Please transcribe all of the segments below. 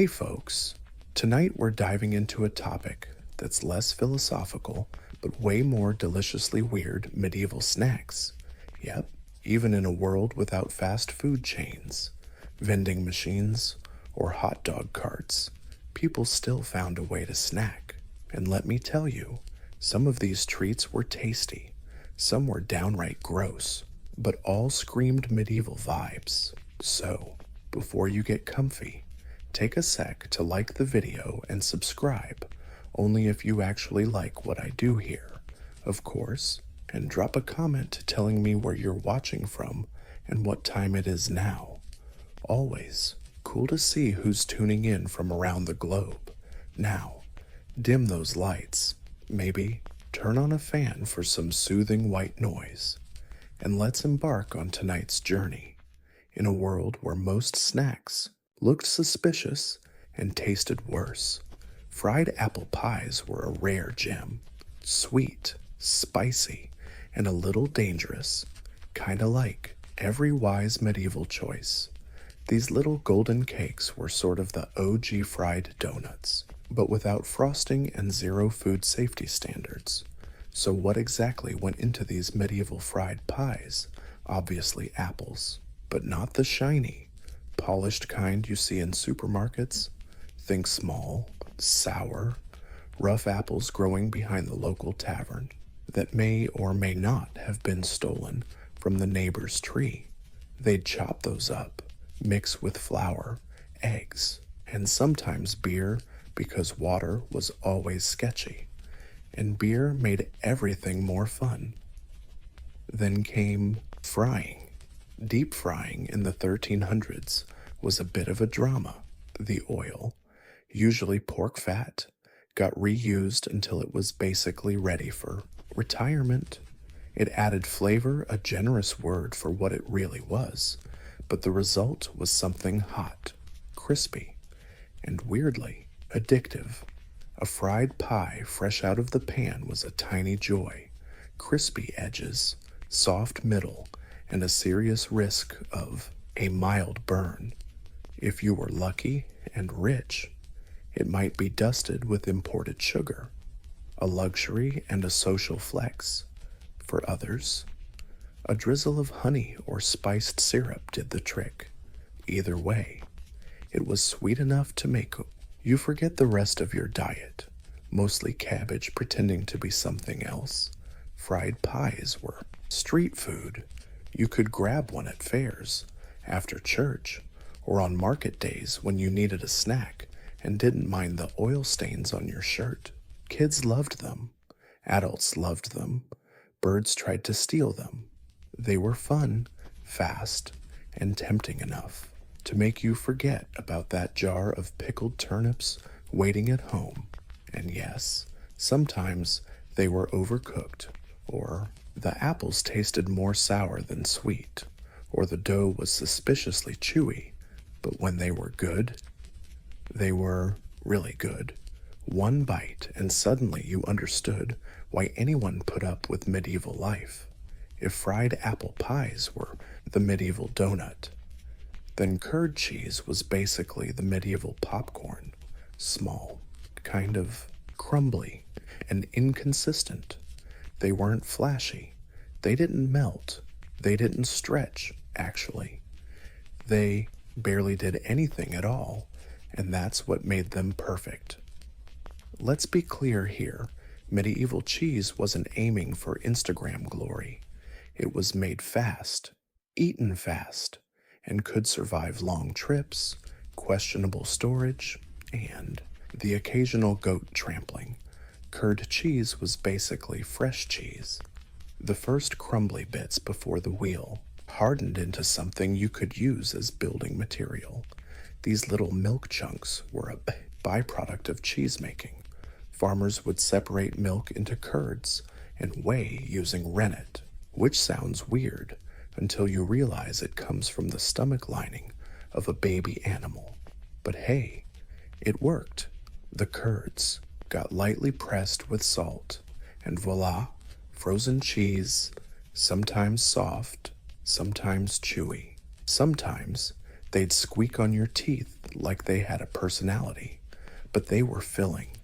Hey folks, tonight we're diving into a topic that's less philosophical but way more deliciously weird: medieval snacks. Yep, even in a world without fast food chains, vending machines, or hot dog carts, people still found a way to snack. And let me tell you, some of these treats were tasty, some were downright gross, but all screamed medieval vibes. So, before you get comfy, take a sec to like the video and subscribe, only if you actually like what I do here, of course, and drop a comment telling me where you're watching from and what time it is now. Always cool to see who's tuning in from around the globe. Now, dim those lights, maybe turn on a fan for some soothing white noise, and let's embark on tonight's journey in a world where most snacks looked suspicious and tasted worse. Fried apple pies were a rare gem. Sweet, spicy, and a little dangerous, kinda like every wise medieval choice. These little golden cakes were sort of the OG fried donuts, but without frosting and zero food safety standards. So what exactly went into these medieval fried pies? Obviously apples, but not the shiny, polished kind you see in supermarkets. Think small, sour, rough apples growing behind the local tavern that may or may not have been stolen from the neighbor's tree. They'd chop those up, mix with flour, eggs, and sometimes beer, because water was always sketchy, and beer made everything more fun. Then came frying. Deep frying in the 1300s was a bit of a drama. The oil, usually pork fat, got reused until it was basically ready for retirement. It added flavor, a generous word for what it really was, but the result was something hot, crispy, and weirdly addictive. A fried pie fresh out of the pan was a tiny joy. Crispy edges, soft middle, and a serious risk of a mild burn. If you were lucky and rich, it might be dusted with imported sugar, a luxury and a social flex. For others, a drizzle of honey or spiced syrup did the trick. Either way, it was sweet enough to make you forget the rest of your diet, mostly cabbage pretending to be something else. Fried pies were street food. You could grab one at fairs, after church, or on market days when you needed a snack and didn't mind the oil stains on your shirt. Kids loved them. Adults loved them. Birds tried to steal them. They were fun, fast, and tempting enough to make you forget about that jar of pickled turnips waiting at home. And yes, sometimes they were overcooked, or the apples tasted more sour than sweet, or the dough was suspiciously chewy. But when they were good, they were really good. One bite, and suddenly you understood why anyone put up with medieval life. If fried apple pies were the medieval donut, then curd cheese was basically the medieval popcorn. Small, kind of crumbly, and inconsistent. They weren't flashy. They didn't melt. They didn't stretch, actually. They barely did anything at all, and that's what made them perfect. Let's be clear here. Medieval cheese wasn't aiming for Instagram glory. It was made fast, eaten fast, and could survive long trips, questionable storage, and the occasional goat trampling. Curd cheese was basically fresh cheese. The first crumbly bits before the wheel hardened into something you could use as building material. These little milk chunks were a byproduct of cheese making. Farmers would separate milk into curds and weigh using rennet, which sounds weird until you realize it comes from the stomach lining of a baby animal. But hey, it worked. The curds got lightly pressed with salt, and voila, frozen cheese, sometimes soft, sometimes chewy, sometimes They'd squeak on your teeth like they had a personality, but they were filling,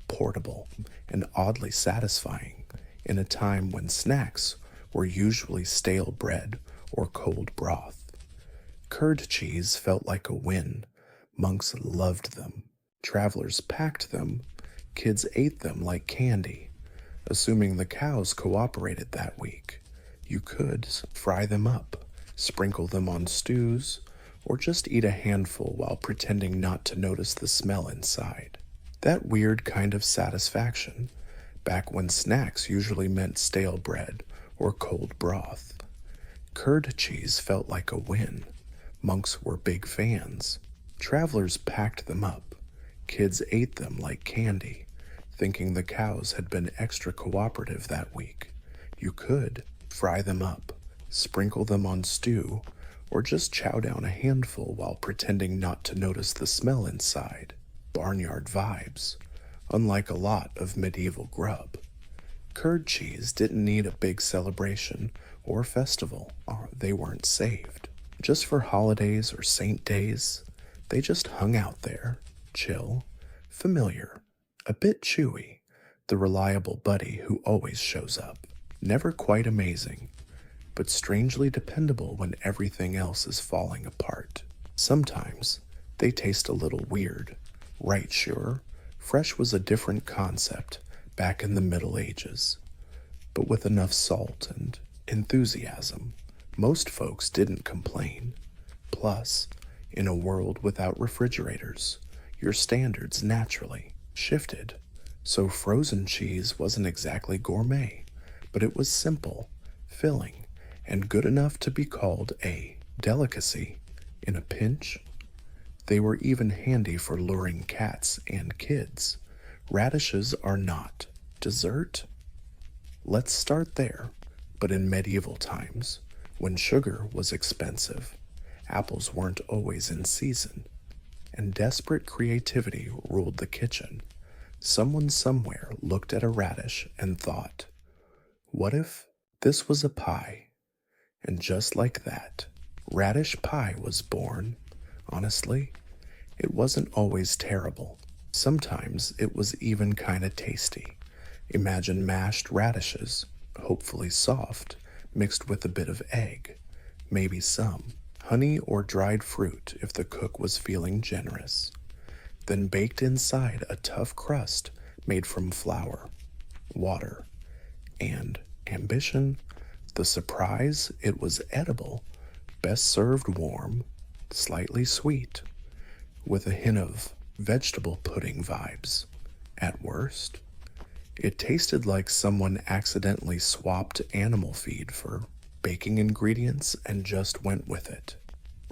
portable, and oddly satisfying in a time when snacks were usually stale bread or cold broth. Curd cheese felt like a win. Monks loved them. Travelers packed them. Kids ate them like candy. Assuming the cows cooperated that week, you could fry them up, sprinkle them on stews, or just eat a handful while pretending not to notice the smell inside. That weird kind of satisfaction, back when snacks usually meant stale bread or cold broth. Curd cheese felt like a win. Monks were big fans. Travelers packed them up. Kids ate them like candy, thinking the cows had been extra cooperative that week. You could fry them up, sprinkle them on stew, or just chow down a handful while pretending not to notice the smell inside. Barnyard vibes, unlike a lot of medieval grub. Curd cheese didn't need a big celebration or festival, or they weren't saved. Just for holidays or saint days, they just hung out there, chill, familiar, a bit chewy, the reliable buddy who always shows up. Never quite amazing, but strangely dependable when everything else is falling apart. Sometimes they taste a little weird. Right, sure, fresh was a different concept back in the Middle Ages, but with enough salt and enthusiasm, most folks didn't complain. Plus, in a world without refrigerators, your standards naturally shifted, so frozen cheese wasn't exactly gourmet, but it was simple, filling, and good enough to be called a delicacy. In a pinch, they were even handy for luring cats and kids. Radishes are not. Dessert? Let's start there. But in medieval times, when sugar was expensive, apples weren't always in season, and desperate creativity ruled the kitchen, someone somewhere looked at a radish and thought, what if this was a pie? And just like that, radish pie was born. Honestly, it wasn't always terrible. Sometimes it was even kinda tasty. Imagine mashed radishes, hopefully soft, mixed with a bit of egg, maybe some honey or dried fruit if the cook was feeling generous, then baked inside a tough crust made from flour, water, and ambition. The surprise, it was edible, best served warm, slightly sweet, with a hint of vegetable pudding vibes. At worst, it tasted like someone accidentally swapped animal feed for baking ingredients and just went with it.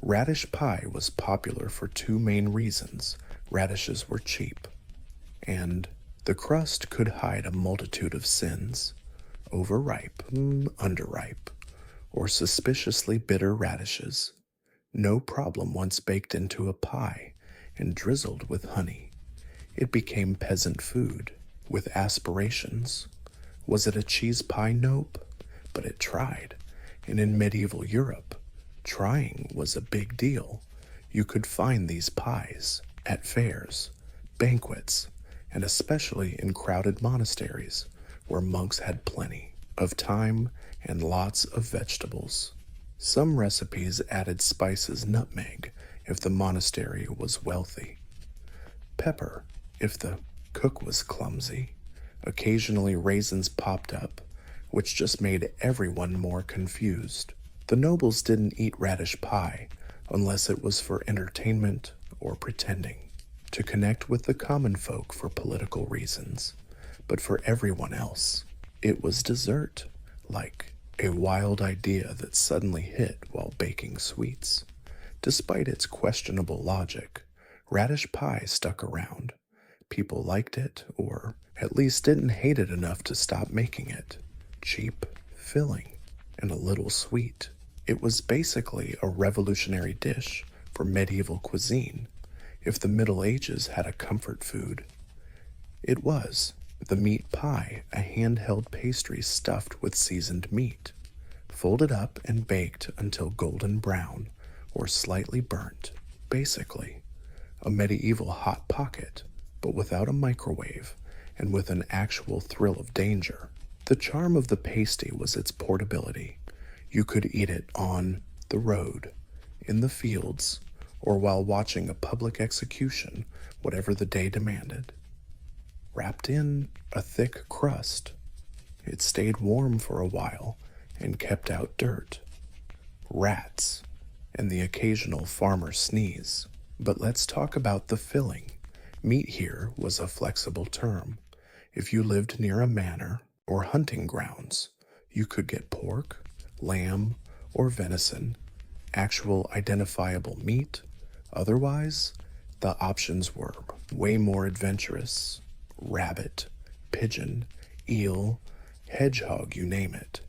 Radish pie was popular for two main reasons. Radishes were cheap, and the crust could hide a multitude of sins. Overripe, underripe, or suspiciously bitter radishes. No problem once baked into a pie and drizzled with honey. It became peasant food with aspirations. Was it a cheese pie? Nope, but it tried. And in medieval Europe, trying was a big deal. You could find these pies at fairs, banquets, and especially in crowded monasteries where monks had plenty of time and lots of vegetables. Some recipes added spices, nutmeg if the monastery was wealthy, pepper if the cook was clumsy. Occasionally raisins popped up, which just made everyone more confused. The nobles didn't eat radish pie unless it was for entertainment or pretending to connect with the common folk for political reasons. But for everyone else, it was dessert, like a wild idea that suddenly hit while baking sweets. Despite its questionable logic, radish pie stuck around. People liked it, or at least didn't hate it enough to stop making it. Cheap, filling, and a little sweet. It was basically a revolutionary dish for medieval cuisine. If the Middle Ages had a comfort food, it was the meat pie, a handheld pastry stuffed with seasoned meat, folded up and baked until golden brown, or slightly burnt. Basically, a medieval hot pocket, but without a microwave and with an actual thrill of danger. The charm of the pasty was its portability. You could eat it on the road, in the fields, or while watching a public execution, whatever the day demanded. Wrapped in a thick crust, it stayed warm for a while and kept out dirt, rats, and the occasional farmer's sneeze. But let's talk about the filling. Meat here was a flexible term. If you lived near a manor or hunting grounds, you could get pork, lamb, or venison, actual identifiable meat. Otherwise, the options were way more adventurous: rabbit, pigeon, eel, hedgehog, you name it.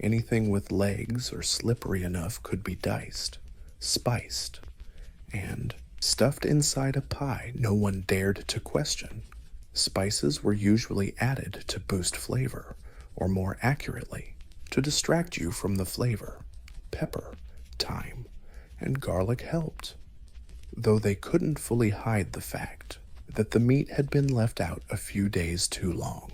Anything with legs or slippery enough could be diced, spiced, and stuffed inside a pie no one dared to question. Spices were usually added to boost flavor, or more accurately, to distract you from the flavor. Pepper, thyme, and garlic helped, though they couldn't fully hide the fact that the meat had been left out a few days too long.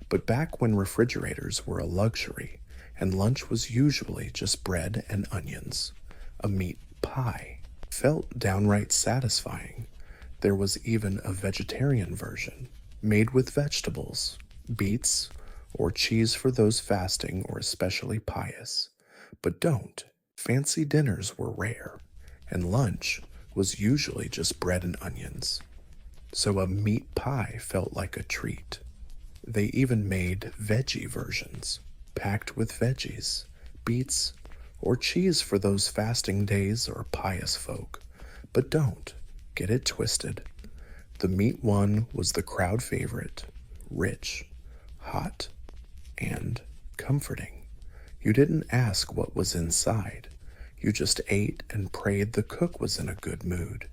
But back when refrigerators were a luxury, and lunch was usually just bread and onions, a meat pie felt downright satisfying. There was even a vegetarian version, made with vegetables, beets, or cheese for those fasting or especially pious. But don't. Fancy dinners were rare, and lunch was usually just bread and onions. So a meat pie felt like a treat. They even made veggie versions, packed with veggies, beets, or cheese for those fasting days or pious folk. But don't get it twisted. The meat one was the crowd favorite, rich, hot, and comforting. You didn't ask what was inside. You just ate and prayed the cook was in a good mood.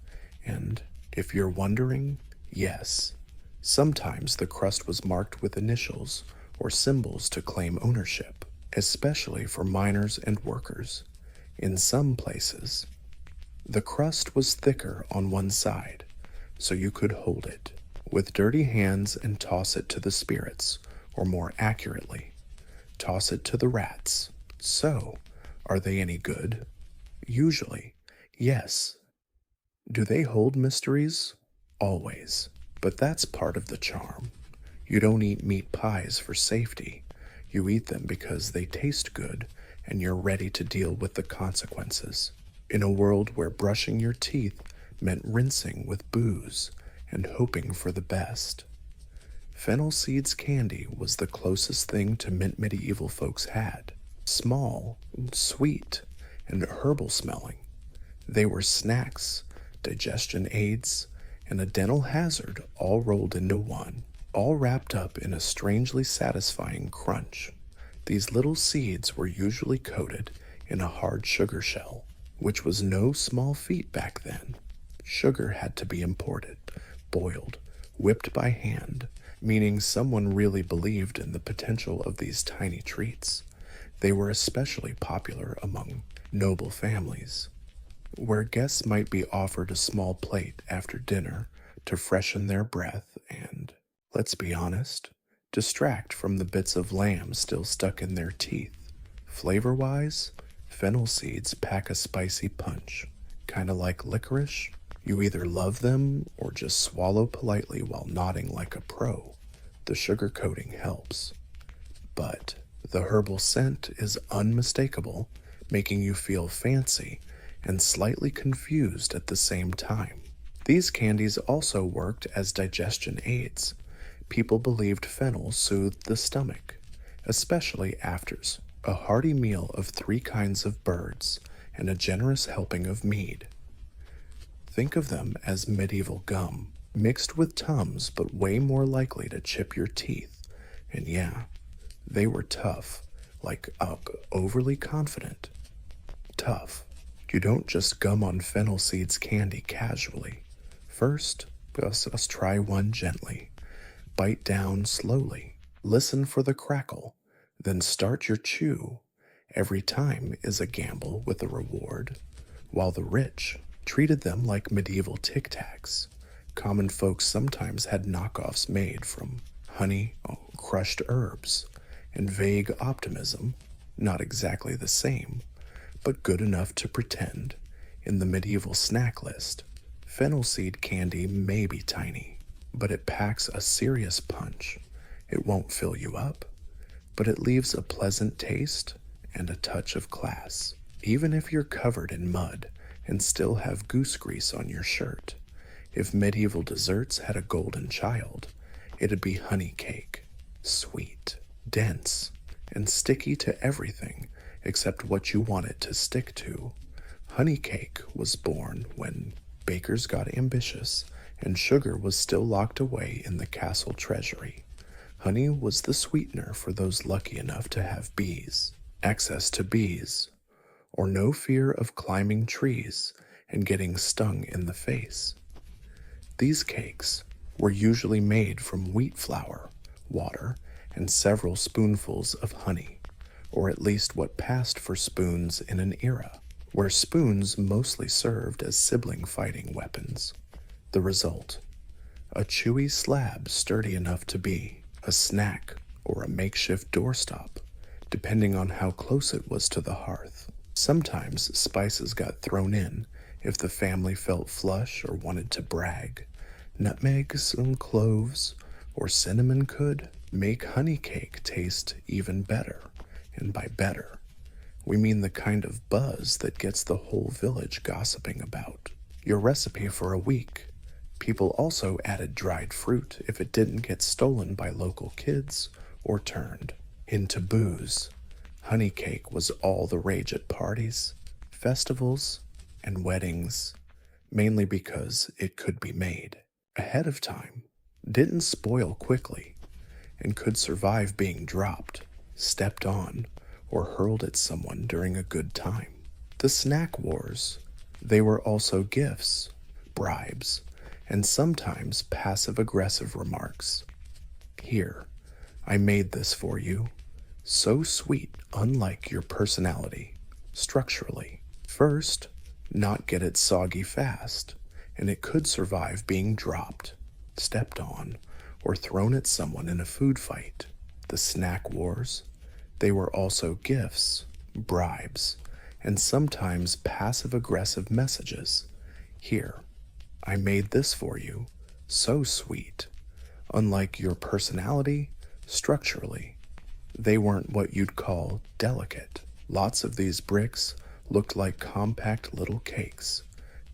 And if you're wondering, yes, sometimes the crust was marked with initials or symbols to claim ownership, especially for miners and workers. In some places, the crust was thicker on one side, so you could hold it with dirty hands and toss it to the spirits, or more accurately, toss it to the rats. So, are they any good? Usually, yes. Do they hold mysteries? Always. But that's part of the charm. You don't eat meat pies for safety. You eat them because they taste good and you're ready to deal with the consequences. In a world where brushing your teeth meant rinsing with booze and hoping for the best. Fennel seeds candy was the closest thing to mint medieval folks had. Small, sweet, and herbal smelling. They were snacks, digestion aids, and a dental hazard all rolled into one, all wrapped up in a strangely satisfying crunch. These little seeds were usually coated in a hard sugar shell, which was no small feat back then. Sugar had to be imported, boiled, whipped by hand, meaning someone really believed in the potential of these tiny treats. They were especially popular among noble families, where guests might be offered a small plate after dinner to freshen their breath and, let's be honest, distract from the bits of lamb still stuck in their teeth. Flavor-wise, fennel seeds pack a spicy punch, kinda like licorice. You either love them or just swallow politely while nodding like a pro. The sugar coating helps. But the herbal scent is unmistakable, making you feel fancy and slightly confused at the same time. These candies also worked as digestion aids. People believed fennel soothed the stomach, especially afters, a hearty meal of 3 kinds of birds, and a generous helping of mead. Think of them as medieval gum, mixed with Tums but way more likely to chip your teeth. And yeah, they were tough, like overly confident. Tough. You don't just gum on fennel seeds candy casually. First, let's try one gently. Bite down slowly. Listen for the crackle. Then start your chew. Every time is a gamble with a reward. while the rich treated them like medieval Tic Tacs. Common folks sometimes had knockoffs made from honey, crushed herbs, and vague optimism, not exactly the same, but good enough to pretend. In the medieval snack list, fennel seed candy may be tiny, but it packs a serious punch. It won't fill you up, but it leaves a pleasant taste and a touch of class, even if you're covered in mud and still have goose grease on your shirt. If medieval desserts had a golden child, it'd be honey cake, sweet, dense, and sticky to everything except what you want it to stick to. Honey cake was born when bakers got ambitious and sugar was still locked away in the castle treasury. Honey was the sweetener for those lucky enough to have bees, access to bees, or no fear of climbing trees and getting stung in the face. These cakes were usually made from wheat flour, water, and several spoonfuls of honey, or at least what passed for spoons in an era where spoons mostly served as sibling fighting weapons. The result: a chewy slab sturdy enough to be a snack or a makeshift doorstop, depending on how close it was to the hearth. Sometimes spices got thrown in if the family felt flush or wanted to brag. Nutmegs and cloves or cinnamon could make honey cake taste even better, and by better, we mean the kind of buzz that gets the whole village gossiping about your recipe for a week. People also added dried fruit if it didn't get stolen by local kids or turned into booze. Honey cake was all the rage at parties, festivals, and weddings, mainly because it could be made ahead of time, didn't spoil quickly, and could survive being dropped, stepped on, or hurled at someone during a good time. The snack wars, they were also gifts, bribes, and sometimes passive-aggressive remarks. Here, I made this for you. So sweet, unlike your personality, structurally. First, not get it soggy fast, and it could survive being dropped, stepped on, or thrown at someone in a food fight. The snack wars, they were also gifts, bribes, and sometimes passive-aggressive messages. Here, I made this for you. So sweet. Unlike your personality, structurally, they weren't what you'd call delicate. Lots of these bricks looked like compact little cakes.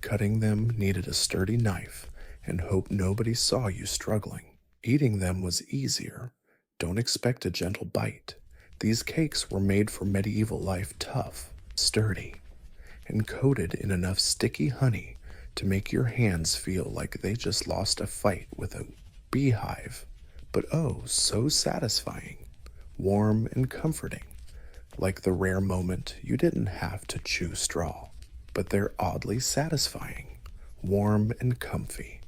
Cutting them needed a sturdy knife and hope nobody saw you struggling. Eating them was easier. Don't expect a gentle bite. These cakes were made for medieval life tough, sturdy, and coated in enough sticky honey to make your hands feel like they just lost a fight with a beehive. But oh, so satisfying, warm and comforting, like the rare moment you didn't have to chew straw. But they're oddly satisfying, warm and comfy,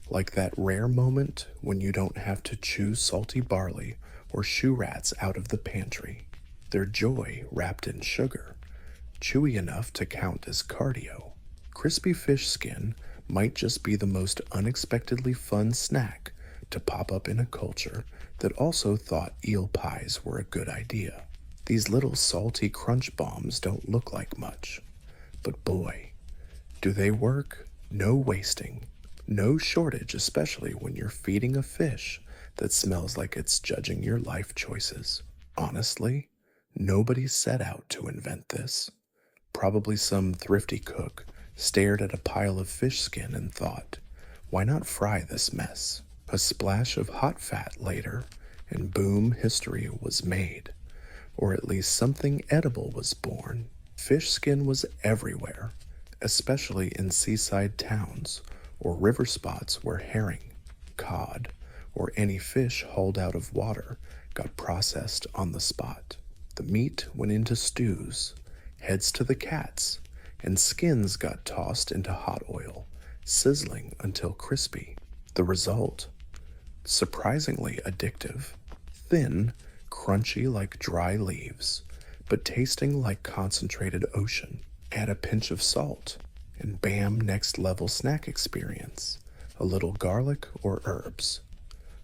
like that rare moment when you don't have to chew salty barley or shoe rats out of the pantry. They're joy wrapped in sugar, chewy enough to count as cardio. Crispy fish skin might just be the most unexpectedly fun snack to pop up in a culture that also thought eel pies were a good idea. These little salty crunch bombs don't look like much, but boy, do they work. No wasting, no shortage, especially when you're feeding a fish that smells like it's judging your life choices. Honestly, nobody set out to invent this. Probably some thrifty cook stared at a pile of fish skin and thought, why not fry this mess? A splash of hot fat later, and boom, history was made. Or at least something edible was born. Fish skin was everywhere, especially in seaside towns or river spots where herring, cod, or any fish hauled out of water got processed on the spot. The meat went into stews, heads to the cats, and skins got tossed into hot oil, sizzling until crispy. The result? Surprisingly addictive, thin, crunchy like dry leaves, but tasting like concentrated ocean. Add a pinch of salt, and bam, next level snack experience. A little garlic or herbs.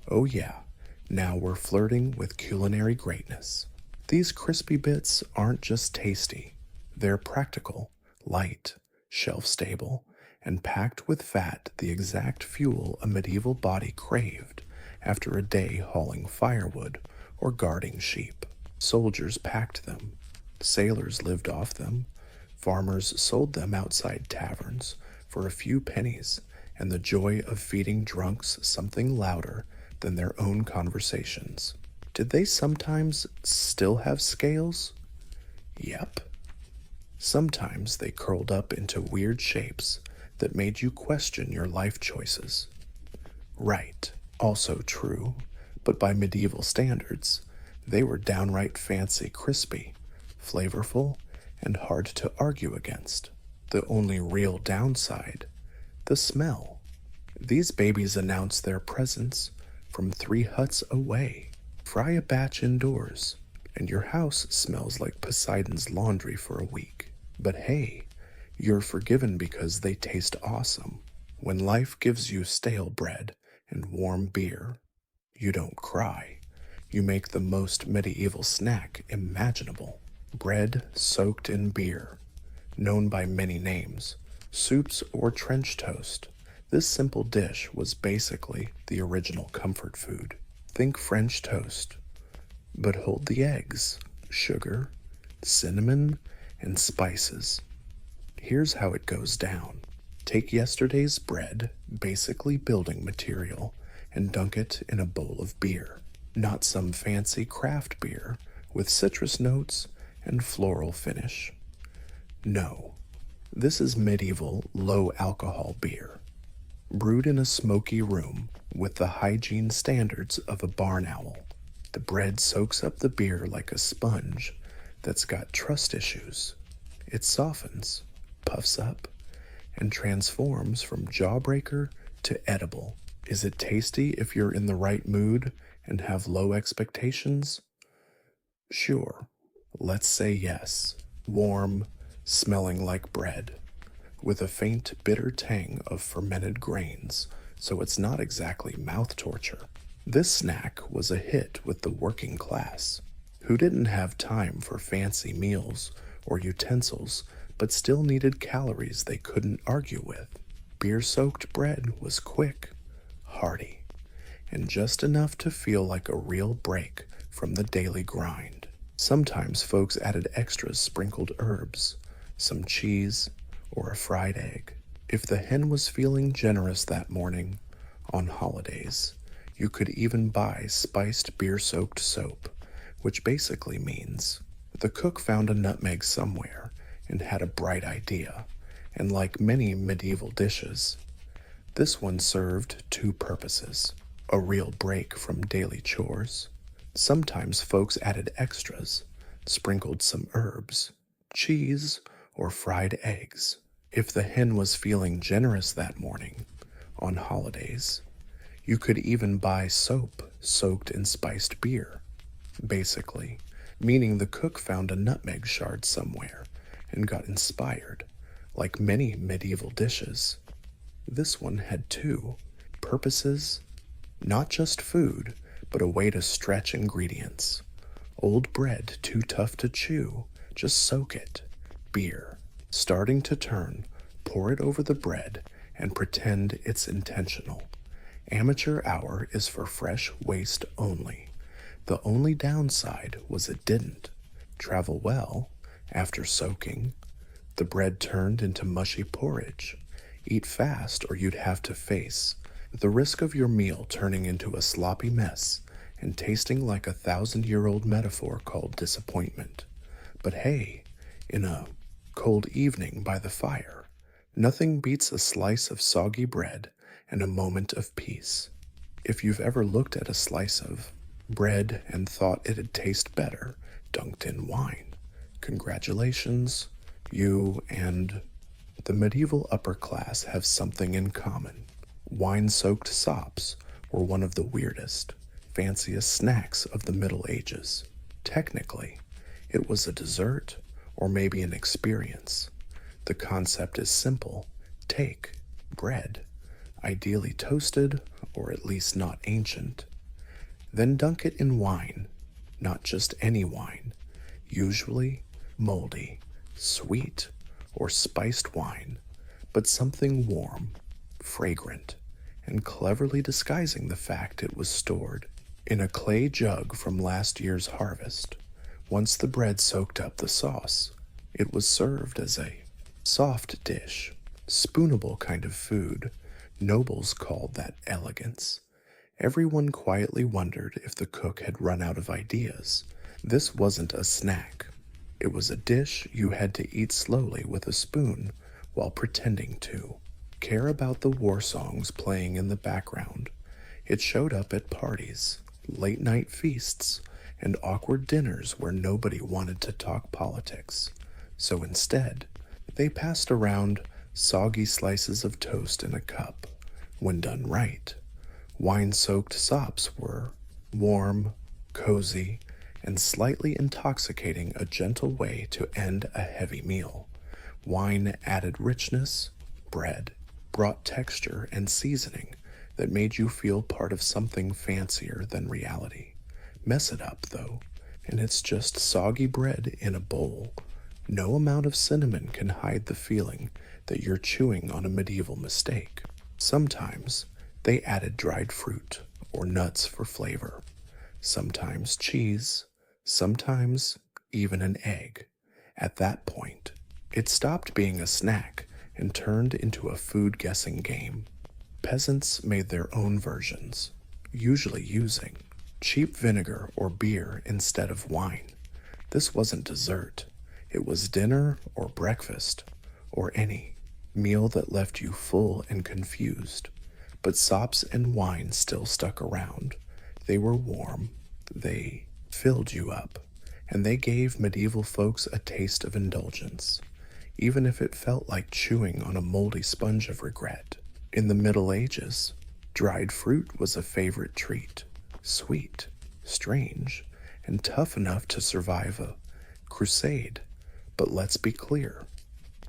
Oh yeah, now we're flirting with culinary greatness. These crispy bits aren't just tasty, they're practical, light, shelf-stable, and packed with fat, the exact fuel a medieval body craved after a day hauling firewood or guarding sheep. Soldiers packed them, sailors lived off them, farmers sold them outside taverns for a few pennies, and the joy of feeding drunks something louder than their own conversations. Did they sometimes still have scales? Yep. Sometimes they curled up into weird shapes that made you question your life choices. Right, also true, but by medieval standards, they were downright fancy, crispy, flavorful, and hard to argue against. The only real downside, the smell. These babies announce their presence from 3 huts away. Fry a batch indoors, and your house smells like Poseidon's laundry for a week. But hey, you're forgiven because they taste awesome. When life gives you stale bread and warm beer, you don't cry. You make the most medieval snack imaginable. Bread soaked in beer, known by many names, soups or trench toast. This simple dish was basically the original comfort food. Think French toast, but hold the eggs, sugar, cinnamon, and spices. Here's how it goes down. Take yesterday's bread, basically building material, and dunk it in a bowl of beer. Not some fancy craft beer with citrus notes and floral finish. No, this is medieval low-alcohol beer, brewed in a smoky room with the hygiene standards of a barn owl. The bread soaks up the beer like a sponge that's got trust issues. It softens, puffs up, and transforms from jawbreaker to edible. Is it tasty if you're in the right mood and have low expectations? Sure, let's say yes. Warm, smelling like bread, with a faint bitter tang of fermented grains, so it's not exactly mouth torture. This snack was a hit with the working class, who didn't have time for fancy meals or utensils, but still needed calories they couldn't argue with. Beer-soaked bread was quick, hearty, and just enough to feel like a real break from the daily grind. Sometimes folks added extras, sprinkled herbs, some cheese, or a fried egg. If the hen was feeling generous that morning, on holidays, you could even buy spiced beer-soaked soap, which basically means the cook found a nutmeg somewhere and had a bright idea, and like many medieval dishes, this one served 2 purposes: a real break from daily chores. Sometimes folks added extras, sprinkled some herbs, cheese, or fried eggs. If the hen was feeling generous that morning, on holidays, you could even buy soap soaked in spiced beer, basically, meaning the cook found a nutmeg shard somewhere and got inspired. Like many medieval dishes, this one had 2 purposes: not just food, but a way to stretch ingredients. Old bread too tough to chew, just soak it. Beer, starting to turn, pour it over the bread and pretend it's intentional. Amateur hour is for fresh waste only. The only downside was it didn't travel well after soaking. The bread turned into mushy porridge. Eat fast or you'd have to face the risk of your meal turning into a sloppy mess and tasting like a 1,000-year-old metaphor called disappointment. But hey, in a cold evening by the fire, nothing beats a slice of soggy bread and a moment of peace. If you've ever looked at a slice of bread and thought it'd taste better dunked in wine, congratulations, you and the medieval upper class have something in common. Wine-soaked sops were one of the weirdest, fanciest snacks of the Middle Ages. Technically, it was a dessert or maybe an experience, The concept is simple. Take bread, ideally toasted or at least not ancient, then dunk it in wine, not just any wine, usually moldy, sweet, or spiced wine, but something warm, fragrant, and cleverly disguising the fact it was stored in a clay jug from last year's harvest. Once the bread soaked up the sauce, it was served as a soft dish, spoonable kind of food. Nobles called that elegance. Everyone quietly wondered if the cook had run out of ideas. This wasn't a snack. It was a dish you had to eat slowly with a spoon while pretending to care about the war songs playing in the background. It showed up at parties, late night feasts, and awkward dinners where nobody wanted to talk politics. So instead, they passed around soggy slices of toast in a cup. When done right, wine-soaked sops were warm, cozy, and slightly intoxicating, a gentle way to end a heavy meal. Wine added richness, bread brought texture and seasoning that made you feel part of something fancier than reality. Mess it up, though, and it's just soggy bread in a bowl. No amount of cinnamon can hide the feeling that you're chewing on a medieval mistake. Sometimes they added dried fruit or nuts for flavor, sometimes cheese, sometimes even an egg. At that point, it stopped being a snack and turned into a food guessing game. Peasants made their own versions, usually using cheap vinegar or beer instead of wine. This wasn't dessert, it was dinner or breakfast, or any meal that left you full and confused. But sops and wine still stuck around. They were warm, they filled you up, and they gave medieval folks a taste of indulgence, even if it felt like chewing on a moldy sponge of regret. In the Middle Ages, dried fruit was a favorite treat, sweet, strange, and tough enough to survive a crusade. But let's be clear,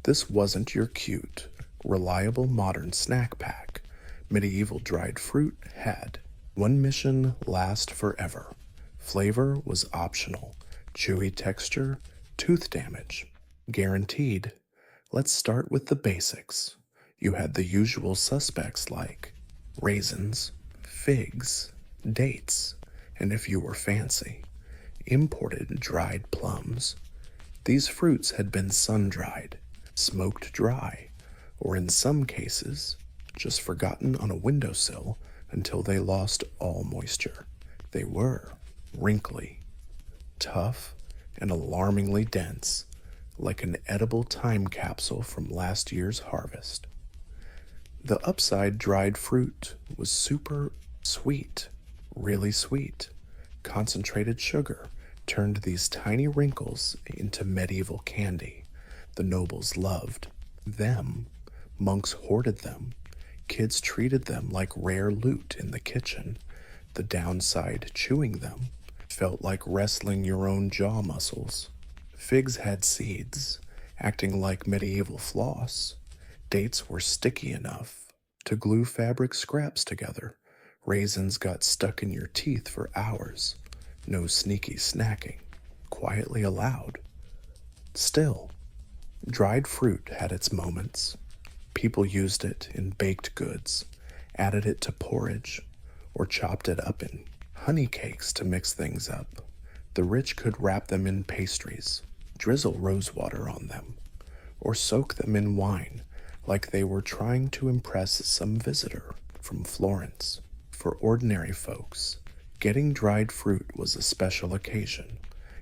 this wasn't your cute, reliable modern snack pack. Medieval dried fruit had one mission: last forever. Flavor was optional. Chewy texture, tooth damage, guaranteed. Let's start with the basics. You had the usual suspects like raisins, figs, dates, and if you were fancy, imported dried plums. These fruits had been sun-dried, smoked dry, or in some cases, just forgotten on a windowsill until they lost all moisture. They were wrinkly, tough, and alarmingly dense, like an edible time capsule from last year's harvest. The upside, dried fruit was super sweet, really sweet. Concentrated sugar turned these tiny wrinkles into medieval candy. The nobles loved them. Monks hoarded them. Kids treated them like rare loot in the kitchen. The downside, chewing them felt like wrestling your own jaw muscles. Figs had seeds, acting like medieval floss. Dates were sticky enough to glue fabric scraps together. Raisins got stuck in your teeth for hours. No sneaky snacking, quietly allowed. Still, dried fruit had its moments. People used it in baked goods, added it to porridge, or chopped it up in honey cakes to mix things up. The rich could wrap them in pastries, drizzle rosewater on them, or soak them in wine like they were trying to impress some visitor from Florence. For ordinary folks, getting dried fruit was a special occasion,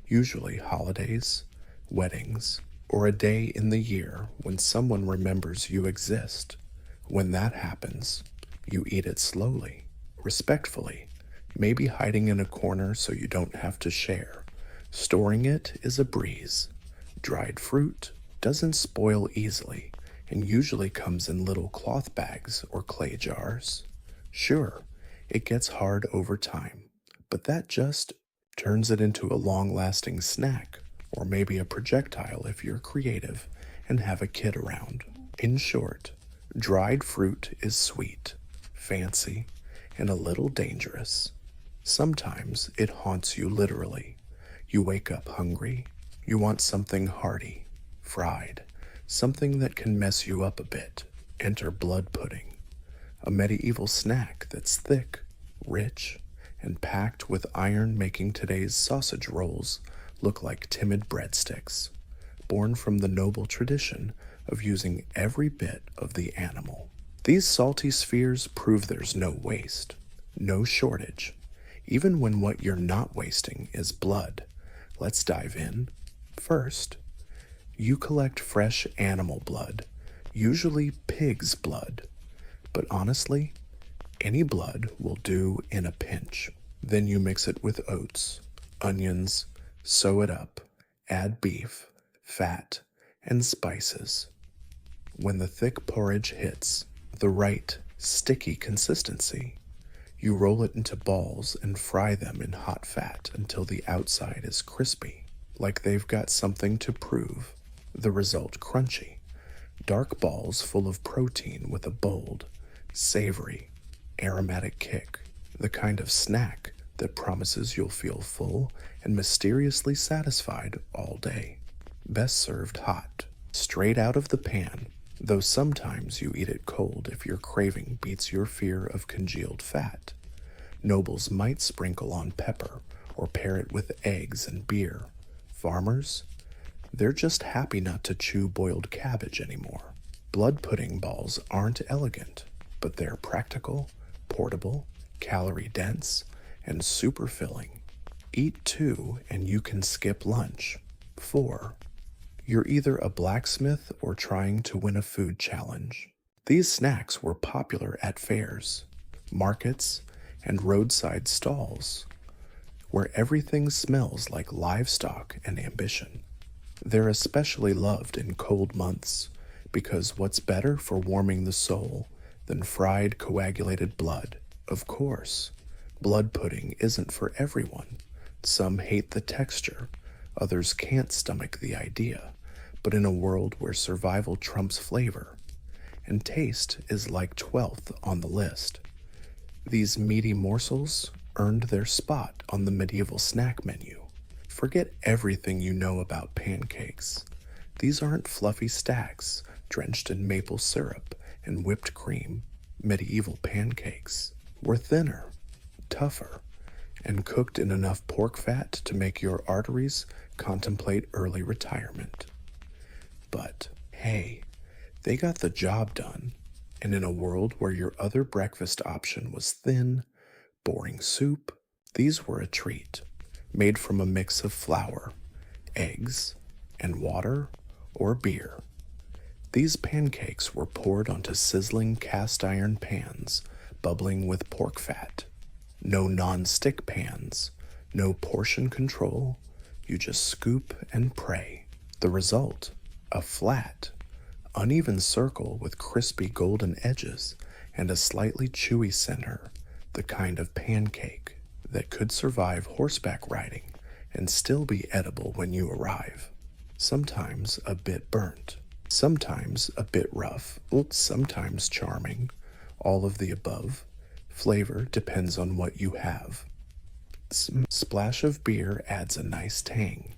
usually holidays, weddings, or a day in the year when someone remembers you exist. When that happens, you eat it slowly, respectfully, maybe hiding in a corner so you don't have to share. Storing it is a breeze. Dried fruit doesn't spoil easily and usually comes in little cloth bags or clay jars. Sure, it gets hard over time, but that just turns it into a long-lasting snack, or maybe a projectile if you're creative and have a kid around. In short, dried fruit is sweet, fancy, and a little dangerous. Sometimes it haunts you literally. You wake up hungry. You want something hearty, fried, something that can mess you up a bit. Enter blood pudding, a medieval snack that's thick, rich, and packed with iron, making today's sausage rolls look like timid breadsticks, born from the noble tradition of using every bit of the animal. These salty spheres prove there's no waste, no shortage, even when what you're not wasting is blood. Let's dive in. First, you collect fresh animal blood, usually pig's blood, but honestly, any blood will do in a pinch. Then you mix it with oats, onions, sew it up, add beef, fat, and spices. When the thick porridge hits the right sticky consistency, you roll it into balls and fry them in hot fat until the outside is crispy, like they've got something to prove. The result crunchy, dark balls full of protein with a bold, savory, aromatic kick, the kind of snack that promises you'll feel full and mysteriously satisfied all day. Best served hot, straight out of the pan, though sometimes you eat it cold if your craving beats your fear of congealed fat. Nobles might sprinkle on pepper or pair it with eggs and beer. Farmers, they're just happy not to chew boiled cabbage anymore. Blood pudding balls aren't elegant, but they're practical, portable, calorie-dense, and super filling. Eat two and you can skip lunch. 4. You're either a blacksmith or trying to win a food challenge. These snacks were popular at fairs, markets, and roadside stalls, where everything smells like livestock and ambition. They're especially loved in cold months, because what's better for warming the soul than fried coagulated blood? Of course, blood pudding isn't for everyone. Some hate the texture, others can't stomach the idea, but in a world where survival trumps flavor, and taste is like 12th on the list, these meaty morsels earned their spot on the medieval snack menu. Forget everything you know about pancakes. These aren't fluffy stacks drenched in maple syrup and whipped cream. Medieval pancakes were thinner, tougher, and cooked in enough pork fat to make your arteries contemplate early retirement. But hey, they got the job done, and in a world where your other breakfast option was thin, boring soup, these were a treat, made from a mix of flour, eggs, and water or beer. These pancakes were poured onto sizzling cast iron pans, bubbling with pork fat. No non-stick pans, no portion control, you just scoop and pray. The result, a flat, uneven circle with crispy golden edges and a slightly chewy center, the kind of pancake that could survive horseback riding and still be edible when you arrive. Sometimes a bit burnt, sometimes a bit rough, sometimes charming, all of the above. Flavor depends on what you have. Splash of beer adds a nice tang,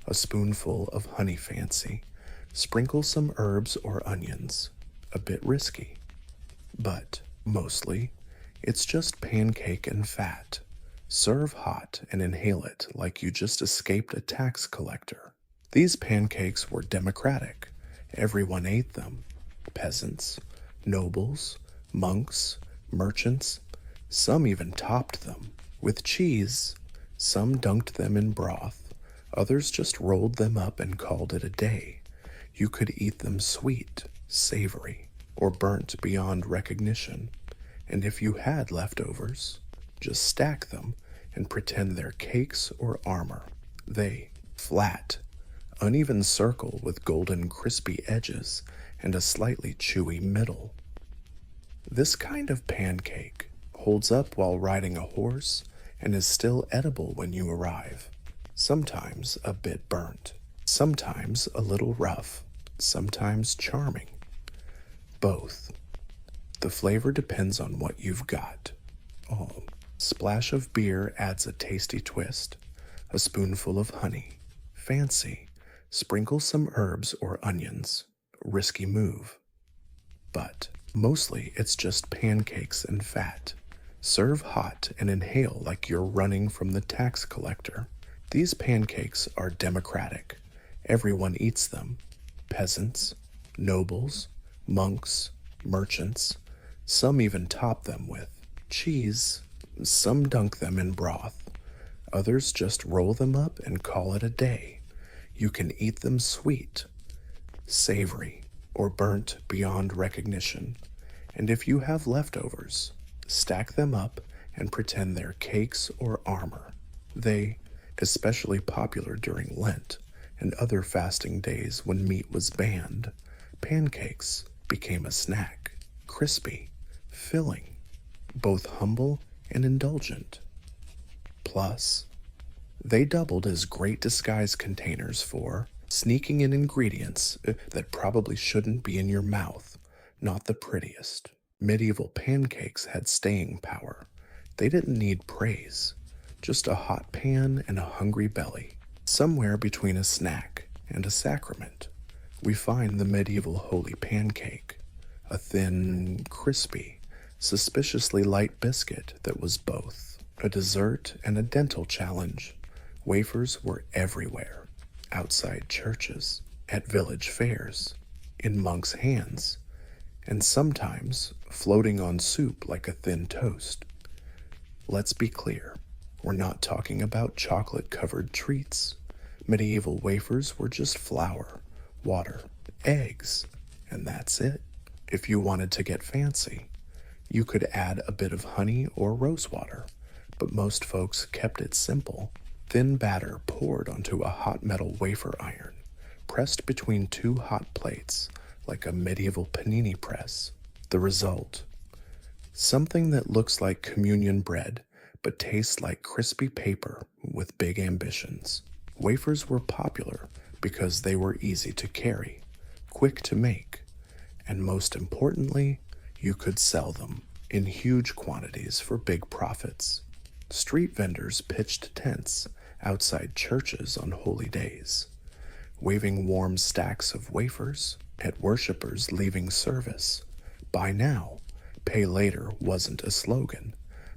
a spoonful of honey fancy. Sprinkle some herbs or onions, a bit risky. But, mostly, it's just pancake and fat. Serve hot and inhale it like you just escaped a tax collector. These pancakes were democratic. Everyone ate them. Peasants, nobles, monks, merchants. Some even topped them with cheese. Some dunked them in broth. Others just rolled them up and called it a day. You could eat them sweet, savory, or burnt beyond recognition. And if you had leftovers, just stack them and pretend they're cakes or armor. They, flat, uneven circle with golden crispy edges and a slightly chewy middle. This kind of pancake holds up while riding a horse and is still edible when you arrive. Sometimes a bit burnt, sometimes a little rough, sometimes charming. Both. The flavor depends on what you've got. Oh, splash of beer adds a tasty twist. A spoonful of honey. Fancy. Sprinkle some herbs or onions. Risky move. But mostly it's just pancakes and fat. Serve hot and inhale like you're running from the tax collector. These pancakes are democratic. Everyone eats them. Peasants, nobles, monks, merchants. Some even top them with cheese. Some dunk them in broth. Others just roll them up and call it a day. You can eat them sweet, savory, or burnt beyond recognition. And if you have leftovers, stack them up and pretend they're cakes or armor. They, especially popular during Lent and other fasting days when meat was banned, pancakes became a snack, crispy, filling, both humble and indulgent. Plus, they doubled as great disguise containers for sneaking in ingredients that probably shouldn't be in your mouth, not the prettiest. Medieval pancakes had staying power. They didn't need praise, just a hot pan and a hungry belly. Somewhere between a snack and a sacrament, we find the medieval holy pancake, a thin, crispy, suspiciously light biscuit that was both a dessert and a dental challenge. Wafers were everywhere, outside churches, at village fairs, in monks' hands, and sometimes floating on soup like a thin toast. Let's be clear, we're not talking about chocolate-covered treats. Medieval wafers were just flour, water, eggs, and that's it. If you wanted to get fancy, you could add a bit of honey or rose water, but most folks kept it simple. Thin batter poured onto a hot metal wafer iron, pressed between two hot plates like a medieval panini press. The result? Something that looks like communion bread but tastes like crispy paper with big ambitions. Wafers were popular because they were easy to carry, quick to make, and most importantly, you could sell them in huge quantities for big profits. Street vendors pitched tents outside churches on holy days, waving warm stacks of wafers at worshippers leaving service. Buy now, pay later wasn't a slogan,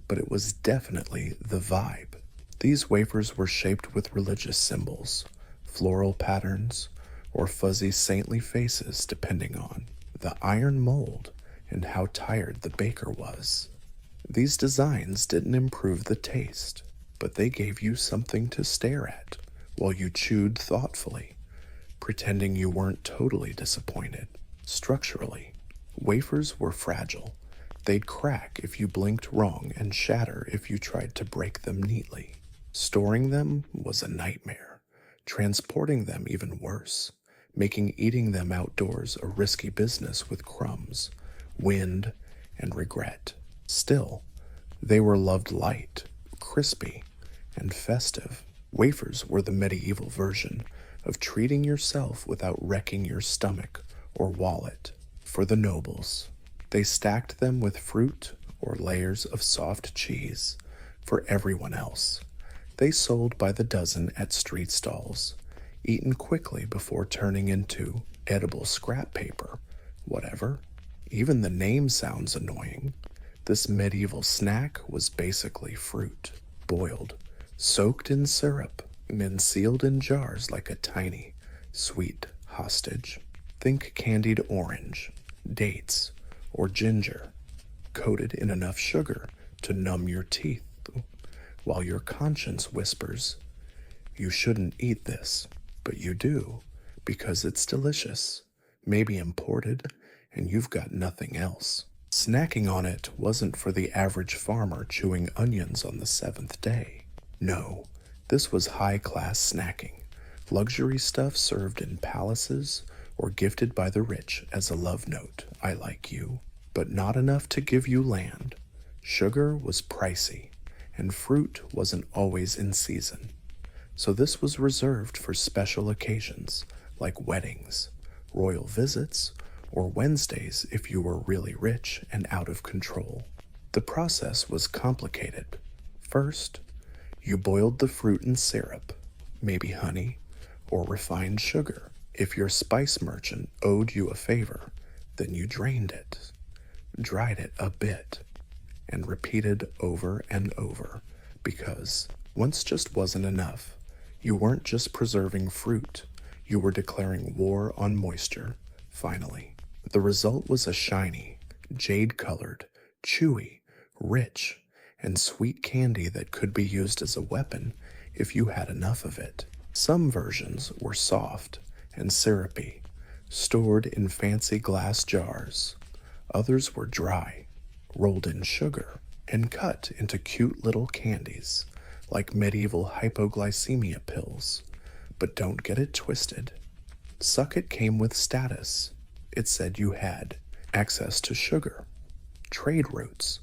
but it was definitely the vibe. These wafers were shaped with religious symbols, floral patterns, or fuzzy saintly faces depending on the iron mold and how tired the baker was. These designs didn't improve the taste, but they gave you something to stare at while you chewed thoughtfully, pretending you weren't totally disappointed. Structurally, wafers were fragile. They'd crack if you blinked wrong and shatter if you tried to break them neatly. Storing them was a nightmare. Transporting them even worse, making eating them outdoors a risky business with crumbs, wind, and regret. Still, they were loved light, crispy, and festive. Wafers were the medieval version of treating yourself without wrecking your stomach or wallet. For the nobles, they stacked them with fruit or layers of soft cheese. For everyone else, they sold by the dozen at street stalls, eaten quickly before turning into edible scrap paper. Whatever. Even the name sounds annoying. This medieval snack was basically fruit, boiled, soaked in syrup, and then sealed in jars like a tiny, sweet hostage. Think candied orange, dates, or ginger, coated in enough sugar to numb your teeth, while your conscience whispers, you shouldn't eat this, but you do, because it's delicious, maybe imported, and you've got nothing else. Snacking on it wasn't for the average farmer chewing onions on the seventh day. No, this was high-class snacking, luxury stuff served in palaces or gifted by the rich as a love note, I like you, but not enough to give you land. Sugar was pricey, and fruit wasn't always in season. So this was reserved for special occasions like weddings royal visits, or Wednesdays if you were really rich and out of control. The process was complicated. First, you boiled the fruit in syrup, maybe honey, or refined sugar. If your spice merchant owed you a favor, then you drained it, dried it a bit, and repeated over and over, because once just wasn't enough. You weren't just preserving fruit, you were declaring war on moisture, finally. The result was a shiny, jade-colored, chewy, rich, and sweet candy that could be used as a weapon if you had enough of it. Some versions were soft and syrupy, stored in fancy glass jars. Others were dry, rolled in sugar, and cut into cute little candies, like medieval hypoglycemia pills. But don't get it twisted. Suck It came with status. It said you had access to sugar, trade routes,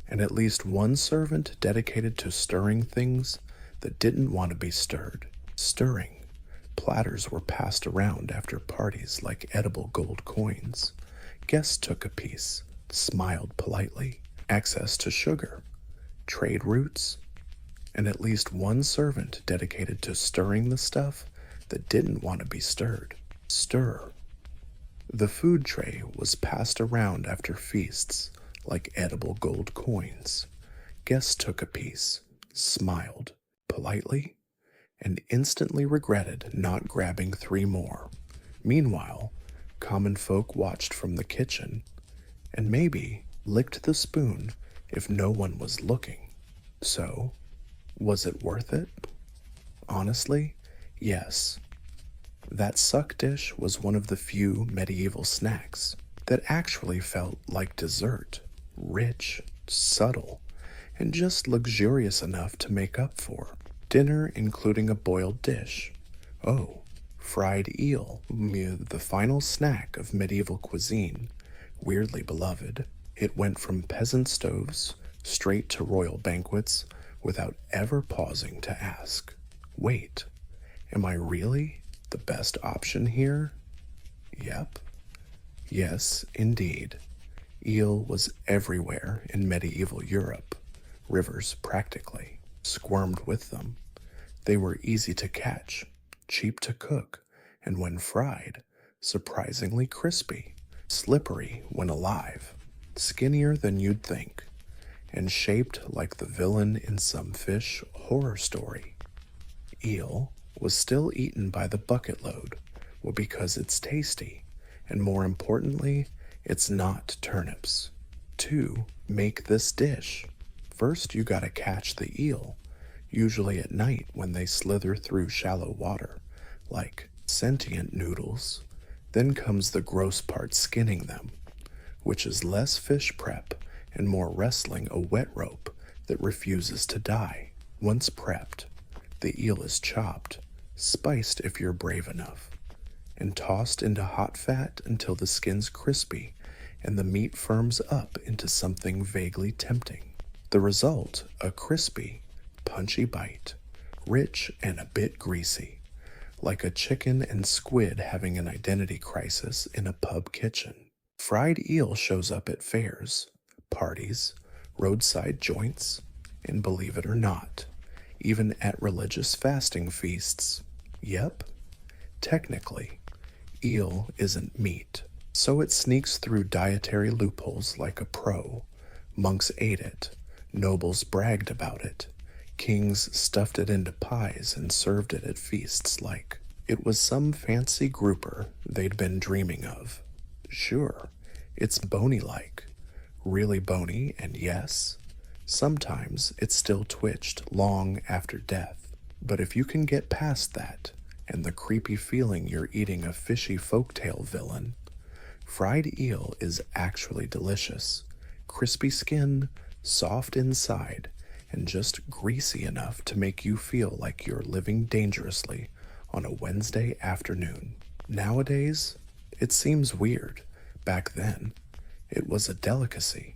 and at least one servant dedicated to stirring things that didn't want to be stirred. Stirring. Platters were passed around after parties like edible gold coins. Guests took a piece, smiled politely. Access to sugar, trade routes, and at least one servant dedicated to stirring the stuff that didn't want to be stirred. Stir. The food tray was passed around after feasts like edible gold coins. Guests took a piece, smiled politely, and instantly regretted not grabbing 3 more. Meanwhile, common folk watched from the kitchen and maybe licked the spoon if no one was looking. So, was it worth it? Honestly, yes. That suck dish was one of the few medieval snacks that actually felt like dessert, rich, subtle, and just luxurious enough to make up for. Dinner including a boiled dish. Oh, fried eel, the final snack of medieval cuisine, weirdly beloved. It went from peasant stoves straight to royal banquets without ever pausing to ask, wait, am I really the best option here? Yep. Yes, indeed. Eel was everywhere in medieval Europe. Rivers, practically, squirmed with them. They were easy to catch, cheap to cook, and when fried, surprisingly crispy, slippery when alive, skinnier than you'd think, and shaped like the villain in some fish horror story. Eel was still eaten by the bucket load, well, because it's tasty, and more importantly, it's not turnips. To make this dish, first you gotta catch the eel, usually at night when they slither through shallow water, like sentient noodles. Then comes the gross part, skinning them, which is less fish prep and more wrestling a wet rope that refuses to die. Once prepped, the eel is chopped, spiced if you're brave enough, and tossed into hot fat until the skin's crispy and the meat firms up into something vaguely tempting. The result, a crispy, punchy bite, rich and a bit greasy, like a chicken and squid having an identity crisis in a pub kitchen. Fried eel shows up at fairs, parties, roadside joints, and believe it or not, even at religious fasting feasts. Yep, technically, eel isn't meat, so it sneaks through dietary loopholes like a pro. Monks ate it, nobles bragged about it, kings stuffed it into pies and served it at feasts like it was some fancy grouper they'd been dreaming of. Sure, it's bony-like, really bony, and yes, sometimes it still twitched long after death. But if you can get past that and the creepy feeling you're eating a fishy folktale villain, fried eel is actually delicious. Crispy skin, soft inside, and just greasy enough to make you feel like you're living dangerously on a Wednesday afternoon. Nowadays, it seems weird. Back then, it was a delicacy,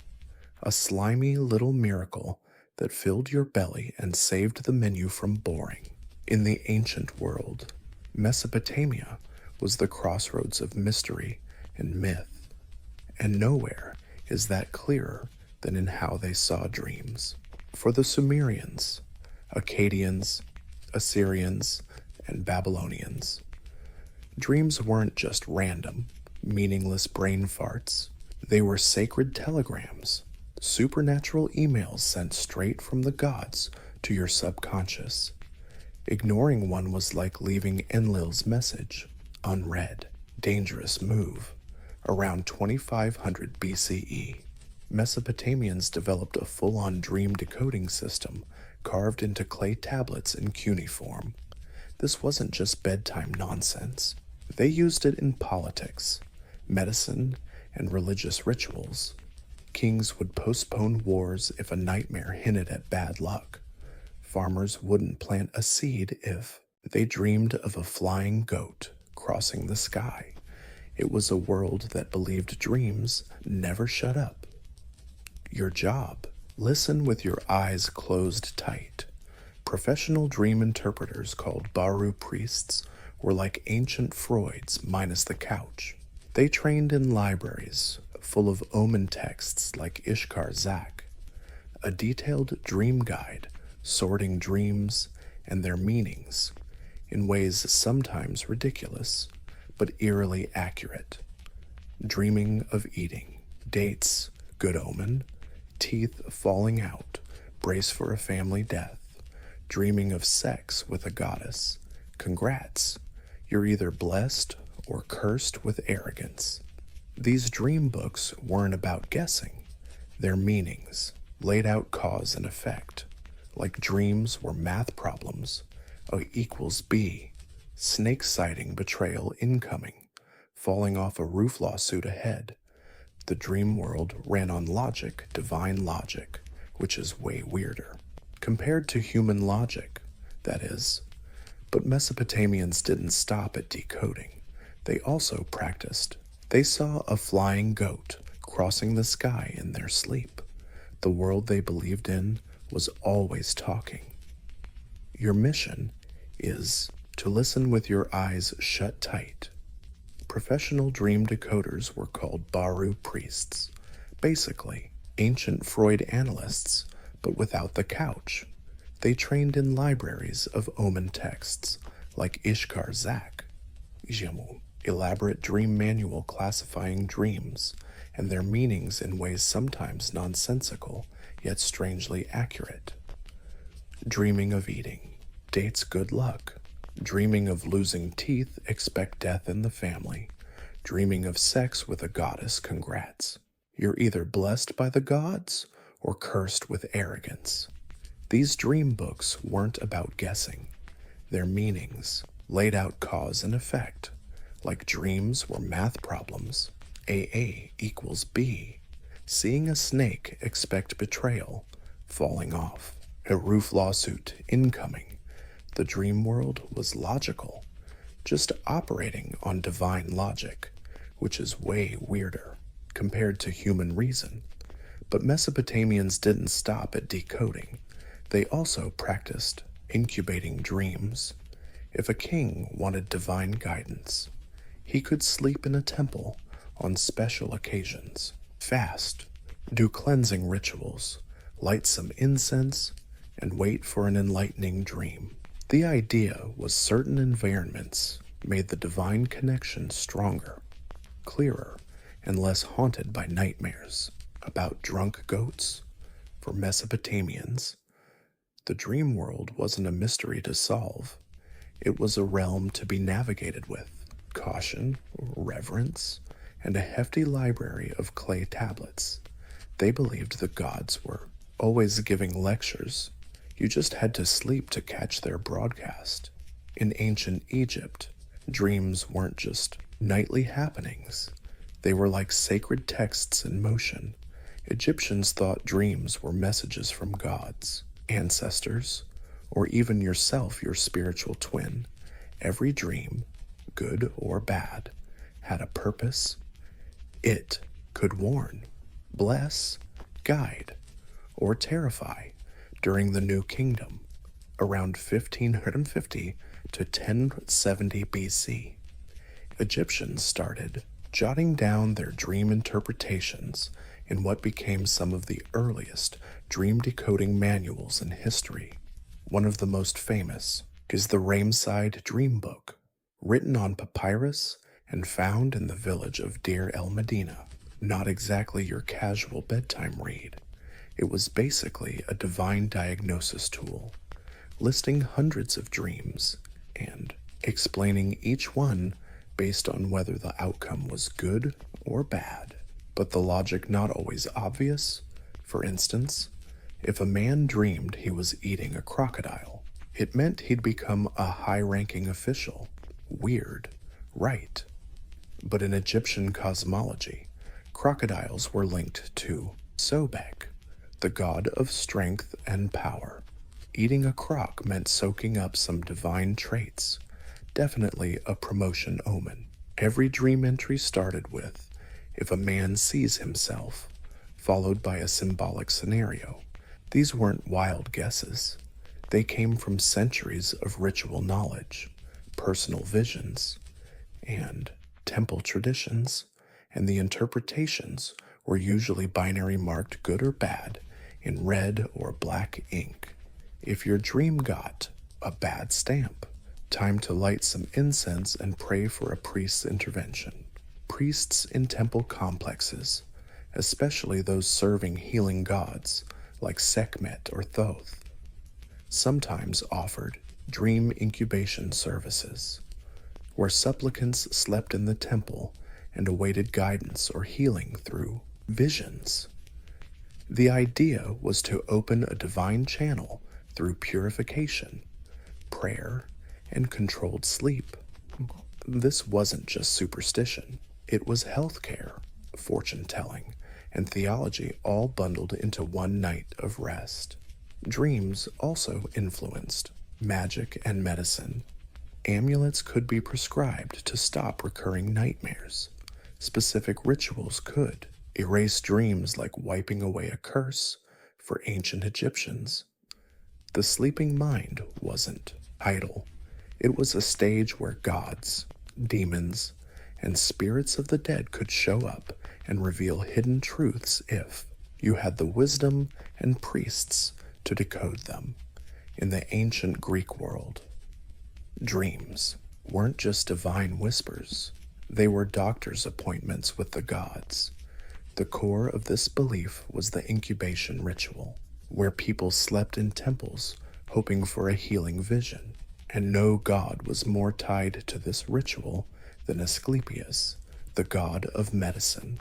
a slimy little miracle that filled your belly and saved the menu from boring. In the ancient world, Mesopotamia was the crossroads of mystery and myth, and nowhere is that clearer than in how they saw dreams. For the Sumerians, Akkadians, Assyrians, and Babylonians, dreams weren't just random, meaningless brain farts. They were sacred telegrams, supernatural emails sent straight from the gods to your subconscious. Ignoring one was like leaving Enlil's message unread. Dangerous move. Around 2500 BCE, Mesopotamians developed a full-on dream decoding system carved into clay tablets in cuneiform. This wasn't just bedtime nonsense. They used it in politics, medicine, and religious rituals. Kings would postpone wars if a nightmare hinted at bad luck. Farmers wouldn't plant a seed if they dreamed of a flying goat crossing the sky. It was a world that believed dreams never shut up. Your job: listen with your eyes closed tight. Professional dream interpreters called Baru priests were like ancient Freuds minus the couch. They trained in libraries full of omen texts like Ishkar Zak, a detailed dream guide sorting dreams and their meanings in ways sometimes ridiculous but eerily accurate. Dreaming of eating, dates, good omen, teeth falling out, brace for a family death. Dreaming of sex with a goddess, congrats, you're either blessed or cursed with arrogance. These dream books weren't about guessing. Their meanings laid out cause and effect. Like dreams were math problems. A equals B, snake sighting betrayal incoming, falling off a roof lawsuit ahead. The dream world ran on logic, divine logic, which is way weirder. Compared to human logic, that is. But Mesopotamians didn't stop at decoding. They also practiced. They saw a flying goat crossing the sky in their sleep. The world they believed in was always talking. Your mission is to listen with your eyes shut tight. Professional dream decoders were called Baru priests, basically ancient Freud analysts, but without the couch. They trained in libraries of omen texts like Ishkar Zak, elaborate dream manual classifying dreams and their meanings in ways sometimes nonsensical yet strangely accurate. Dreaming of eating, dates good luck. Dreaming of losing teeth, expect death in the family. Dreaming of sex with a goddess, congrats. You're either blessed by the gods or cursed with arrogance. These dream books weren't about guessing. Their meanings laid out cause and effect. Like dreams were math problems. AA equals B. Seeing a snake, expect betrayal. Falling off. A roof lawsuit incoming. The dream world was logical, just operating on divine logic, which is way weirder compared to human reason. But Mesopotamians didn't stop at decoding. They also practiced incubating dreams. If a king wanted divine guidance, he could sleep in a temple on special occasions, fast, do cleansing rituals, light some incense, and wait for an enlightening dream. The idea was certain environments made the divine connection stronger, clearer, and less haunted by nightmares about drunk goats. For Mesopotamians, the dream world wasn't a mystery to solve. It was a realm to be navigated with caution, reverence, and a hefty library of clay tablets. They believed the gods were always giving lectures. You just had to sleep to catch their broadcast. In ancient Egypt, dreams weren't just nightly happenings. They were like sacred texts in motion. Egyptians thought dreams were messages from gods, ancestors, or even yourself, your spiritual twin. Every dream, good or bad, had a purpose. It could warn, bless, guide, or terrify. During the New Kingdom, around 1550 to 1070 BC, Egyptians started jotting down their dream interpretations in what became some of the earliest dream decoding manuals in history. One of the most famous is the Ramesside Dream Book, written on papyrus and found in the village of Deir el Medina. Not exactly your casual bedtime read. It was basically a divine diagnosis tool, listing hundreds of dreams and explaining each one based on whether the outcome was good or bad. But the logic not always obvious. For instance, if a man dreamed he was eating a crocodile, it meant he'd become a high-ranking official. Weird, right? But in Egyptian cosmology, crocodiles were linked to Sobek, the god of strength and power. Eating a croc meant soaking up some divine traits, definitely a promotion omen. Every dream entry started with, if a man sees himself, followed by a symbolic scenario. These weren't wild guesses. They came from centuries of ritual knowledge, personal visions, and temple traditions, and the interpretations were usually binary marked good or bad in red or black ink. If your dream got a bad stamp, time to light some incense and pray for a priest's intervention. Priests in temple complexes, especially those serving healing gods like Sekhmet or Thoth, sometimes offered dream incubation services, where supplicants slept in the temple and awaited guidance or healing through visions. The idea was to open a divine channel through purification, prayer, and controlled sleep. This wasn't just superstition. It was healthcare, fortune-telling, and theology all bundled into one night of rest. Dreams also influenced magic and medicine. Amulets could be prescribed to stop recurring nightmares. Specific rituals could erase dreams, like wiping away a curse for ancient Egyptians. The sleeping mind wasn't idle. It was a stage where gods, demons, and spirits of the dead could show up and reveal hidden truths if you had the wisdom and priests to decode them. In the ancient Greek world, dreams weren't just divine whispers. They were doctors' appointments with the gods. The core of this belief was the incubation ritual, where people slept in temples hoping for a healing vision. And no god was more tied to this ritual than Asclepius, the god of medicine,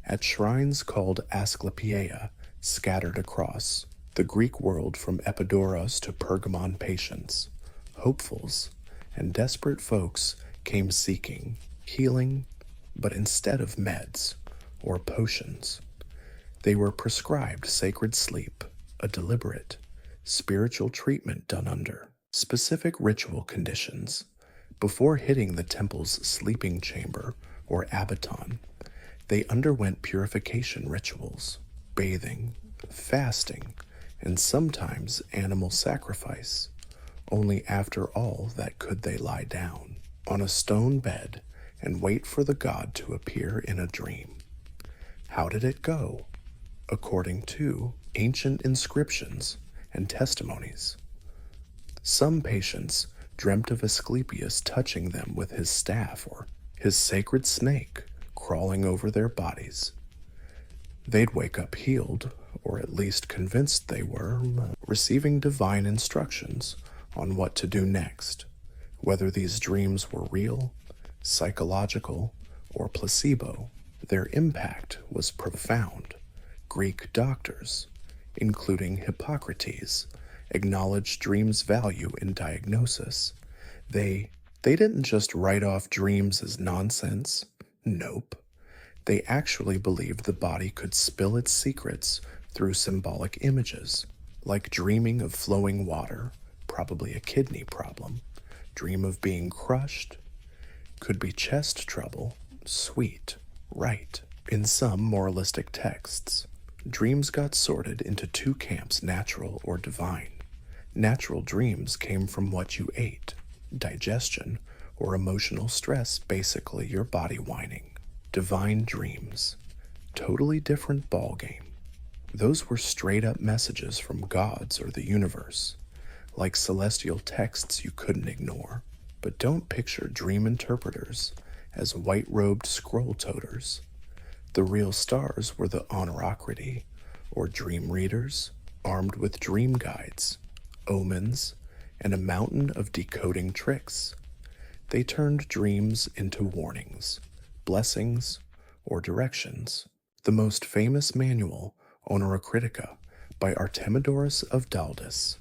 at shrines called Asclepia scattered across the Greek world, from Epidaurus to Pergamon. Patients, hopefuls, and desperate folks came seeking healing, but instead of meds or potions, they were prescribed sacred sleep, a deliberate, spiritual treatment done under specific ritual conditions. Before hitting the temple's sleeping chamber or abaton, they underwent purification rituals, bathing, fasting, and sometimes animal sacrifice. Only after all that could they lie down on a stone bed and wait for the god to appear in a dream. How did it go? According to ancient inscriptions and testimonies, some patients dreamt of Asclepius touching them with his staff or his sacred snake crawling over their bodies. They'd wake up healed, or at least convinced they were, receiving divine instructions on what to do next. Whether these dreams were real, psychological, or placebo, their impact was profound. Greek doctors, including Hippocrates, acknowledged dreams' value in diagnosis. They didn't just write off dreams as nonsense. Nope. They actually believed the body could spill its secrets through symbolic images, like dreaming of flowing water, probably a kidney problem. Dream of being crushed, could be chest trouble, sweet, right. In some moralistic texts, dreams got sorted into two camps, natural or divine. Natural dreams came from what you ate, digestion, or emotional stress, basically your body whining. Divine dreams. Totally different ballgame. Those were straight up messages from gods or the universe, like celestial texts you couldn't ignore. But don't picture dream interpreters as white robed scroll toters. The real stars were the honorocracy, or dream readers, armed with dream guides, omens, and a mountain of decoding tricks. They turned dreams into warnings, blessings, or directions. The most famous manual, Honora Critica, by Artemidorus of Daldis,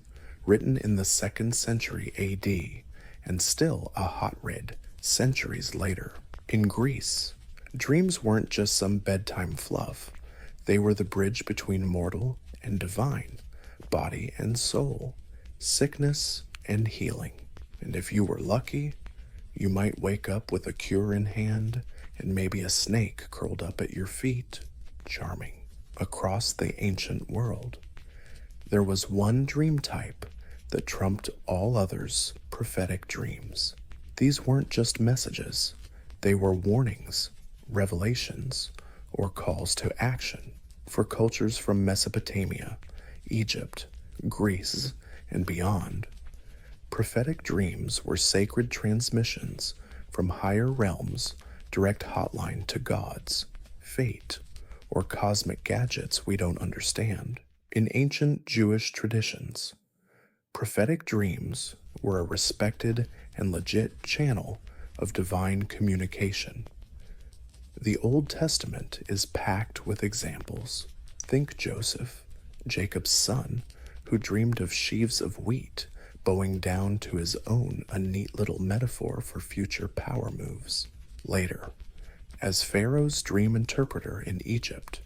written in the 2nd century AD, and still a hot read centuries later. In Greece, dreams weren't just some bedtime fluff. They were the bridge between mortal and divine, body and soul, sickness and healing. And if you were lucky, you might wake up with a cure in hand and maybe a snake curled up at your feet. Charming. Across the ancient world, there was one dream type that trumped all others: prophetic dreams. These weren't just messages, they were warnings, revelations, or calls to action. For cultures from Mesopotamia, Egypt, Greece, and beyond, prophetic dreams were sacred transmissions from higher realms, direct hotline to gods, fate, or cosmic gadgets we don't understand. In ancient Jewish traditions, prophetic dreams were a respected and legit channel of divine communication. The Old Testament is packed with examples. Think Joseph, Jacob's son, who dreamed of sheaves of wheat bowing down to his own, a neat little metaphor for future power moves. Later, as Pharaoh's dream interpreter in Egypt,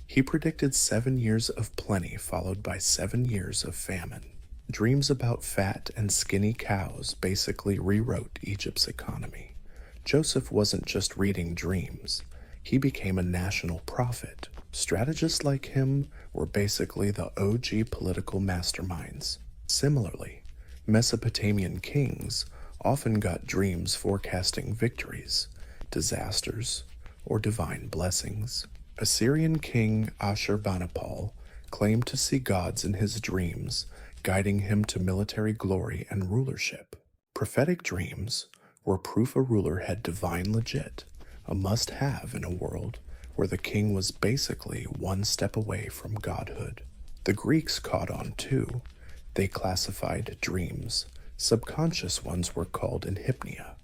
he predicted 7 years of plenty followed by 7 years of famine. Dreams about fat and skinny cows basically rewrote Egypt's economy. Joseph wasn't just reading dreams, he became a national prophet. Strategists like him were basically the OG political masterminds. Similarly, Mesopotamian kings often got dreams forecasting victories, disasters, or divine blessings. Assyrian king Ashurbanipal claimed to see gods in his dreams, guiding him to military glory and rulership. Prophetic dreams were proof a ruler had divine legit, a must-have in a world where the king was basically one step away from godhood. The Greeks caught on too. They classified dreams. Subconscious ones were called enhypnia,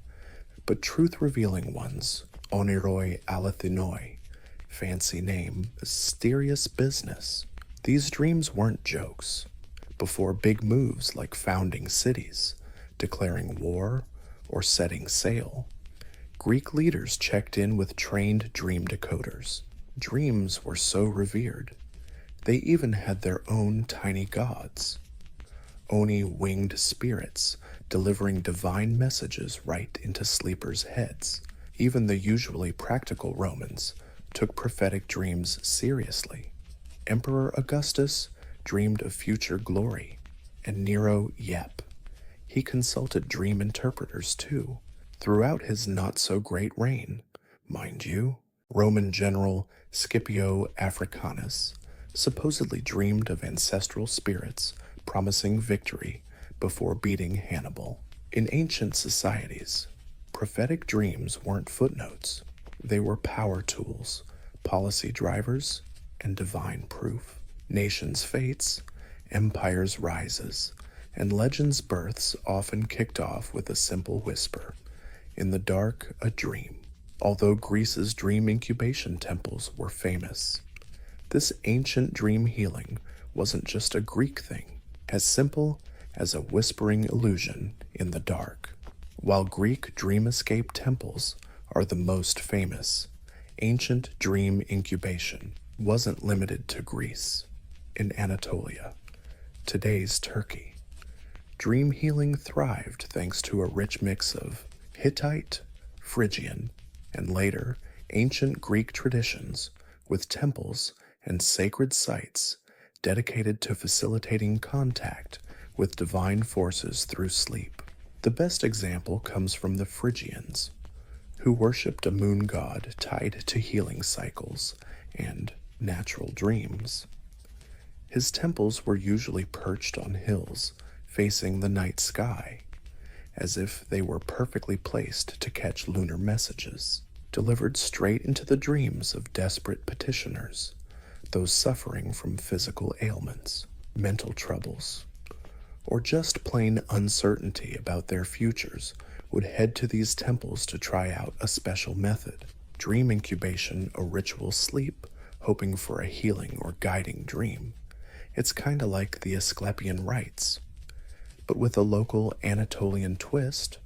but truth-revealing ones, oneiroi alethinoi, fancy name, mysterious business. These dreams weren't jokes. Before big moves like founding cities, declaring war, or setting sail, Greek leaders checked in with trained dream decoders. Dreams were so revered, they even had their own tiny gods. Oni winged spirits, delivering divine messages right into sleepers' heads. Even the usually practical Romans took prophetic dreams seriously. Emperor Augustus dreamed of future glory, and Nero, yep. He consulted dream interpreters too, throughout his not-so-great reign. Mind you, Roman general Scipio Africanus supposedly dreamed of ancestral spirits promising victory before beating Hannibal. In ancient societies, prophetic dreams weren't footnotes. They were power tools, policy drivers, and divine proof. Nations' fates, empires' rises, and legends' births often kicked off with a simple whisper. In the dark, a dream. Although Greece's dream incubation temples were famous, this ancient dream healing wasn't just a Greek thing, as simple as a whispering illusion in the dark. While Greek dream escape temples are the most famous, ancient dream incubation wasn't limited to Greece. In Anatolia, today's Turkey, dream healing thrived thanks to a rich mix of Hittite, Phrygian, and later ancient Greek traditions, with temples and sacred sites dedicated to facilitating contact with divine forces through sleep. The best example comes from the Phrygians, who worshipped a moon god tied to healing cycles and natural dreams. His temples were usually perched on hills facing the night sky, as if they were perfectly placed to catch lunar messages, delivered straight into the dreams of desperate petitioners, those suffering from physical ailments, mental troubles, or just plain uncertainty about their futures would head to these temples to try out a special method. Dream incubation, a ritual sleep, hoping for a healing or guiding dream. It's kinda like the Asclepian rites. But with a local Anatolian twist,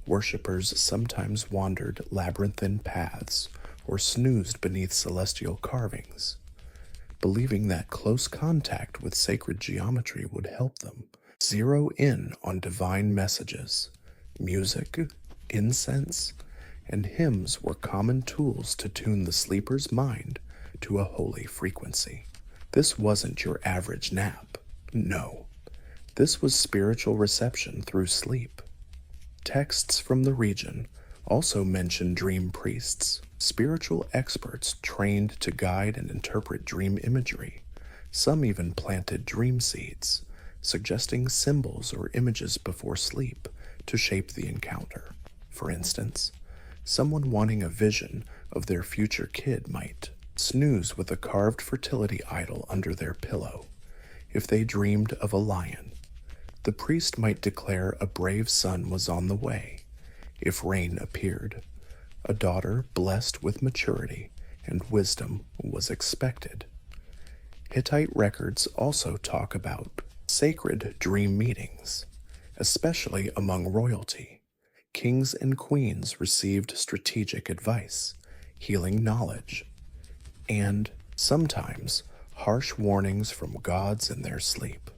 worshippers sometimes wandered labyrinthine paths or snoozed beneath celestial carvings, believing that close contact with sacred geometry would help them zero in on divine messages. Music, incense, and hymns were common tools to tune the sleeper's mind to a holy frequency. This wasn't your average nap. No. This was spiritual reception through sleep. Texts from the region also mention dream priests, spiritual experts trained to guide and interpret dream imagery. Some even planted dream seeds, suggesting symbols or images before sleep to shape the encounter. For instance, someone wanting a vision of their future kid might snooze with a carved fertility idol under their pillow. If they dreamed of a lion, the priest might declare a brave son was on the way. If rain appeared, a daughter blessed with maturity and wisdom was expected. Hittite records also talk about sacred dream meetings, especially among royalty. Kings and queens received strategic advice, healing knowledge, and sometimes harsh warnings from gods in their sleep.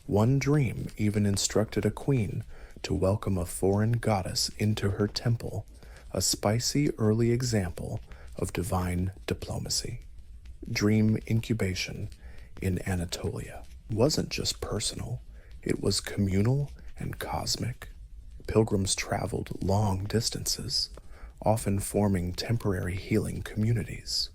One dream even instructed a queen to welcome a foreign goddess into her temple, a spicy early example of divine diplomacy. Dream incubation in Anatolia wasn't just personal, it was communal and cosmic. Pilgrims traveled long distances, often forming temporary healing communities,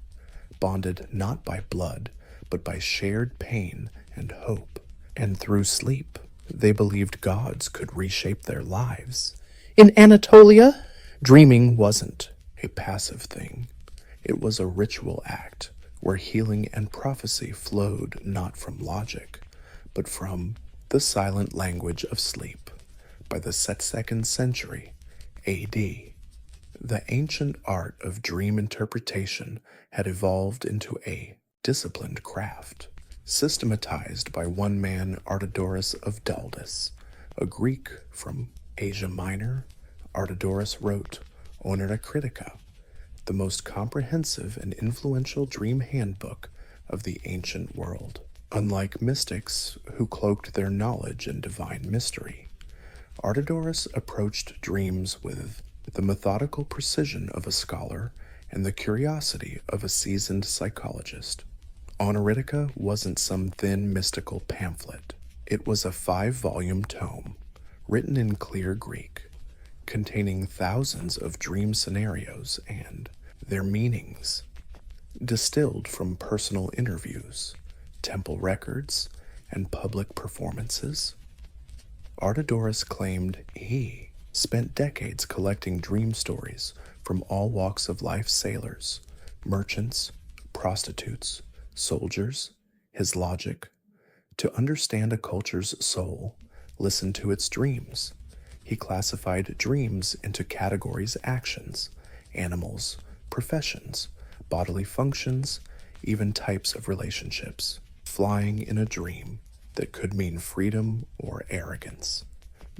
bonded not by blood, but by shared pain and hope. And through sleep, they believed gods could reshape their lives. In Anatolia, dreaming wasn't a passive thing. It was a ritual act where healing and prophecy flowed not from logic, but from the silent language of sleep. By the 2nd century AD, the ancient art of dream interpretation had evolved into a disciplined craft, systematized by one man, Artidorus of Daldis, a Greek from Asia Minor. Artidorus wrote Oneira Critica, the most comprehensive and influential dream handbook of the ancient world. Unlike mystics who cloaked their knowledge in divine mystery, Artidorus approached dreams with the methodical precision of a scholar and the curiosity of a seasoned psychologist. Oneiritica wasn't some thin mystical pamphlet. It was a 5-volume tome, written in clear Greek, containing thousands of dream scenarios and their meanings, distilled from personal interviews, temple records, and public performances. Artidorus claimed he spent decades collecting dream stories from all walks of life: sailors, merchants, prostitutes, soldiers. His logic: to understand a culture's soul, listen to its dreams. He classified dreams into categories: actions, animals, professions, bodily functions, even types of relationships. Flying in a dream that could mean freedom or arrogance.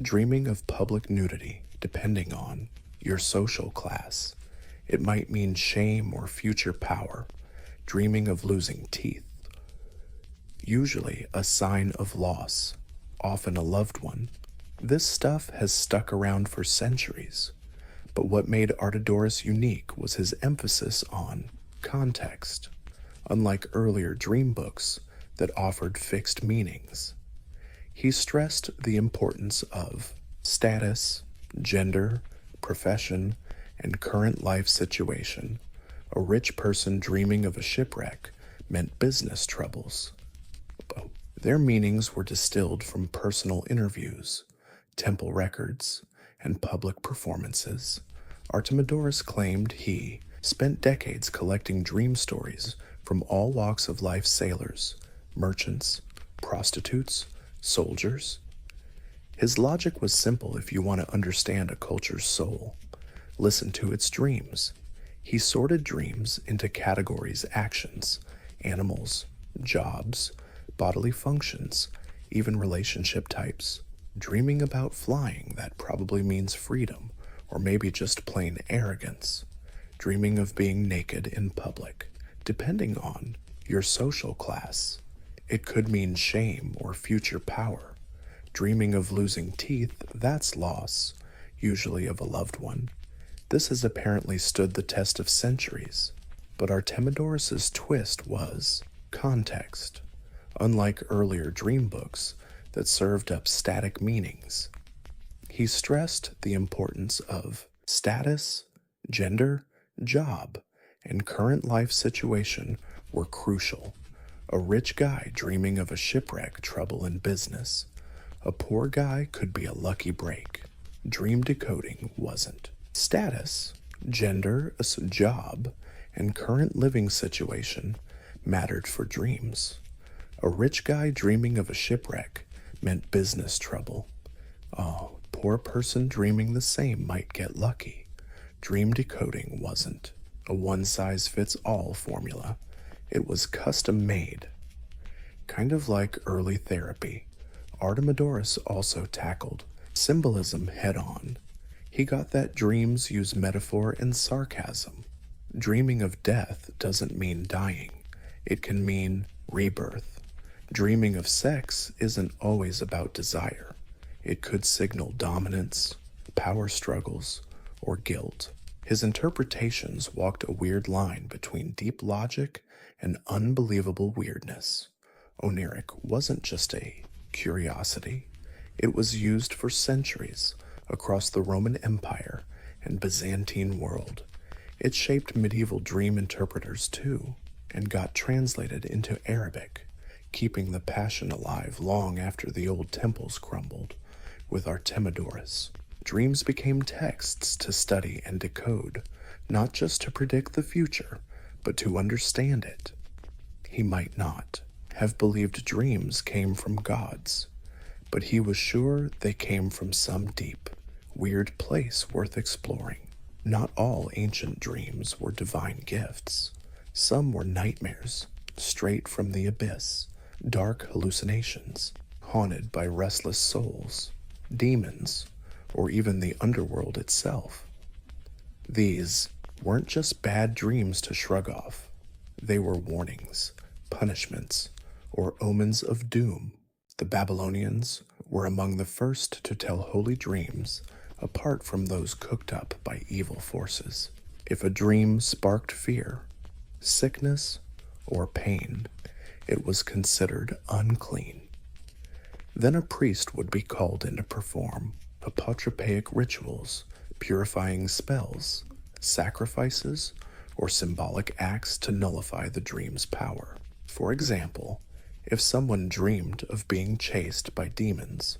Dreaming of public nudity, depending on your social class. It might mean shame or future power. Dreaming of losing teeth, usually a sign of loss, often a loved one. This stuff has stuck around for centuries, but what made Artidorus unique was his emphasis on context. Unlike earlier dream books that offered fixed meanings, he stressed the importance of status, gender, profession, and current life situation. A rich person dreaming of a shipwreck meant business troubles. Their meanings were distilled from personal interviews, temple records, and public performances. Artemidorus claimed he spent decades collecting dream stories from all walks of life: sailors, merchants, prostitutes, soldiers. His logic was simple if you want to understand a culture's soul. Listen to its dreams. He sorted dreams into categories: actions, animals, jobs, bodily functions, even relationship types. Dreaming about flying, that probably means freedom, or maybe just plain arrogance. Dreaming of being naked in public, depending on your social class. It could mean shame or future power. Dreaming of losing teeth, that's loss, usually of a loved one. This has apparently stood the test of centuries, but Artemidorus's twist was context. Unlike earlier dream books that served up static meanings, he stressed the importance of status, gender, job, and current life situation were crucial. A rich guy dreaming of a shipwreck, trouble in business. A poor guy could be a lucky break. Dream decoding wasn't. Status, gender, job, and current living situation mattered for dreams. A rich guy dreaming of a shipwreck meant business trouble. Oh, poor person dreaming the same might get lucky. Dream decoding wasn't a one-size-fits-all formula. It was custom-made. Kind of like early therapy, Artemidorus also tackled symbolism head-on. He got that dreams use metaphor and sarcasm. Dreaming of death doesn't mean dying. It can mean rebirth. Dreaming of sex isn't always about desire. It could signal dominance, power struggles, or guilt. His interpretations walked a weird line between deep logic and unbelievable weirdness. Oniric wasn't just a curiosity. It was used for centuries across the Roman Empire and Byzantine world. It shaped medieval dream interpreters too, and got translated into Arabic, keeping the passion alive long after the old temples crumbled. With Artemidorus, dreams became texts to study and decode, not just to predict the future, but to understand it. He might not have believed dreams came from gods, but he was sure they came from some deep, weird place worth exploring. Not all ancient dreams were divine gifts. Some were nightmares, straight from the abyss, dark hallucinations, haunted by restless souls, demons, or even the underworld itself. These weren't just bad dreams to shrug off. They were warnings, punishments, or omens of doom. The Babylonians were among the first to tell holy dreams apart from those cooked up by evil forces. If a dream sparked fear, sickness, or pain, it was considered unclean. Then a priest would be called in to perform apotropaic rituals, purifying spells, sacrifices, or symbolic acts to nullify the dream's power. For example, if someone dreamed of being chased by demons,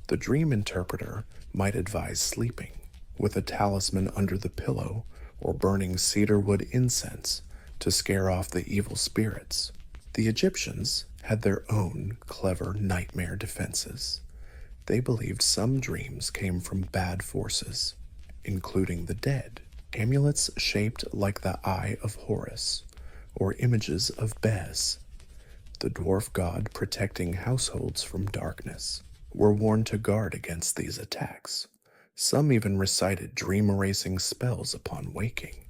the dream interpreter might advise sleeping with a talisman under the pillow or burning cedarwood incense to scare off the evil spirits. The Egyptians had their own clever nightmare defenses. They believed some dreams came from bad forces, including the dead. Amulets shaped like the Eye of Horus, or images of Bez, the dwarf god protecting households from darkness, were worn to guard against these attacks. Some even recited dream-erasing spells upon waking,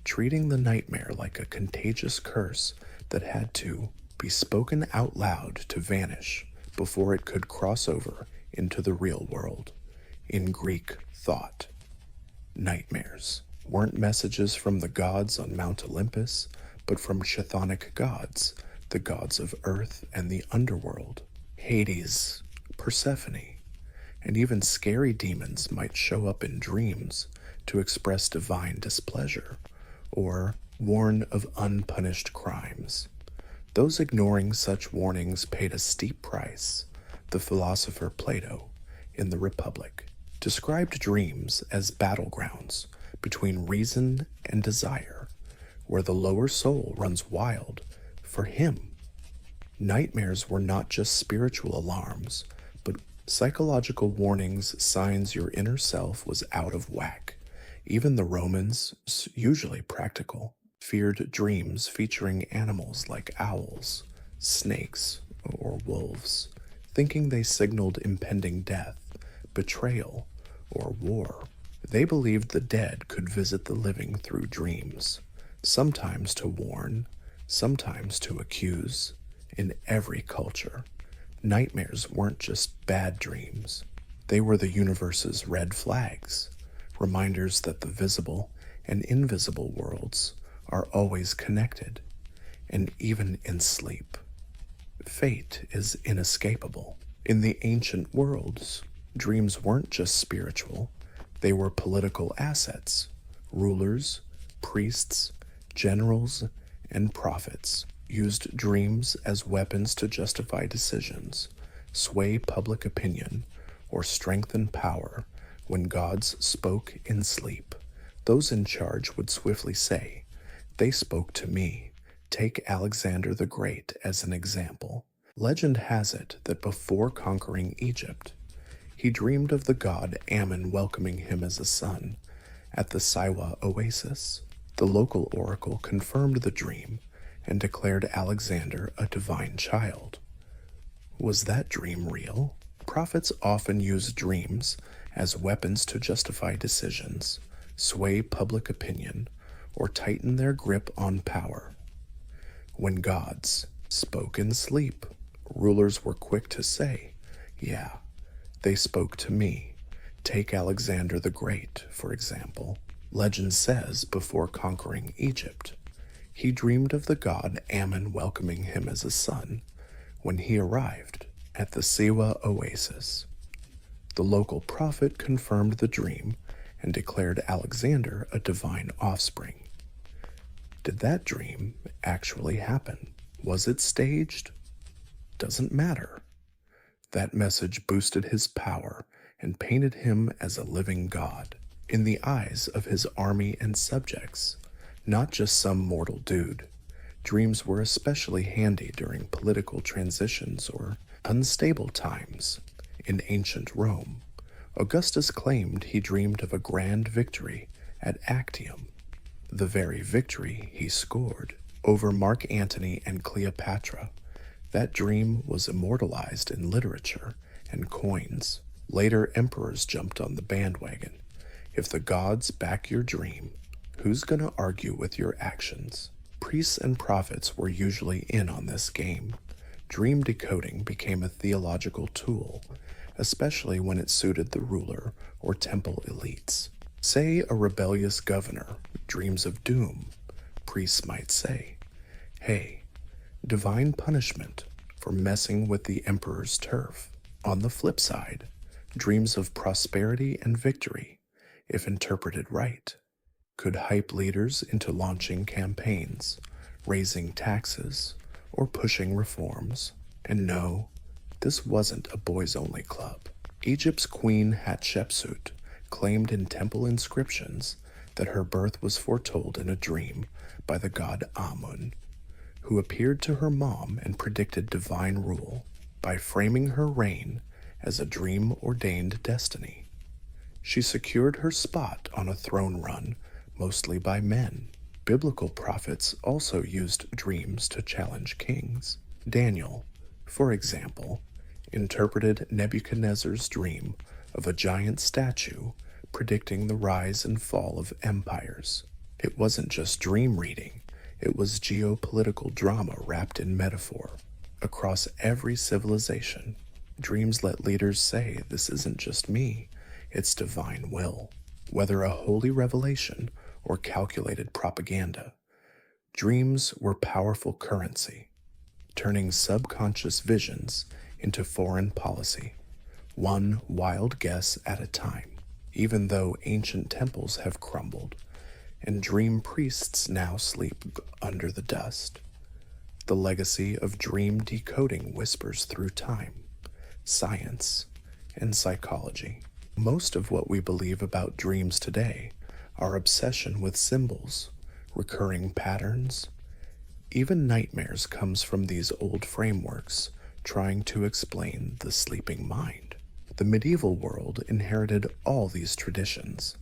treating the nightmare like a contagious curse that had to be spoken out loud to vanish before it could cross over into the real world. In Greek thought, nightmares weren't messages from the gods on Mount Olympus, but from chthonic gods, the gods of earth and the underworld. Hades, Persephone, and even scary demons might show up in dreams to express divine displeasure or warn of unpunished crimes. Those ignoring such warnings paid a steep price. The philosopher Plato, in the Republic, described dreams as battlegrounds between reason and desire, where the lower soul runs wild. For him, nightmares were not just spiritual alarms, but psychological warnings, signs your inner self was out of whack. Even the Romans, usually practical, feared dreams featuring animals like owls, snakes, or wolves, thinking they signaled impending death, betrayal, or war. They believed the dead could visit the living through dreams, sometimes to warn, sometimes to accuse. In every culture, nightmares weren't just bad dreams. They were the universe's red flags, reminders that the visible and invisible worlds are always connected, and even in sleep. Fate is inescapable. In the ancient worlds, dreams weren't just spiritual, they were political assets. Rulers, priests, generals, and prophets used dreams as weapons to justify decisions, sway public opinion, or strengthen power. When gods spoke in sleep, those in charge would swiftly say, "They spoke to me." Take Alexander the Great as an example. Legend has it that before conquering Egypt, he dreamed of the god Ammon welcoming him as a son at the Siwa oasis. The local oracle confirmed the dream and declared Alexander a divine child. Was that dream real? Prophets often use dreams as weapons to justify decisions, sway public opinion, or tighten their grip on power. When gods spoke in sleep, rulers were quick to say, "Yeah, they spoke to me." Take Alexander the Great, for example. Legend says before conquering Egypt, he dreamed of the god Ammon welcoming him as a son when he arrived at the Siwa oasis. The local prophet confirmed the dream and declared Alexander a divine offspring. Did that dream actually happen? Was it staged? Doesn't matter. That message boosted his power and painted him as a living god in the eyes of his army and subjects, not just some mortal dude. Dreams were especially handy during political transitions or unstable times. In ancient Rome, Augustus claimed he dreamed of a grand victory at Actium, the very victory he scored over Mark Antony and Cleopatra. That dream was immortalized in literature and coins. Later emperors jumped on the bandwagon. If the gods back your dream, who's gonna argue with your actions? Priests and prophets were usually in on this game. Dream decoding became a theological tool, especially when it suited the ruler or temple elites. Say a rebellious governor dreams of doom. Priests might say, "Hey, divine punishment for messing with the emperor's turf." On the flip side, dreams of prosperity and victory, if interpreted right, could hype leaders into launching campaigns, raising taxes, or pushing reforms. And no, this wasn't a boys-only club. Egypt's queen Hatshepsut claimed in temple inscriptions that her birth was foretold in a dream by the god Amun, who appeared to her mom and predicted divine rule by framing her reign as a dream-ordained destiny. She secured her spot on a throne run mostly by men. Biblical prophets also used dreams to challenge kings. Daniel, for example, interpreted Nebuchadnezzar's dream of a giant statue predicting the rise and fall of empires. It wasn't just dream reading, it was geopolitical drama wrapped in metaphor. Across every civilization, dreams let leaders say, "This isn't just me, it's divine will." Whether a holy revelation or calculated propaganda, dreams were powerful currency, turning subconscious visions into foreign policy. one wild guess at a time, even though ancient temples have crumbled and dream priests now sleep under the dust. The legacy of dream decoding whispers through time, science, and psychology. Most of what we believe about dreams today, our obsession with symbols, recurring patterns, even nightmares comes from these old frameworks trying to explain the sleeping mind. The medieval world inherited all these traditions.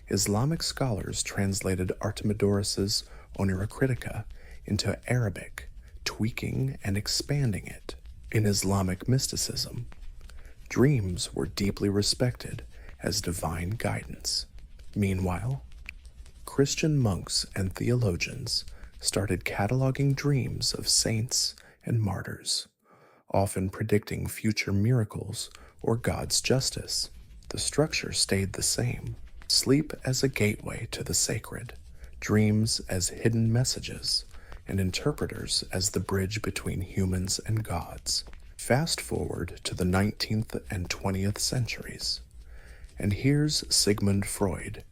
Islamic scholars translated Artemidorus's Onira Critica into Arabic, tweaking and expanding it. In Islamic mysticism, dreams were deeply respected as divine guidance. Meanwhile, Christian monks and theologians started cataloging dreams of saints and martyrs, often predicting future miracles or God's justice. The structure stayed the same: sleep as a gateway to the sacred, dreams as hidden messages, and interpreters as the bridge between humans and gods. Fast forward to the 19th and 20th centuries, and here's Sigmund Freud.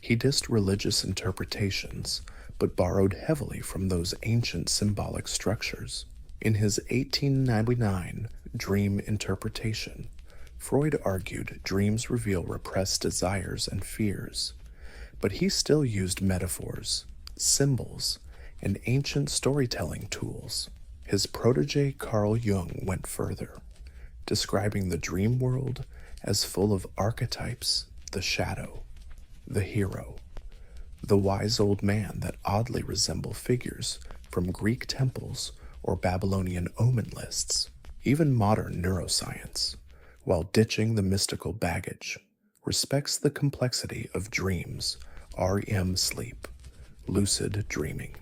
He dissed religious interpretations, but borrowed heavily from those ancient symbolic structures. In his 1899 Dream Interpretation, Freud argued dreams reveal repressed desires and fears, but he still used metaphors, symbols, and ancient storytelling tools. His protege Carl Jung went further, describing the dream world as full of archetypes: the shadow, the hero, the wise old man that oddly resemble figures from Greek temples or Babylonian omen lists. Even modern neuroscience, while ditching the mystical baggage, respects the complexity of dreams, REM sleep, lucid dreaming,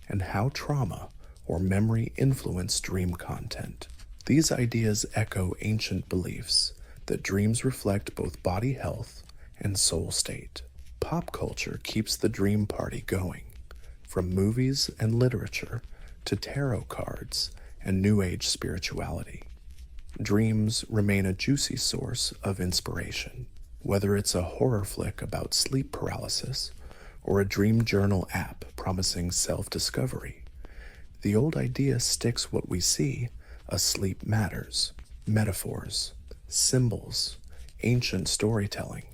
and how trauma or memory influence dream content. These ideas echo ancient beliefs that dreams reflect both body health and soul state. Pop culture keeps the dream party going, from movies and literature to tarot cards and New Age spirituality. Dreams remain a juicy source of inspiration, whether it's a horror flick about sleep paralysis or a dream journal app promising self-discovery. The old idea sticks: what we see, asleep matters. Metaphors, symbols, ancient storytelling.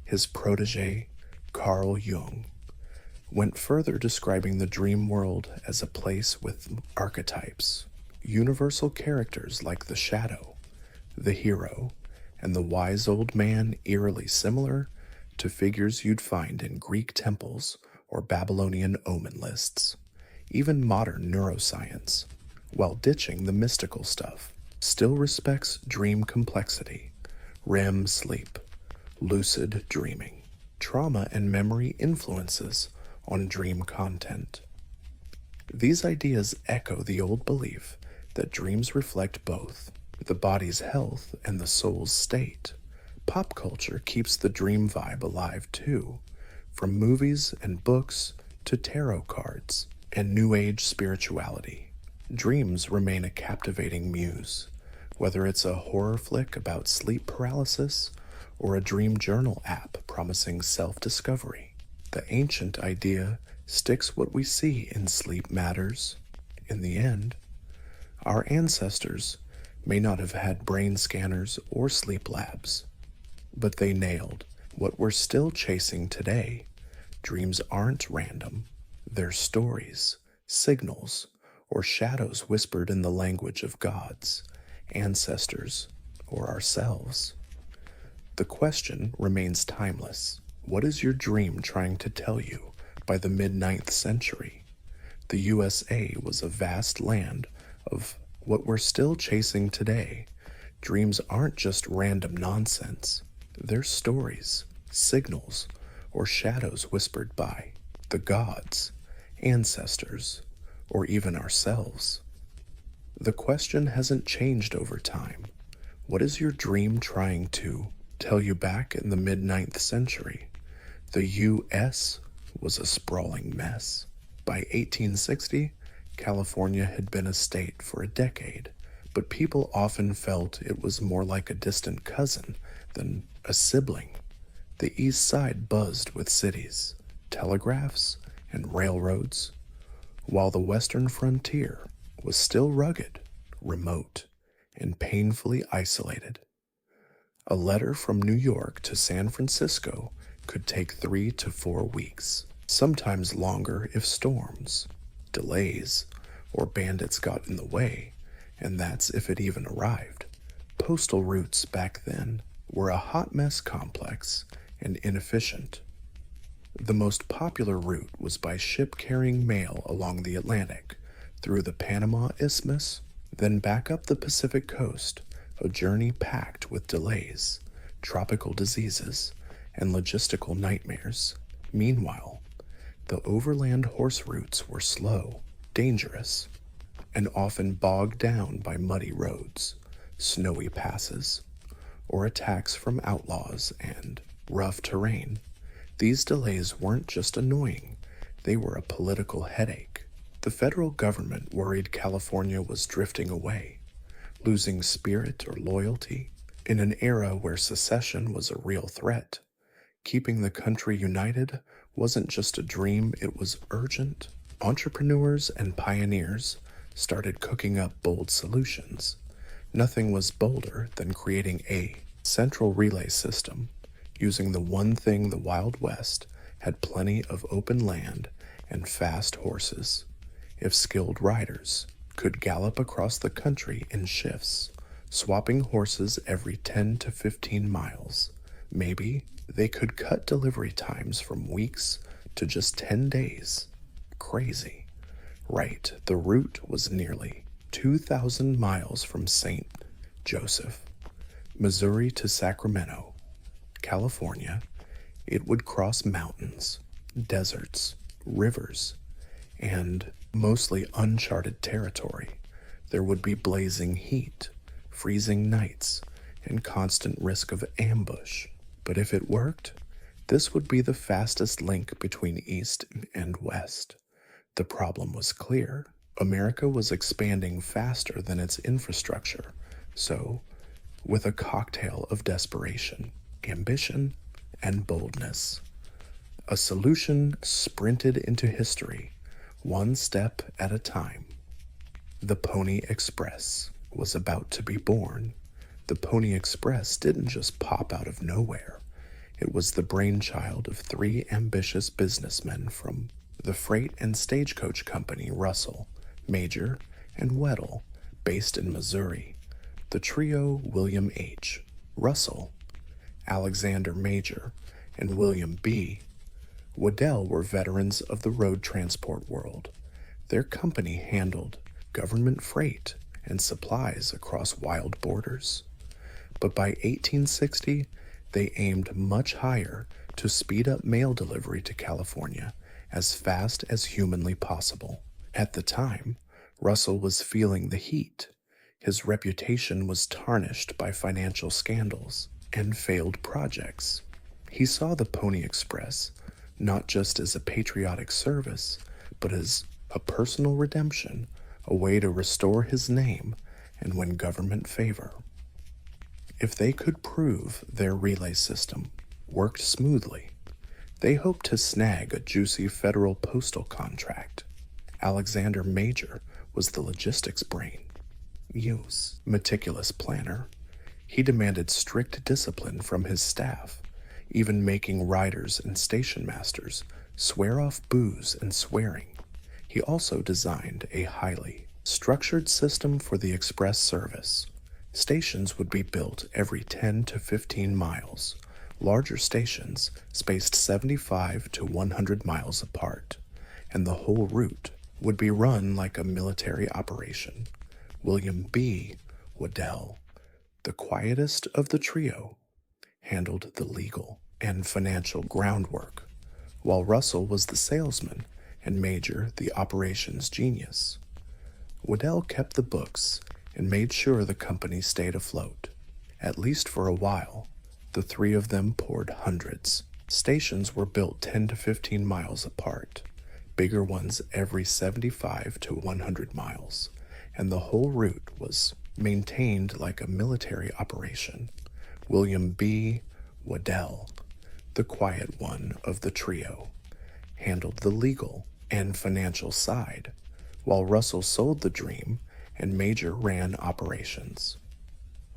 His protege, Carl Jung, went further, describing the dream world as a place with archetypes, universal characters like the shadow, the hero, and the wise old man, eerily similar to figures you'd find in Greek temples or Babylonian omen lists. Even modern neuroscience, while ditching the mystical stuff, still respects dream complexity, REM sleep, lucid dreaming, trauma and memory influences on dream content. These ideas echo the old belief that dreams reflect both the body's health and the soul's state. Pop culture keeps the dream vibe alive too, from movies and books to tarot cards and New Age spirituality. Dreams remain a captivating muse, whether it's a horror flick about sleep paralysis or a dream journal app promising self-discovery. The ancient idea sticks: what we see in sleep matters. In the end, our ancestors may not have had brain scanners or sleep labs, but they nailed what we're still chasing today. Dreams aren't random. They're stories, signals, or shadows whispered in the language of gods, ancestors, or ourselves. The question remains timeless. What is your dream trying to tell you? By the mid-9th century, the USA was a vast land of what we're still chasing today. Dreams aren't just random nonsense. They're stories, signals, or shadows whispered by the gods, ancestors, or even ourselves. The question hasn't changed over time. What is your dream trying to tell you? Back in the mid-9th century, the U.S. was a sprawling mess. By 1860, California had been a state for a decade, but people often felt it was more like a distant cousin than a sibling. The East Side buzzed with cities, telegraphs, and railroads, while the western frontier was still rugged, remote, and painfully isolated. A letter from New York to San Francisco could take 3 to 4 weeks, sometimes longer if storms, delays, or bandits got in the way, and that's if it even arrived. Postal routes back then were a hot mess complex and inefficient. The most popular route was by ship carrying mail along the Atlantic, through the Panama Isthmus, then back up the Pacific coast, a journey packed with delays, tropical diseases, and logistical nightmares. Meanwhile, the overland horse routes were slow, dangerous, and often bogged down by muddy roads, snowy passes, or attacks from outlaws and rough terrain. These delays weren't just annoying, they were a political headache. The federal government worried California was drifting away, losing spirit or loyalty. In an era where secession was a real threat, keeping the country united wasn't just a dream, it was urgent. Entrepreneurs and pioneers started cooking up bold solutions. Nothing was bolder than creating a central relay system, using the one thing the Wild West had plenty of open land and fast horses. If skilled riders could gallop across the country in shifts, swapping horses every 10 to 15 miles, maybe they could cut delivery times from weeks to just 10 days. Crazy. Right, the route was nearly 2,000 miles from St. Joseph, Missouri to Sacramento, California. It would cross mountains, deserts, rivers, and mostly uncharted territory. There would be blazing heat, freezing nights, and constant risk of ambush. But if it worked, this would be the fastest link between East and West. The problem was clear. America was expanding faster than its infrastructure, so, with a cocktail of desperation, ambition, and boldness, a solution sprinted into history, one step at a time. The Pony Express was about to be born. The Pony Express didn't just pop out of nowhere. It was the brainchild of 3 ambitious businessmen from the freight and stagecoach company Russell, Major, and Weddell, based in Missouri. The trio William H. Russell, Alexander Major, and William B. Weddell were veterans of the road transport world. Their company handled government freight and supplies across wild borders. But by 1860, they aimed much higher to speed up mail delivery to California as fast as humanly possible. At the time, Russell was feeling the heat. His reputation was tarnished by financial scandals and failed projects. He saw the Pony Express not just as a patriotic service, but as a personal redemption, a way to restore his name and win government favor. If they could prove their relay system worked smoothly, they hoped to snag a juicy federal postal contract. Alexander Major was the logistics brain, meticulous planner. He demanded strict discipline from his staff, even making riders and station masters swear off booze and swearing. He also designed a highly structured system for the express service. Stations would be built every 10 to 15 miles, larger stations spaced 75 to 100 miles apart, and the whole route would be run like a military operation. William B. Weddell, the quietest of the trio, handled the legal and financial groundwork, while Russell was the salesman and Major the operations genius. Weddell kept the books and made sure the company stayed afloat. At least for a while, the 3 of them poured hundreds. Stations were built 10 to 15 miles apart, bigger ones every 75 to 100 miles, and the whole route was maintained like a military operation. William B. Waddell, the quiet one of the trio, handled the legal and financial side, while Russell sold the dream and Major ran operations.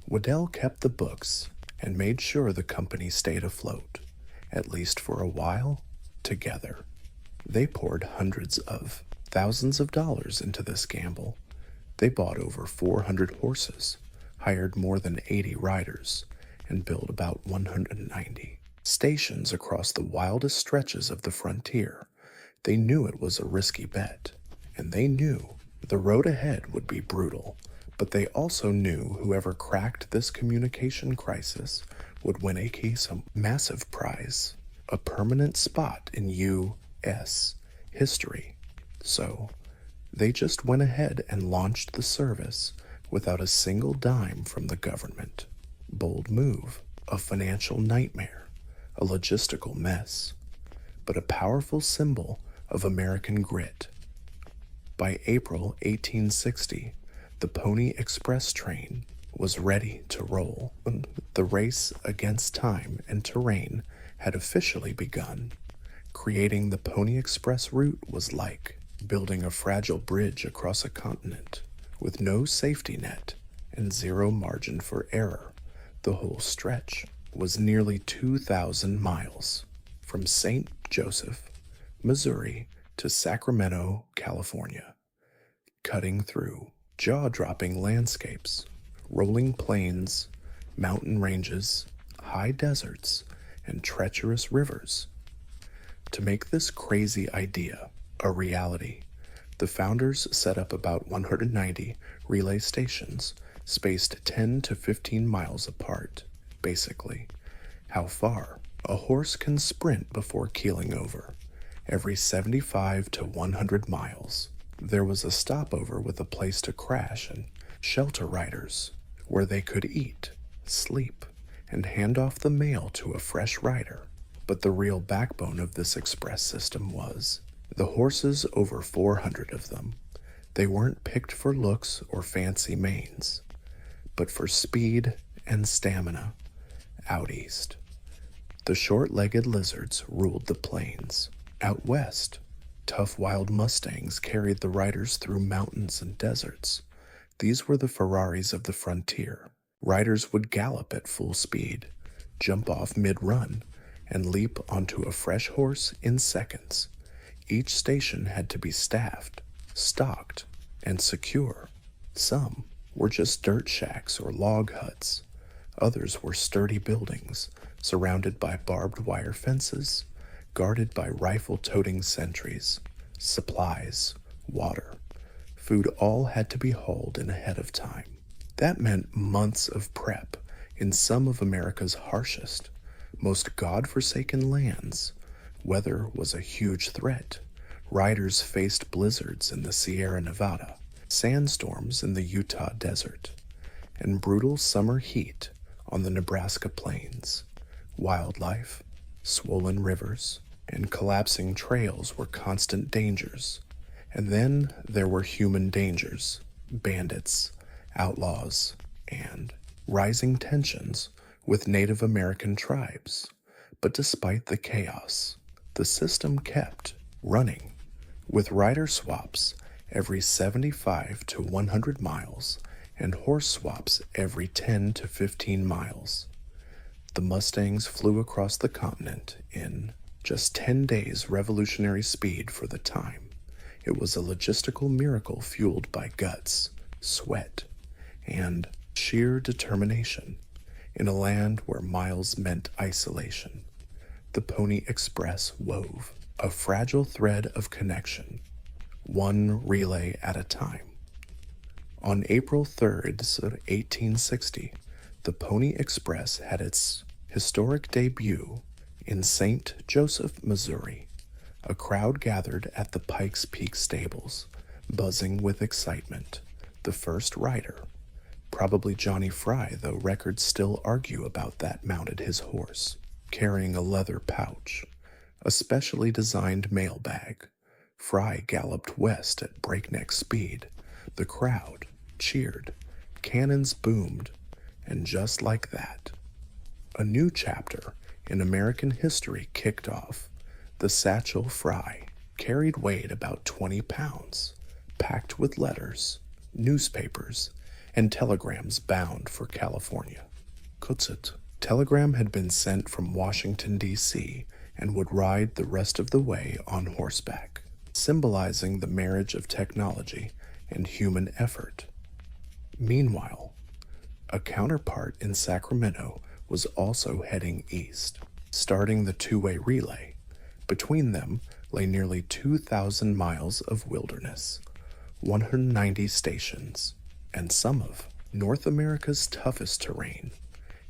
Waddell kept the books and made sure the company stayed afloat, at least for a while, together. They poured hundreds of thousands of dollars into this gamble. They bought over 400 horses, hired more than 80 riders, and built about 190 stations across the wildest stretches of the frontier. They knew it was a risky bet, and they knew the road ahead would be brutal, but they also knew whoever cracked this communication crisis would win a massive prize, a permanent spot in U.S. history. So, they just went ahead and launched the service without a single dime from the government. Bold move, a financial nightmare, a logistical mess, but a powerful symbol of American grit. By April 1860, the Pony Express train was ready to roll. The race against time and terrain had officially begun. Creating the Pony Express route was like building a fragile bridge across a continent with no safety net and zero margin for error. The whole stretch was nearly 2,000 miles from St. Joseph, Missouri to Sacramento, California, cutting through jaw-dropping landscapes, rolling plains, mountain ranges, high deserts, and treacherous rivers. To make this crazy idea a reality, the founders set up about 190 relay stations spaced 10 to 15 miles apart. Basically, how far a horse can sprint before keeling over. Every 75 to 100 miles, there was a stopover with a place to crash and shelter riders, where they could eat, sleep, and hand off the mail to a fresh rider. But the real backbone of this express system was the horses, over 400 of them. They weren't picked for looks or fancy manes, but for speed and stamina. Out east, the short-legged lizards ruled the plains. Out west, tough wild mustangs carried the riders through mountains and deserts. These were the Ferraris of the frontier. Riders would gallop at full speed, jump off mid-run, and leap onto a fresh horse in seconds. Each station had to be staffed, stocked, and secure. Some were just dirt shacks or log huts. Others were sturdy buildings surrounded by barbed wire fences, guarded by rifle-toting sentries. Supplies, water, food all had to be hauled in ahead of time. That meant months of prep in some of America's harshest, most God-forsaken lands. Weather was a huge threat. Riders faced blizzards in the Sierra Nevada, sandstorms in the Utah desert, and brutal summer heat on the Nebraska plains. Wildlife, swollen rivers, and collapsing trails were constant dangers. And then there were human dangers, bandits, outlaws, and rising tensions with Native American tribes. But despite the chaos, the system kept running, with rider swaps every 75 to 100 miles and horse swaps every 10 to 15 miles. The Mustangs flew across the continent in just 10 days' revolutionary speed for the time. It was a logistical miracle fueled by guts, sweat, and sheer determination. In a land where miles meant isolation, the Pony Express wove a fragile thread of connection, one relay at a time. On April 3rd, 1860, the Pony Express had its historic debut in St. Joseph, Missouri. A crowd gathered at the Pikes Peak stables, buzzing with excitement. The first rider, probably Johnny Fry, though records still argue about that, mounted his horse, carrying a leather pouch, a specially designed mailbag. Fry galloped west at breakneck speed. The crowd cheered, cannons boomed, and just like that, a new chapter in American history kicked off. The Satchel Fry carried weight about 20 pounds, packed with letters, newspapers, and telegrams bound for California. Kutset. Telegram had been sent from Washington, D.C., and would ride the rest of the way on horseback, symbolizing the marriage of technology and human effort. Meanwhile, a counterpart in Sacramento was also heading east, starting the two-way relay. Between them lay nearly 2,000 miles of wilderness, 190 stations, and some of North America's toughest terrain,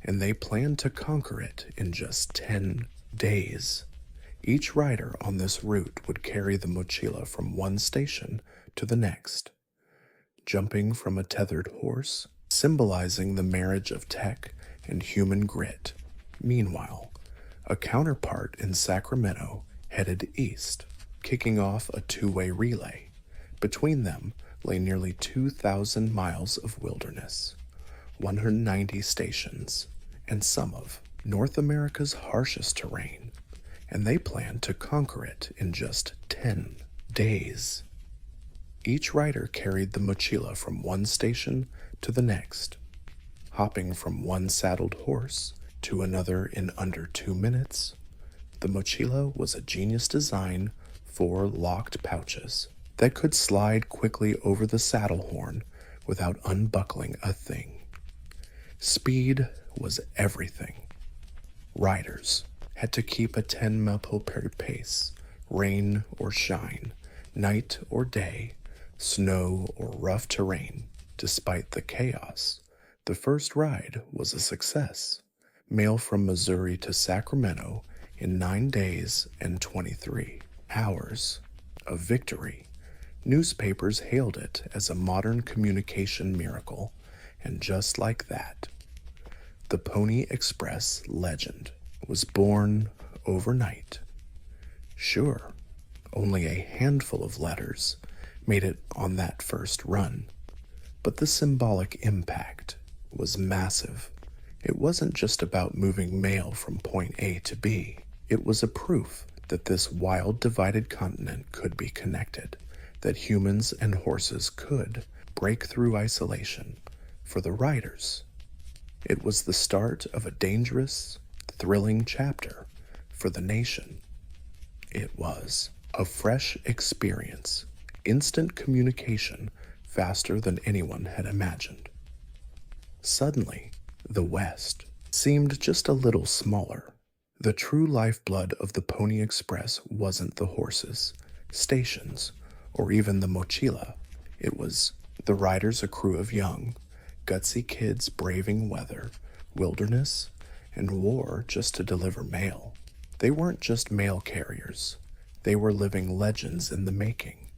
and they planned to conquer it in just 10 days. Each rider on this route would carry the mochila from one station to the next, jumping from a tethered horse, symbolizing the marriage of tech and human grit. Meanwhile, a counterpart in Sacramento headed east, kicking off a two-way relay. Between them lay nearly 2,000 miles of wilderness, 190 stations, and some of North America's harshest terrain, and they planned to conquer it in just 10 days. Each rider carried the mochila from one station to the next, hopping from one saddled horse to another in under 2 minutes. The mochila was a genius design, 4 locked pouches that could slide quickly over the saddle horn without unbuckling a thing. Speed was everything. Riders had to keep a 10-mile-per-hour pace, rain or shine, night or day, snow or rough terrain. Despite the chaos, the first ride was a success. Mail from Missouri to Sacramento in 9 days and 23 hours. A victory. Newspapers hailed it as a modern communication miracle, and just like that, the Pony Express legend was born overnight. Sure, only a handful of letters made it on that first run, but the symbolic impact was massive. It wasn't just about moving mail from point A to B. It was a proof that this wild, divided continent could be connected, that humans and horses could break through isolation. For the riders, it was the start of a dangerous, thrilling chapter. For the nation, it was a fresh experience, instant communication, faster than anyone had imagined. Suddenly, the West seemed just a little smaller. The true lifeblood of the Pony Express wasn't the horses, stations, or even the mochila. It was the riders, a crew of young, gutsy kids braving weather, wilderness, and war just to deliver mail. They weren't just mail carriers. They were living legends in the making.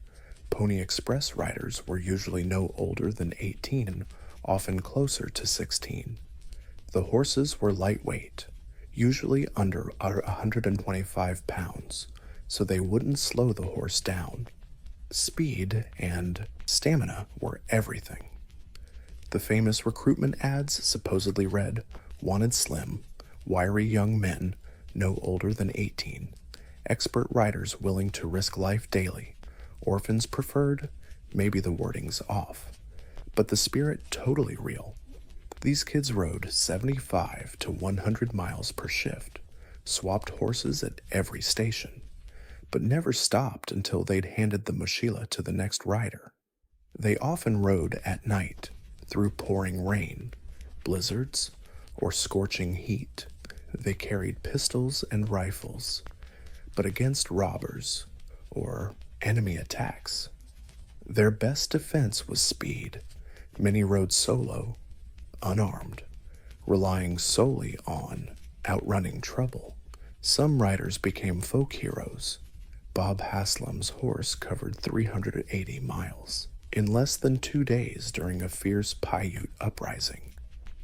Pony Express riders were usually no older than 18, often closer to 16. The horses were lightweight, usually under 125 pounds, so they wouldn't slow the horse down. Speed and stamina were everything. The famous recruitment ads supposedly read, "Wanted slim, wiry young men, no older than 18, expert riders willing to risk life daily, orphans preferred." Maybe the wording's off, but the spirit totally real. These kids rode 75 to 100 miles per shift, swapped horses at every station, but never stopped until they'd handed the mochila to the next rider. They often rode at night, through pouring rain, blizzards, or scorching heat. They carried pistols and rifles, but against robbers or enemy attacks, their best defense was speed. Many rode solo, unarmed, relying solely on outrunning trouble. Some riders became folk heroes. Bob Haslam's horse covered 380 miles in less than 2 days during a fierce Paiute uprising.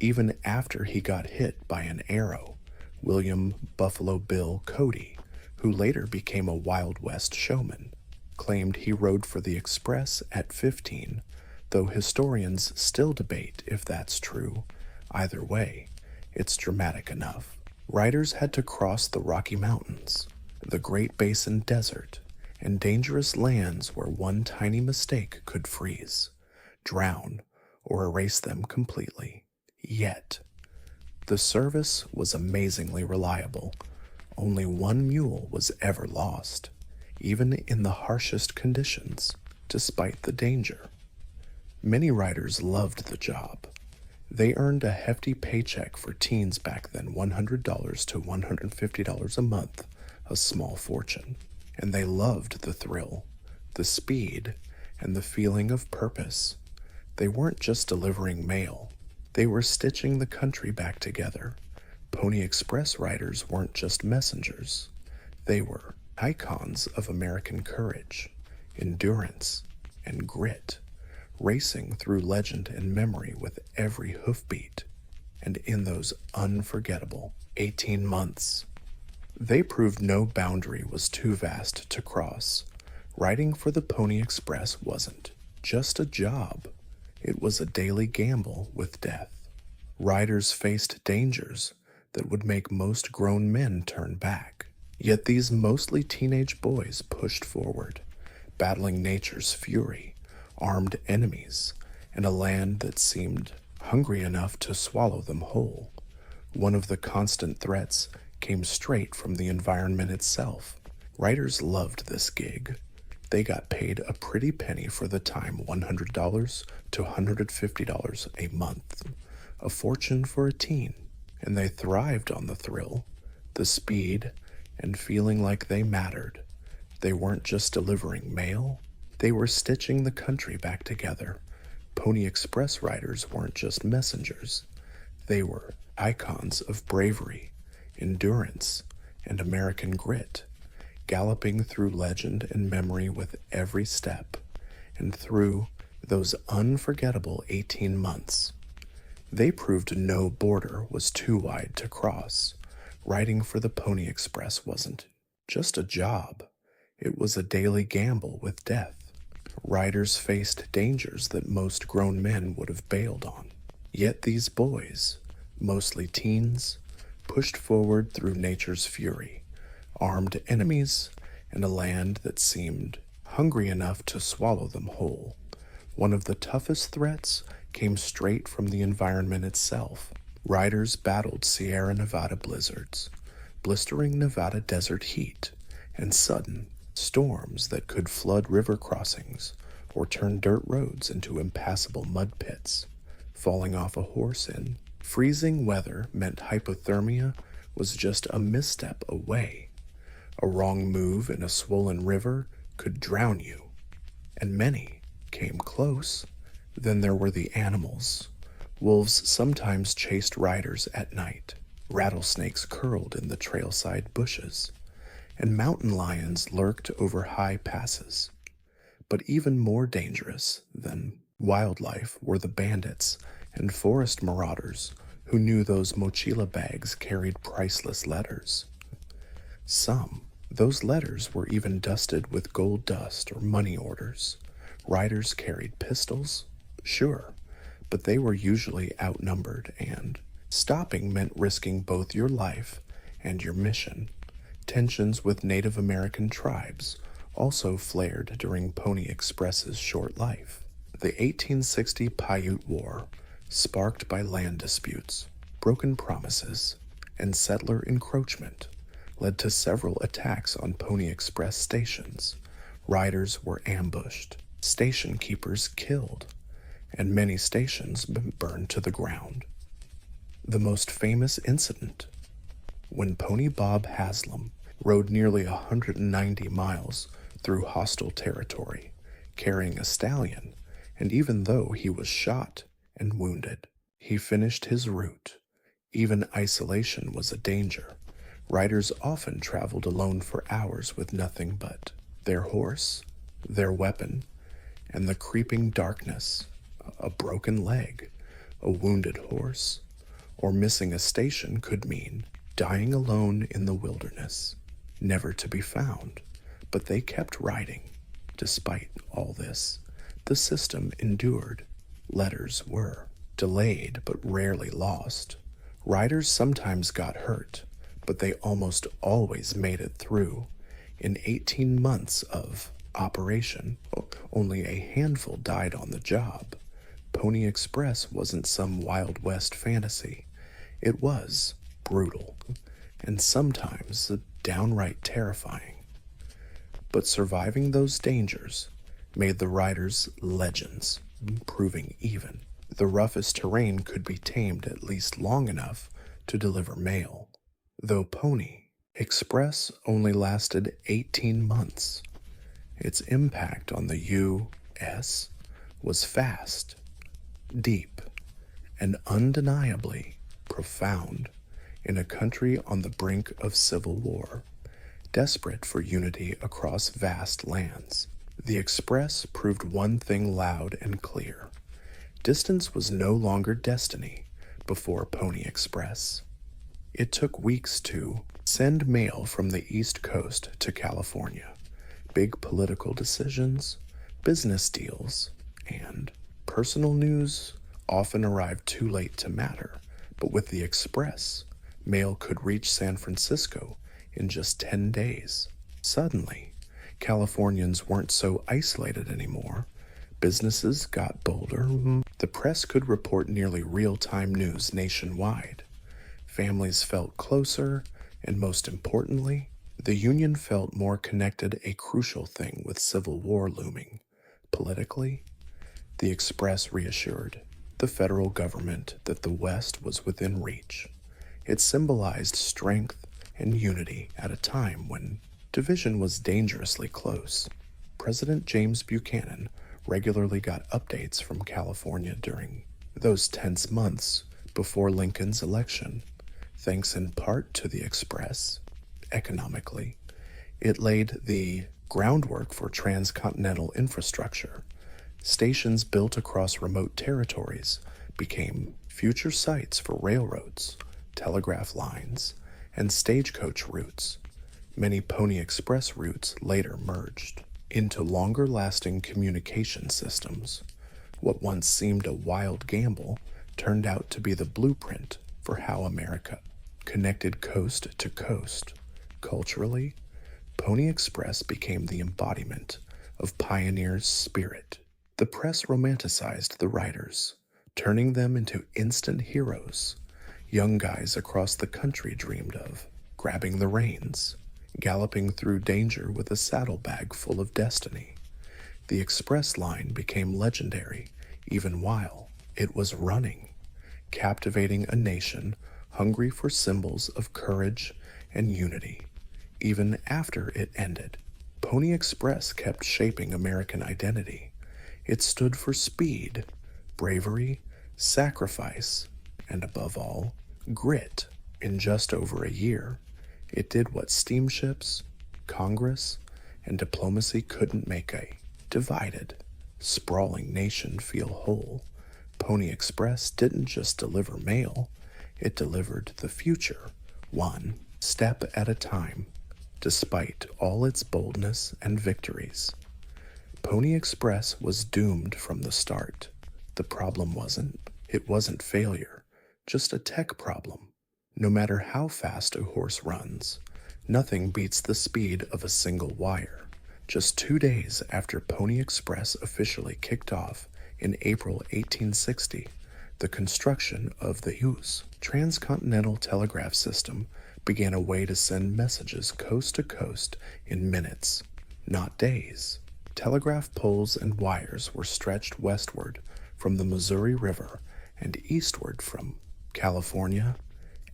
Even after he got hit by an arrow, William Buffalo Bill Cody, who later became a Wild West showman, claimed he rode for the Express at 15, though historians still debate if that's true. Either way, it's dramatic enough. Riders had to cross the Rocky Mountains, the Great Basin Desert, and dangerous lands where one tiny mistake could freeze, drown, or erase them completely. Yet, the service was amazingly reliable. Only one mule was ever lost, even in the harshest conditions, despite the danger. Many riders loved the job. They earned a hefty paycheck for teens back then, $100 to $150 a month, a small fortune. And they loved the thrill, the speed, and the feeling of purpose. They weren't just delivering mail, they were stitching the country back together. Pony Express riders weren't just messengers, they were icons of American courage, endurance, and grit, racing through legend and memory with every hoofbeat. And in those unforgettable 18 months, they proved no boundary was too vast to cross. Riding for the Pony Express wasn't just a job, it was a daily gamble with death. Riders faced dangers that would make most grown men turn back. Yet these mostly teenage boys pushed forward, battling nature's fury, armed enemies, and a land that seemed hungry enough to swallow them whole. One of the constant threats came straight from the environment itself. Riders loved this gig. They got paid a pretty penny for the time, $100 to $150 a month, a fortune for a teen. And they thrived on the thrill, the speed, and feeling like they mattered. They weren't just delivering mail, they were stitching the country back together. Pony Express riders weren't just messengers, they were icons of bravery, endurance, and American grit, galloping through legend and memory with every step. And through those unforgettable 18 months, they proved no border was too wide to cross. Riding for the Pony Express wasn't just a job, it was a daily gamble with death. Riders faced dangers that most grown men would have bailed on. Yet these boys, mostly teens, pushed forward through nature's fury, armed enemies, and a land that seemed hungry enough to swallow them whole. One of the toughest threats came straight from the environment itself. Riders battled Sierra Nevada blizzards, blistering Nevada desert heat, and sudden storms that could flood river crossings or turn dirt roads into impassable mud pits. Falling off a horse in freezing weather meant hypothermia was just a misstep away. A wrong move in a swollen river could drown you, and many came close. Then there were the animals. Wolves sometimes chased riders at night. Rattlesnakes curled in the trailside bushes, and mountain lions lurked over high passes. But even more dangerous than wildlife were the bandits and forest marauders who knew those mochila bags carried priceless letters. Those letters were even dusted with gold dust or money orders. Riders carried pistols, sure, but they were usually outnumbered, and stopping meant risking both your life and your mission. Tensions with Native American tribes also flared during Pony Express's short life. The 1860 Paiute War, sparked by land disputes, broken promises, and settler encroachment, led to several attacks on Pony Express stations. Riders were ambushed, station keepers killed, and many stations burned to the ground. The most famous incident, when Pony Bob Haslam rode nearly 190 miles through hostile territory, carrying a stallion, and even though he was shot and wounded, he finished his route. Even isolation was a danger. Riders often traveled alone for hours with nothing but their horse, their weapon, and the creeping darkness. A broken leg, a wounded horse, or missing a station could mean dying alone in the wilderness, never to be found. But they kept riding, despite all this. The system endured. Letters were delayed but rarely lost. Riders sometimes got hurt, but they almost always made it through. In 18 months of operation, only a handful died on the job. Pony Express wasn't some Wild West fantasy. It was brutal and sometimes downright terrifying. But surviving those dangers made the riders legends, proving even. The roughest terrain could be tamed at least long enough to deliver mail. Though Pony Express only lasted 18 months, its impact on the U.S. was fast, deep, and undeniably profound in a country on the brink of civil war, desperate for unity across vast lands. The Express proved one thing loud and clear. Distance was no longer destiny before Pony Express. It took weeks to send mail from the East Coast to California. Big political decisions, business deals, and personal news often arrived too late to matter. But with the Express, mail could reach San Francisco in just 10 days. Suddenly, Californians weren't so isolated anymore. Businesses got bolder. The press could report nearly real-time news nationwide. Families felt closer, and most importantly, the Union felt more connected, a crucial thing with Civil War looming. Politically, the Express reassured the federal government that the West was within reach. It symbolized strength and unity at a time when division was dangerously close. President James Buchanan regularly got updates from California during those tense months before Lincoln's election. Thanks in part to the Express, economically, it laid the groundwork for transcontinental infrastructure. Stations built across remote territories became future sites for railroads, telegraph lines, and stagecoach routes. Many Pony Express routes later merged into longer-lasting communication systems. What once seemed a wild gamble turned out to be the blueprint for how America connected coast to coast. Culturally, Pony Express became the embodiment of pioneers' spirit. The press romanticized the riders, turning them into instant heroes. Young guys across the country dreamed of grabbing the reins, galloping through danger with a saddlebag full of destiny. The Express line became legendary even while it was running, captivating a nation hungry for symbols of courage and unity. Even after it ended, Pony Express kept shaping American identity. It stood for speed, bravery, sacrifice, and above all, grit. In just over a year, it did what steamships, Congress, and diplomacy couldn't make: a divided, sprawling nation feel whole. Pony Express didn't just deliver mail, it delivered the future, one step at a time, despite all its boldness and victories. Pony Express was doomed from the start. The problem wasn't failure, just a tech problem. No matter how fast a horse runs, nothing beats the speed of a single wire. Just 2 days after Pony Express officially kicked off in April 1860, the construction of the U.S. transcontinental telegraph system began, a way to send messages coast to coast in minutes, not days. Telegraph poles and wires were stretched westward from the Missouri River and eastward from California.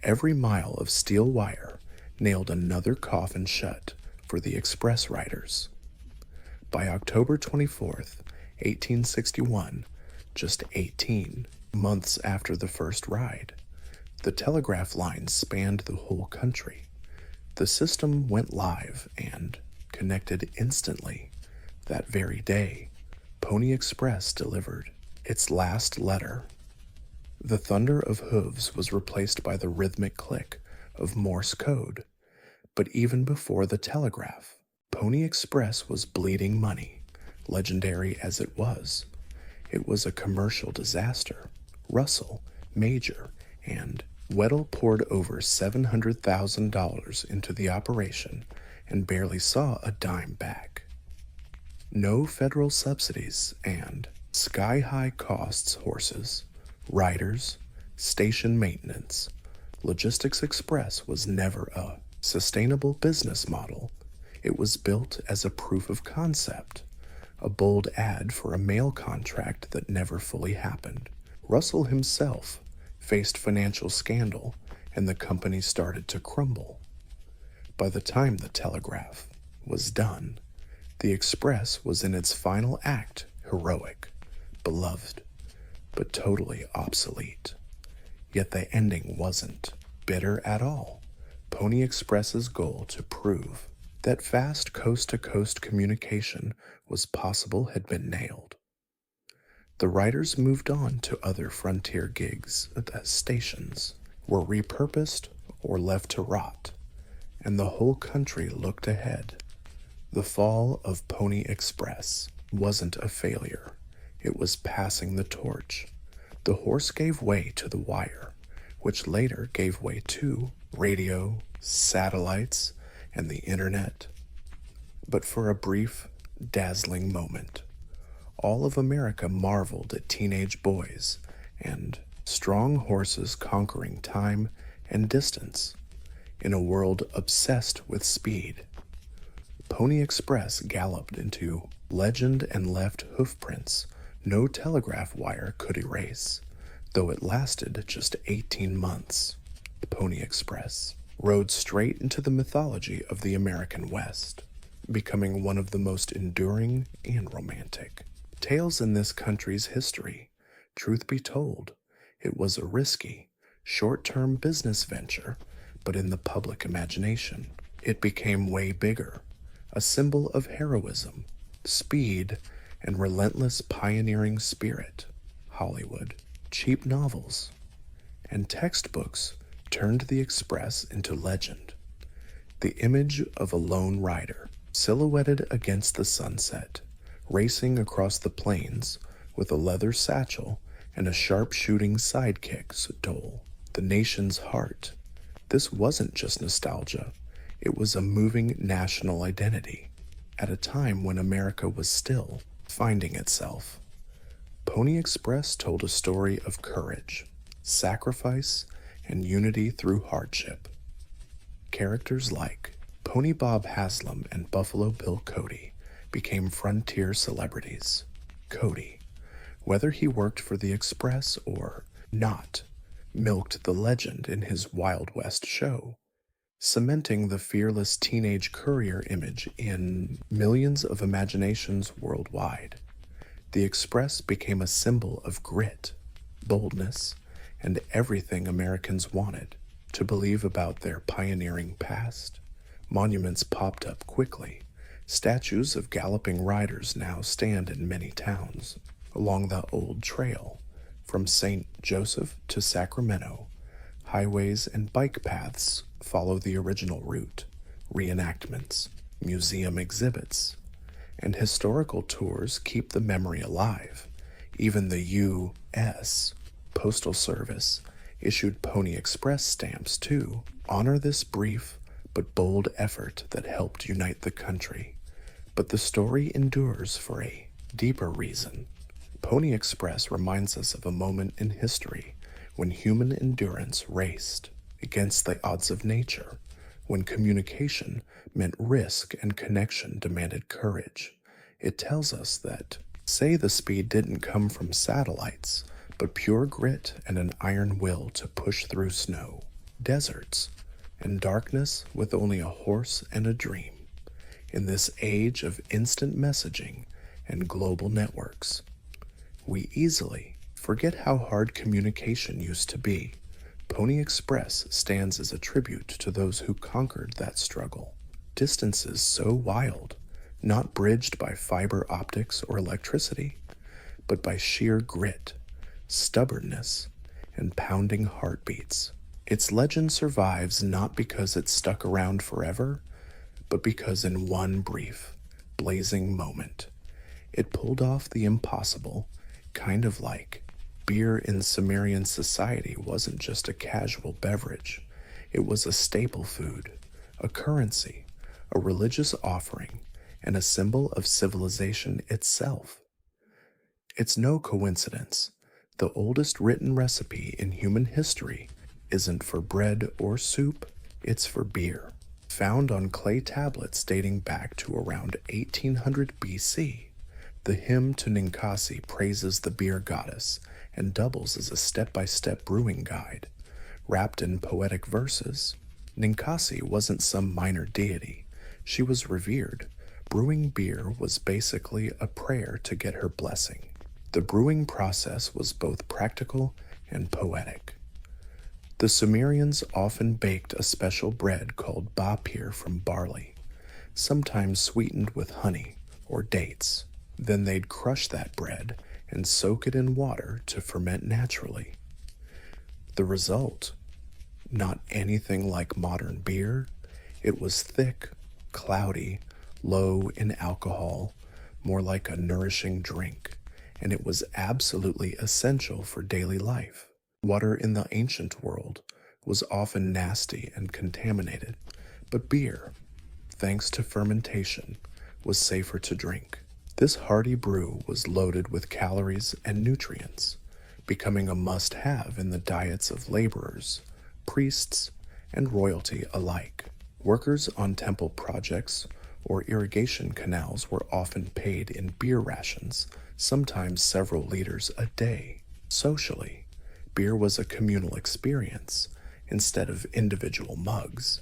Every mile of steel wire nailed another coffin shut for the express riders. By October 24th, 1861, just 18 months after the first ride, the telegraph lines spanned the whole country. The system went live and connected instantly. That very day, Pony Express delivered its last letter. The thunder of hooves was replaced by the rhythmic click of Morse code. But even before the telegraph, Pony Express was bleeding money. Legendary as it was a commercial disaster. Russell, Major, and Weddell poured over $700,000 into the operation and barely saw a dime back. No federal subsidies and sky-high costs horses, riders, station maintenance. Logistics Express was never a sustainable business model. It was built as a proof of concept, a bold ad for a mail contract that never fully happened. Russell himself faced financial scandal, and the company started to crumble. By the time the telegraph was done, the Express was in its final act, heroic, beloved, but totally obsolete. Yet the ending wasn't bitter at all. Pony Express's goal to prove that fast coast-to-coast communication was possible had been nailed. The riders moved on to other frontier gigs at stations, were repurposed or left to rot, and the whole country looked ahead. The fall of Pony Express wasn't a failure. It was passing the torch. The horse gave way to the wire, which later gave way to radio, satellites, and the internet. But for a brief, dazzling moment, all of America marveled at teenage boys and strong horses conquering time and distance in a world obsessed with speed. Pony Express galloped into legend and left hoofprints no telegraph wire could erase, though it lasted just 18 months. The Pony Express rode straight into the mythology of the American West, becoming one of the most enduring and romantic tales in this country's history. Truth be told, it was a risky, short-term business venture, but in the public imagination, it became way bigger, a symbol of heroism, speed, and relentless pioneering spirit. Hollywood, cheap novels, and textbooks turned the Express into legend. The image of a lone rider, silhouetted against the sunset, racing across the plains with a leather satchel and a sharp-shooting sidekick stole the nation's heart. This wasn't just nostalgia. It was a moving national identity at a time when America was still finding itself. Pony Express told a story of courage, sacrifice, and unity through hardship. Characters like Pony Bob Haslam and Buffalo Bill Cody became frontier celebrities. Cody, whether he worked for the Express or not, milked the legend in his Wild West show, cementing the fearless teenage courier image in millions of imaginations worldwide. The Express became a symbol of grit, boldness, and everything Americans wanted to believe about their pioneering past. Monuments popped up quickly. Statues of galloping riders now stand in many towns along the old trail, from St. Joseph to Sacramento. Highways and bike paths follow the original route. Reenactments, museum exhibits, and historical tours keep the memory alive. Even the U.S. Postal Service issued Pony Express stamps to honor this brief but bold effort that helped unite the country. But the story endures for a deeper reason. Pony Express reminds us of a moment in history when human endurance raced against the odds of nature, when communication meant risk and connection demanded courage. It tells us that, say the speed didn't come from satellites, but pure grit and an iron will to push through snow, deserts, and darkness with only a horse and a dream. In this age of instant messaging and global networks, we easily forget how hard communication used to be. Pony Express stands as a tribute to those who conquered that struggle. Distances so wild, not bridged by fiber optics or electricity, but by sheer grit, stubbornness, and pounding heartbeats. Its legend survives not because it stuck around forever, but because in one brief, blazing moment, It pulled off the impossible, kind of like beer in Sumerian society wasn't just a casual beverage, it was a staple food, a currency, a religious offering, and a symbol of civilization itself. It's no coincidence. The oldest written recipe in human history isn't for bread or soup, it's for beer. Found on clay tablets dating back to around 1800 BC, the hymn to Ninkasi praises the beer goddess and doubles as a step-by-step brewing guide. Wrapped in poetic verses, Ninkasi wasn't some minor deity. She was revered. Brewing beer was basically a prayer to get her blessing. The brewing process was both practical and poetic. The Sumerians often baked a special bread called bapir from barley, sometimes sweetened with honey or dates. Then they'd crush that bread and soak it in water to ferment naturally. The result? Not anything like modern beer. It was thick, cloudy, low in alcohol, more like a nourishing drink, and it was absolutely essential for daily life. Water in the ancient world was often nasty and contaminated, but beer, thanks to fermentation, was safer to drink. This hearty brew was loaded with calories and nutrients, becoming a must-have in the diets of laborers, priests, and royalty alike. Workers on temple projects or irrigation canals were often paid in beer rations, sometimes several liters a day. Socially, beer was a communal experience instead of individual mugs.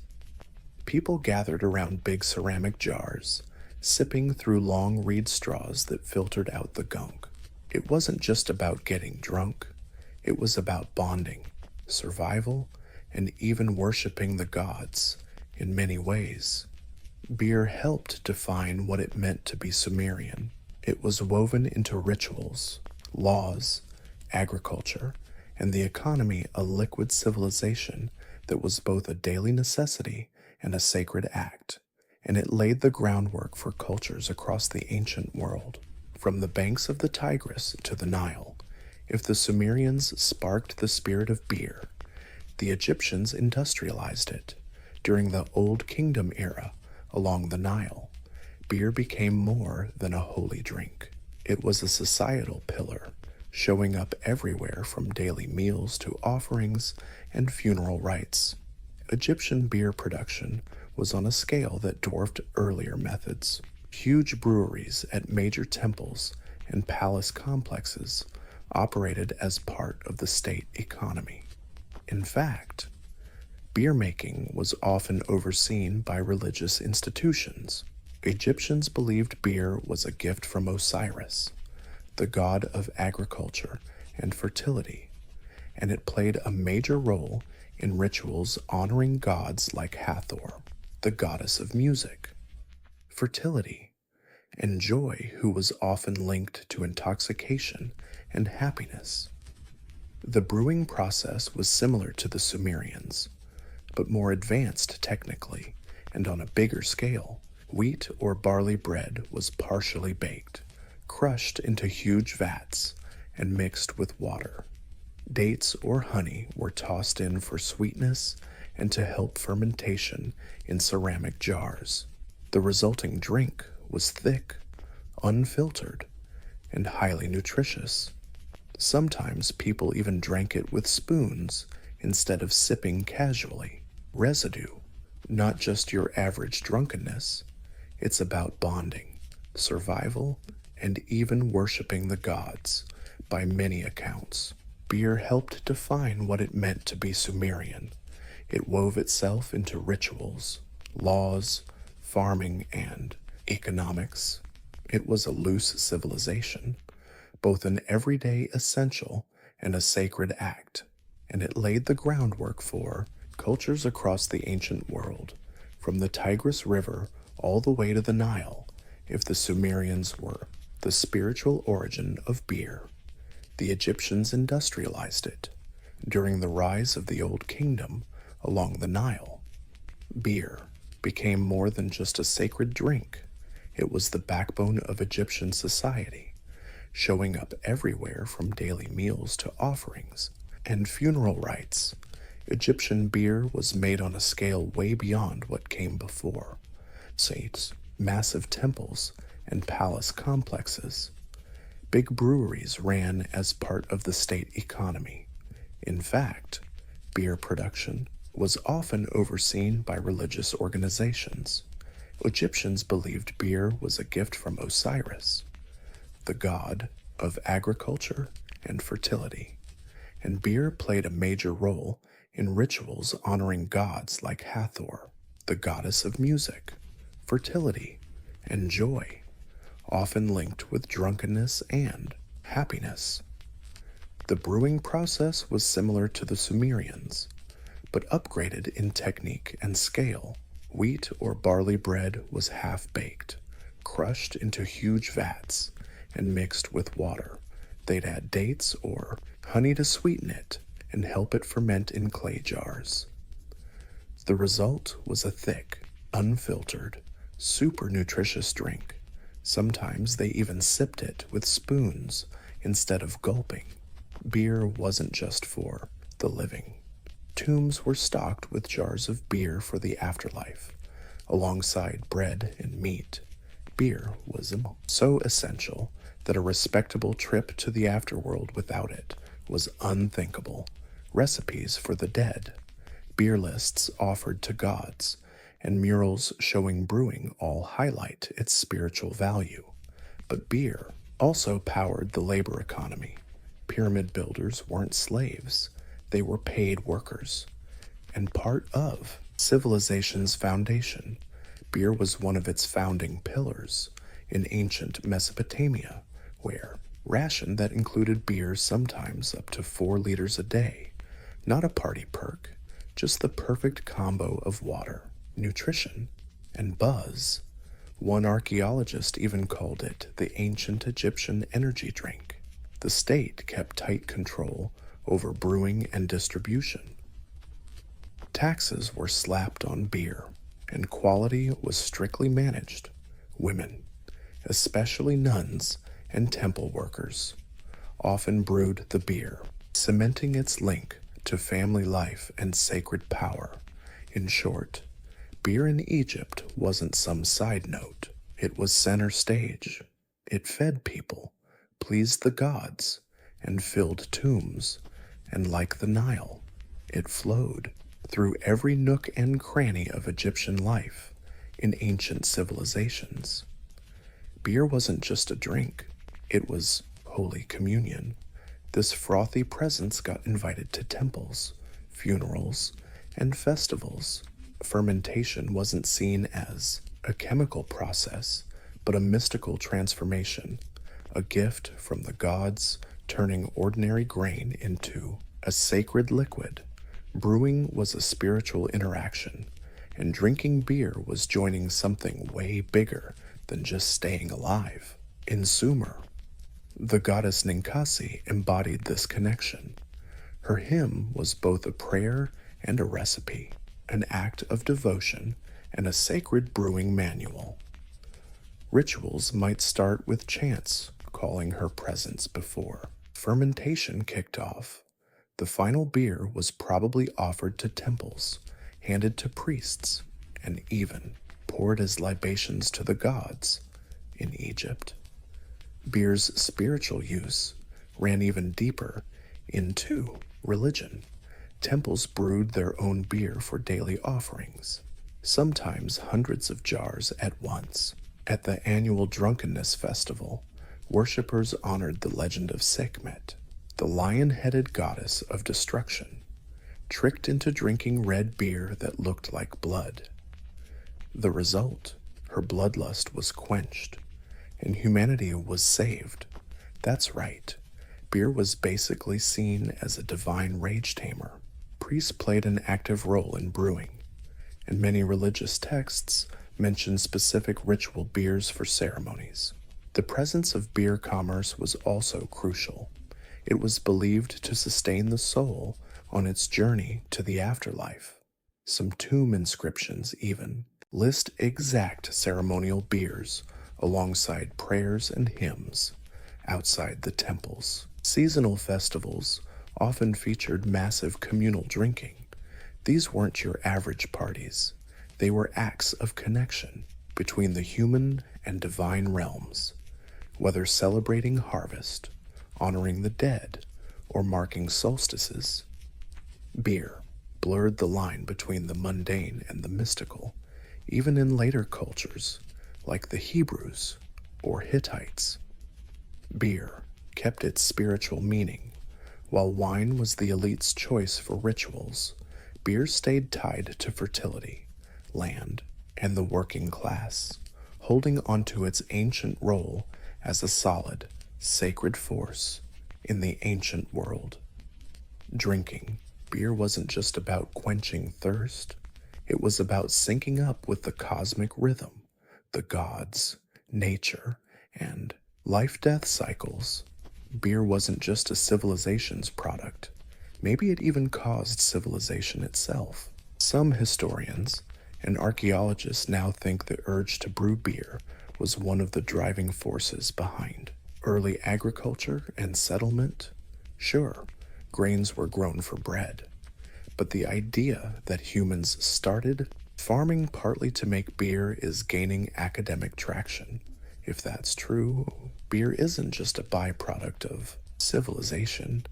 People gathered around big ceramic jars, sipping through long reed straws that filtered out the gunk. It wasn't just about getting drunk, it was about bonding, survival, and even worshiping the gods in many ways. Beer helped define what it meant to be Sumerian. It was woven into rituals, laws, agriculture, and the economy, a liquid civilization that was both a daily necessity and a sacred act, and it laid the groundwork for cultures across the ancient world. From the banks of the Tigris to the Nile, if the Sumerians sparked the spirit of beer, the Egyptians industrialized it. During the Old Kingdom era along the Nile, beer became more than a holy drink. It was a societal pillar, showing up everywhere from daily meals to offerings and funeral rites. Egyptian beer production was on a scale that dwarfed earlier methods. Huge breweries at major temples and palace complexes operated as part of the state economy. In fact, beer making was often overseen by religious institutions. Egyptians believed beer was a gift from Osiris, the god of agriculture and fertility, and it played a major role in rituals honoring gods like Hathor, the goddess of music, fertility, and joy, who was often linked to intoxication and happiness. The brewing process was similar to the Sumerians, but more advanced technically and on a bigger scale. Wheat or barley bread was partially baked, crushed into huge vats, and mixed with water. Dates or honey were tossed in for sweetness and to help fermentation in ceramic jars. The resulting drink was thick, unfiltered, and highly nutritious. Sometimes people even drank it with spoons instead of sipping casually. Residue, not just your average drunkenness. It's about bonding, survival, and even worshiping the gods, by many accounts. Beer helped define what it meant to be Sumerian. It wove itself into rituals, laws, farming, and economics. It was a loose civilization, both an everyday essential and a sacred act, and it laid the groundwork for cultures across the ancient world, from the Tigris River all the way to the Nile. If the Sumerians were the spiritual origin of beer, the Egyptians industrialized it. During the rise of the Old Kingdom along the Nile, beer became more than just a sacred drink. It was the backbone of Egyptian society, showing up everywhere from daily meals to offerings and funeral rites. Egyptian beer was made on a scale way beyond what came before. Saints, massive temples, and palace complexes. Big breweries ran as part of the state economy. In fact, beer production was often overseen by religious organizations. Egyptians believed beer was a gift from Osiris, the god of agriculture and fertility, and beer played a major role in rituals honoring gods like Hathor, the goddess of music, fertility, and joy, often linked with drunkenness and happiness. The brewing process was similar to the Sumerians, but upgraded in technique and scale. Wheat or barley bread was half-baked, crushed into huge vats, and mixed with water. They'd add dates or honey to sweeten it and help it ferment in clay jars. The result was a thick, unfiltered, super nutritious drink. Sometimes they even sipped it with spoons instead of gulping. Beer wasn't just for the living. Tombs were stocked with jars of beer for the afterlife, alongside bread and meat. Beer was so essential that a respectable trip to the afterworld without it was unthinkable. Recipes for the dead, beer lists offered to gods, and murals showing brewing all highlight its spiritual value. But beer also powered the labor economy. Pyramid builders weren't slaves, they were paid workers, and part of civilization's foundation. Beer was one of its founding pillars in ancient Mesopotamia, where ration that included beer sometimes up to 4 liters a day. Not a party perk, just the perfect combo of water, nutrition, and buzz. One archaeologist even called it the ancient Egyptian energy drink. The state kept tight control over brewing and distribution. Taxes were slapped on beer, and quality was strictly managed. Women, especially nuns and temple workers, often brewed the beer, cementing its link to family life and sacred power. In short, beer in Egypt wasn't some side note. It was center stage. It fed people, pleased the gods, and filled tombs, and like the Nile, it flowed through every nook and cranny of Egyptian life in ancient civilizations. Beer wasn't just a drink, it was Holy Communion. This frothy presence got invited to temples, funerals, and festivals. Fermentation wasn't seen as a chemical process, but a mystical transformation, a gift from the gods turning ordinary grain into a sacred liquid. Brewing was a spiritual interaction, and drinking beer was joining something way bigger than just staying alive. In Sumer, the goddess Ninkasi embodied this connection. Her hymn was both a prayer and a recipe, an act of devotion and a sacred brewing manual. Rituals might start with chants calling her presence before fermentation kicked off. The final beer was probably offered to temples, handed to priests, and even poured as libations to the gods. In Egypt, beer's spiritual use ran even deeper into religion. Temples brewed their own beer for daily offerings, sometimes hundreds of jars at once. At the annual drunkenness festival, worshippers honored the legend of Sekhmet, the lion-headed goddess of destruction, tricked into drinking red beer that looked like blood. The result, her bloodlust was quenched, and humanity was saved. That's right, beer was basically seen as a divine rage tamer. Priests played an active role in brewing, and many religious texts mention specific ritual beers for ceremonies. The presence of beer commerce was also crucial. It was believed to sustain the soul on its journey to the afterlife. Some tomb inscriptions even list exact ceremonial beers alongside prayers and hymns outside the temples. Seasonal festivals often featured massive communal drinking. These weren't your average parties. They were acts of connection between the human and divine realms, whether celebrating harvest, honoring the dead, or marking solstices. Beer blurred the line between the mundane and the mystical, even in later cultures, like the Hebrews or Hittites. Beer kept its spiritual meaning. While wine was the elite's choice for rituals, beer stayed tied to fertility, land, and the working class, holding onto its ancient role as a solid, sacred force in the ancient world. Drinking beer wasn't just about quenching thirst, it was about syncing up with the cosmic rhythm, the gods, nature, and life-death cycles. Beer wasn't just a civilization's product. Maybe it even caused civilization itself. Some historians and archaeologists now think the urge to brew beer was one of the driving forces behind early agriculture and settlement. Sure, grains were grown for bread, but the idea that humans started farming partly to make beer is gaining academic traction. If that's true, beer isn't just a byproduct of civilization,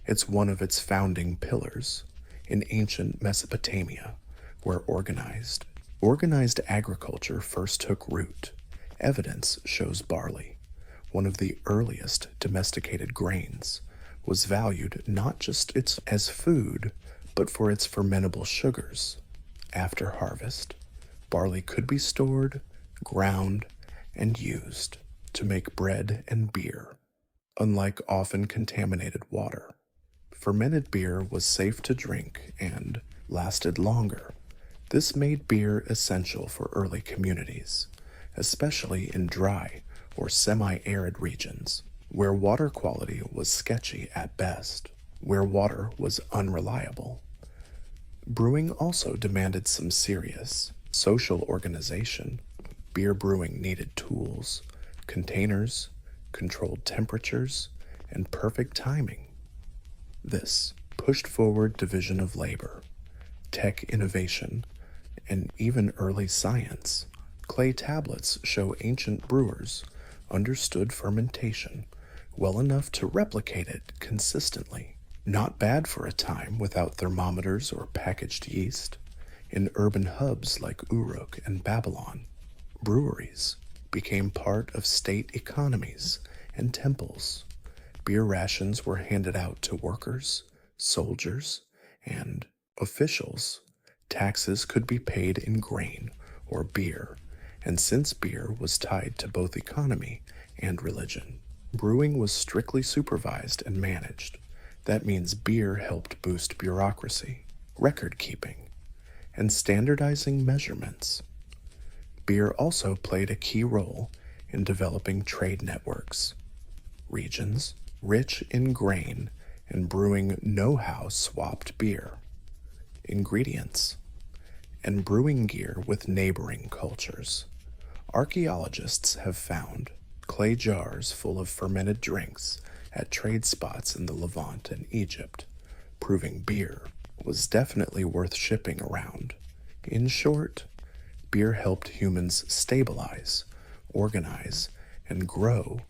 it's one of its founding pillars. In ancient Mesopotamia, where organized agriculture first took root, evidence shows barley, one of the earliest domesticated grains, was valued not just as food, but for its fermentable sugars. After harvest, barley could be stored, ground, and used to make bread and beer. Unlike often contaminated water, fermented beer was safe to drink and lasted longer. This made beer essential for early communities, especially in dry or semi-arid regions, where water quality was sketchy at best, where water was unreliable. Brewing also demanded some serious social organization. Beer brewing needed tools, containers, controlled temperatures, and perfect timing. This pushed forward division of labor, tech innovation, and even early science. Clay tablets show ancient brewers understood fermentation well enough to replicate it consistently. Not bad for a time without thermometers or packaged yeast. In urban hubs like Uruk and Babylon, breweries became part of state economies and temples. Beer rations were handed out to workers, soldiers, and officials. Taxes could be paid in grain or beer, and since beer was tied to both economy and religion, brewing was strictly supervised and managed. That means beer helped boost bureaucracy, record keeping, and standardizing measurements. Beer also played a key role in developing trade networks. Regions rich in grain and brewing know-how swapped beer, ingredients, and brewing gear with neighboring cultures. Archaeologists have found clay jars full of fermented drinks at trade spots in the Levant and Egypt, proving beer was definitely worth shipping around. In short, beer helped humans stabilize, organize, and grow.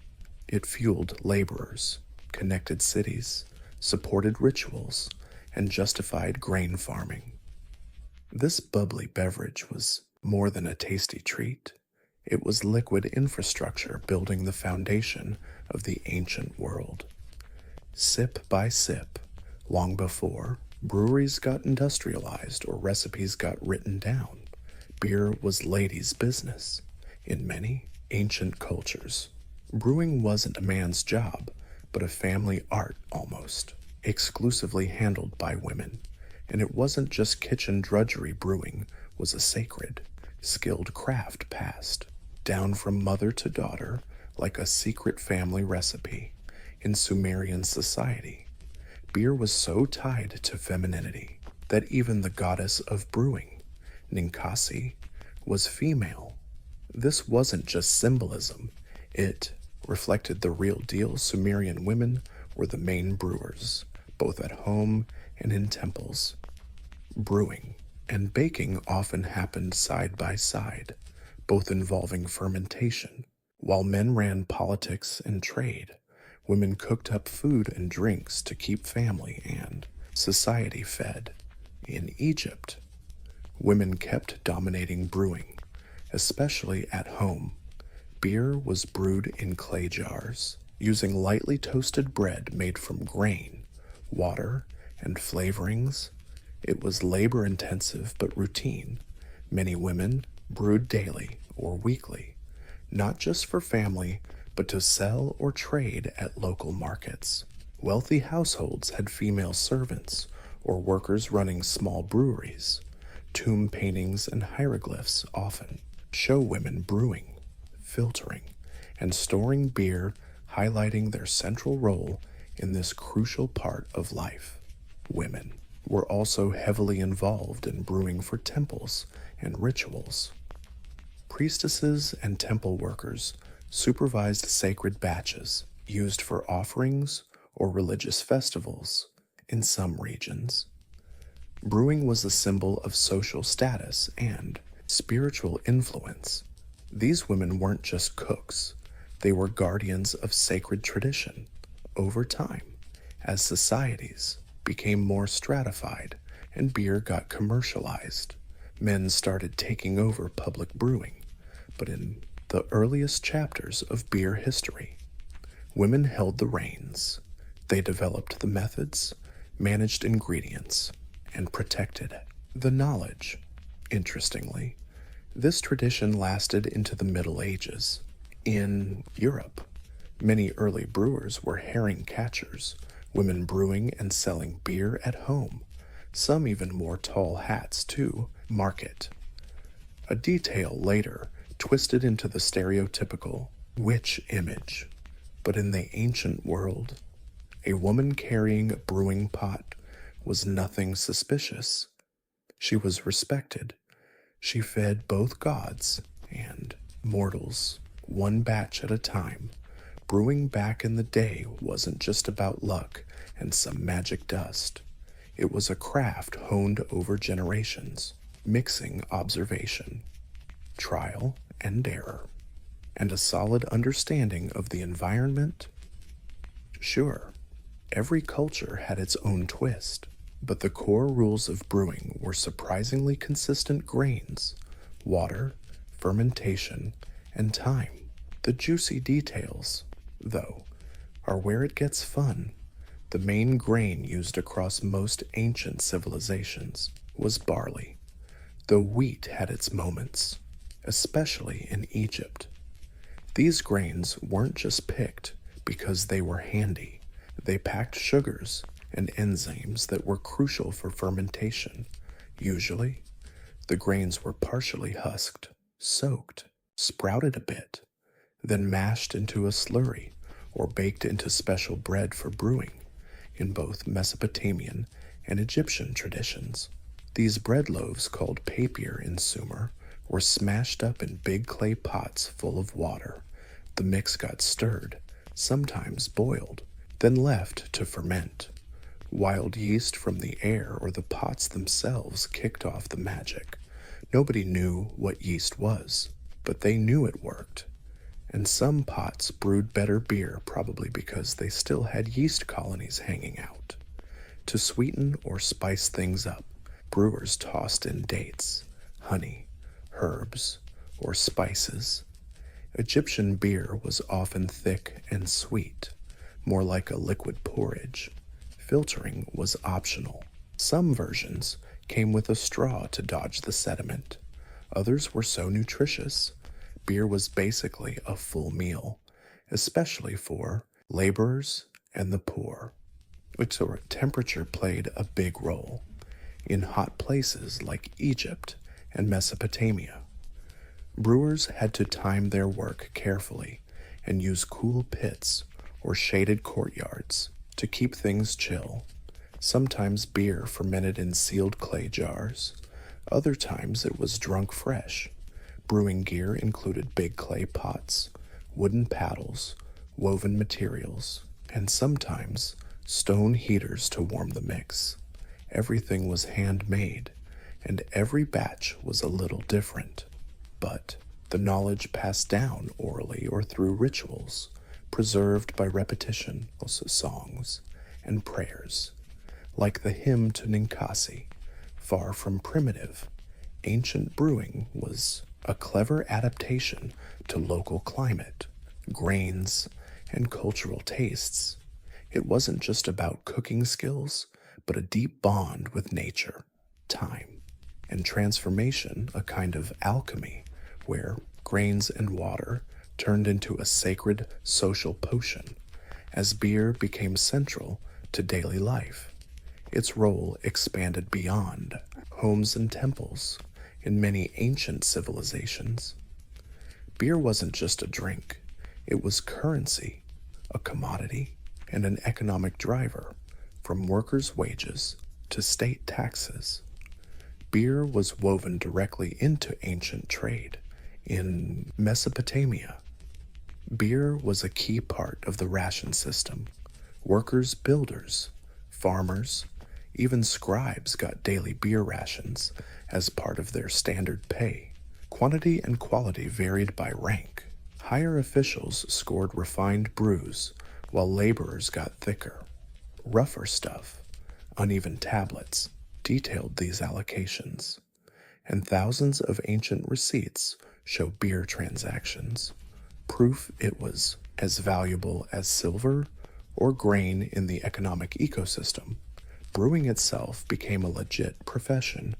It fueled laborers, connected cities, supported rituals, and justified grain farming. This bubbly beverage was more than a tasty treat. It was liquid infrastructure building the foundation of the ancient world. Sip by sip, long before breweries got industrialized or recipes got written down, beer was ladies' business. In many ancient cultures, brewing wasn't a man's job, but a family art almost, exclusively handled by women. And it wasn't just kitchen drudgery. Brewing was a sacred, skilled craft passed down from mother to daughter like a secret family recipe. In Sumerian society, beer was so tied to femininity that even the goddess of brewing, Ninkasi, was female. This wasn't just symbolism, it reflected the real deal. Sumerian women were the main brewers, both at home and in temples. Brewing and baking often happened side by side, both involving fermentation. While men ran politics and trade, women cooked up food and drinks to keep family and society fed. In Egypt, women kept dominating brewing, especially at home. Beer was brewed in clay jars, using lightly toasted bread made from grain, water, and flavorings. It was labor intensive but routine. Many women brewed daily or weekly, not just for family, but to sell or trade at local markets. Wealthy households had female servants or workers running small breweries. Tomb paintings and hieroglyphs often show women brewing, filtering, and storing beer, highlighting their central role in this crucial part of life. Women were also heavily involved in brewing for temples and rituals. Priestesses and temple workers supervised sacred batches used for offerings or religious festivals in some regions. Brewing was a symbol of social status and spiritual influence. These women weren't just cooks, they were guardians of sacred tradition. Over time, as societies became more stratified and beer got commercialized, men started taking over public brewing. But in the earliest chapters of beer history, women held the reins. They developed the methods, managed ingredients, and protected the knowledge. Interestingly, this tradition lasted into the Middle Ages. In Europe, many early brewers were herring catchers, women brewing and selling beer at home. Some even wore tall hats to market. A detail later twisted into the stereotypical witch image. But in the ancient world, a woman carrying a brewing pot was nothing suspicious. She was respected. She fed both gods and mortals, one batch at a time. Brewing back in the day wasn't just about luck and some magic dust. It was a craft honed over generations, mixing observation, trial and error, and a solid understanding of the environment. Sure, every culture had its own twist, but the core rules of brewing were surprisingly consistent: grains, water, fermentation, and time. The juicy details, though, are where it gets fun. The main grain used across most ancient civilizations was barley, though wheat had its moments, especially in Egypt. These grains weren't just picked because they were handy. They packed sugars and enzymes that were crucial for fermentation. Usually, the grains were partially husked, soaked, sprouted a bit, then mashed into a slurry or baked into special bread for brewing. In both Mesopotamian and Egyptian traditions, these bread loaves, called papier in Sumer, were smashed up in big clay pots full of water. The mix got stirred, sometimes boiled, then left to ferment. Wild yeast from the air or the pots themselves kicked off the magic. Nobody knew what yeast was, but they knew it worked. And some pots brewed better beer, probably because they still had yeast colonies hanging out. To sweeten or spice things up, brewers tossed in dates, honey, herbs, or spices. Egyptian beer was often thick and sweet, more like a liquid porridge. Filtering was optional. Some versions came with a straw to dodge the sediment. Others were so nutritious, beer was basically a full meal, especially for laborers and the poor. Which temperature played a big role in hot places like Egypt and Mesopotamia. Brewers had to time their work carefully and use cool pits or shaded courtyards to keep things chill. Sometimes beer fermented in sealed clay jars. Other times it was drunk fresh. Brewing gear included big clay pots, wooden paddles, woven materials, and sometimes stone heaters to warm the mix. Everything was handmade, and every batch was a little different. But the knowledge passed down orally or through rituals, preserved by repetition, also songs and prayers, like the hymn to Ninkasi. Far from primitive, ancient brewing was a clever adaptation to local climate, grains, and cultural tastes. It wasn't just about cooking skills, but a deep bond with nature, time, and transformation, a kind of alchemy where grains and water turned into a sacred social potion as beer became central to daily life. Its role expanded beyond homes and temples in many ancient civilizations. Beer wasn't just a drink, it was currency, a commodity, and an economic driver, from workers' wages to state taxes. Beer was woven directly into ancient trade. In Mesopotamia, beer was a key part of the ration system. Workers, builders, farmers, even scribes got daily beer rations as part of their standard pay. Quantity and quality varied by rank. Higher officials scored refined brews, while laborers got thicker, rougher stuff. Uneven tablets detailed these allocations, and thousands of ancient receipts show beer transactions, proof it was as valuable as silver or grain in the economic ecosystem. Brewing itself became a legit profession.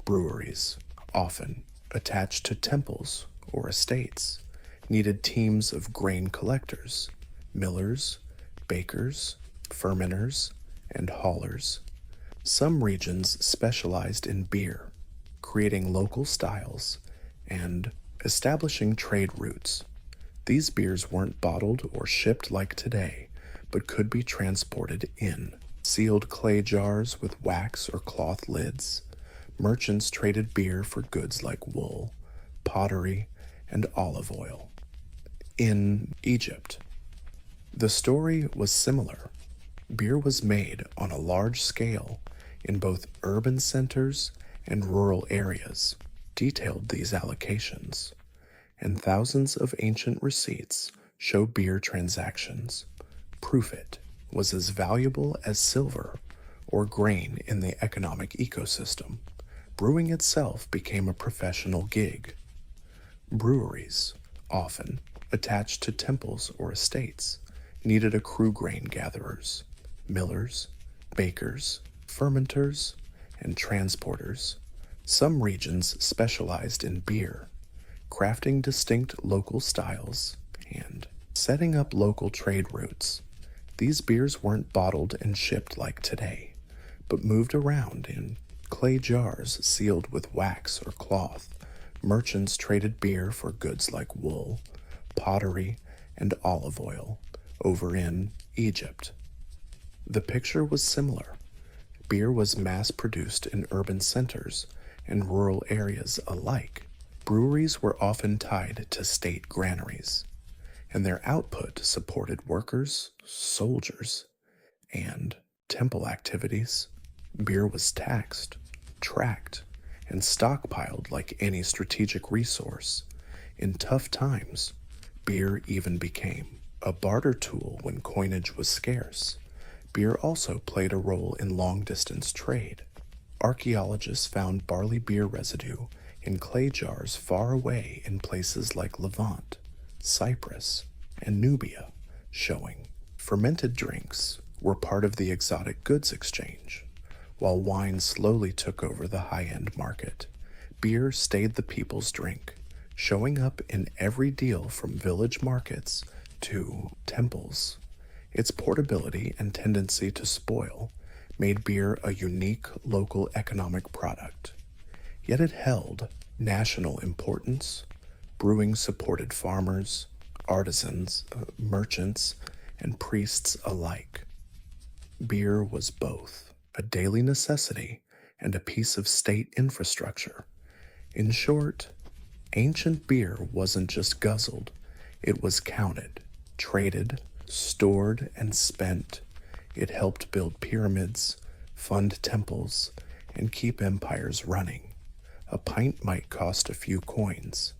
Breweries, often attached to temples or estates, needed teams of grain collectors, millers, bakers, fermenters, and haulers. Some regions specialized in beer, creating local styles and establishing trade routes. These beers weren't bottled or shipped like today, but could be transported in sealed clay jars with wax or cloth lids. Merchants traded beer for goods like wool, pottery, and olive oil. In Egypt, the story was similar. Beer was made on a large scale in both urban centers and rural areas, detailed these allocations, and thousands of ancient receipts show beer transactions. Proof it was as valuable as silver or grain in the economic ecosystem. Brewing itself became a professional gig. Breweries, often attached to temples or estates, needed accrue grain gatherers, millers, bakers, fermenters, and transporters. Some regions specialized in beer, crafting distinct local styles and setting up local trade routes. These beers weren't bottled and shipped like today, but moved around in clay jars sealed with wax or cloth. Merchants traded beer for goods like wool, pottery, and olive oil over in Egypt. The picture was similar. Beer was mass-produced in urban centers and rural areas alike. Breweries were often tied to state granaries, and their output supported workers, soldiers, and temple activities. Beer was taxed, tracked, and stockpiled like any strategic resource. In tough times, beer even became a barter tool when coinage was scarce. Beer also played a role in long-distance trade. Archaeologists found barley beer residue in clay jars far away in places like Levant, Cyprus, and Nubia, showing fermented drinks were part of the exotic goods exchange. While wine slowly took over the high-end market, beer stayed the people's drink, showing up in every deal from village markets to temples. Its portability and tendency to spoil made beer a unique local economic product. Yet it held national importance. Brewing supported farmers, artisans, merchants, and priests alike. Beer was both a daily necessity and a piece of state infrastructure. In short, Ancient beer wasn't just guzzled, it was counted, traded, stored, and spent. It helped build pyramids, fund temples, and keep empires running. A pint might cost a few coins,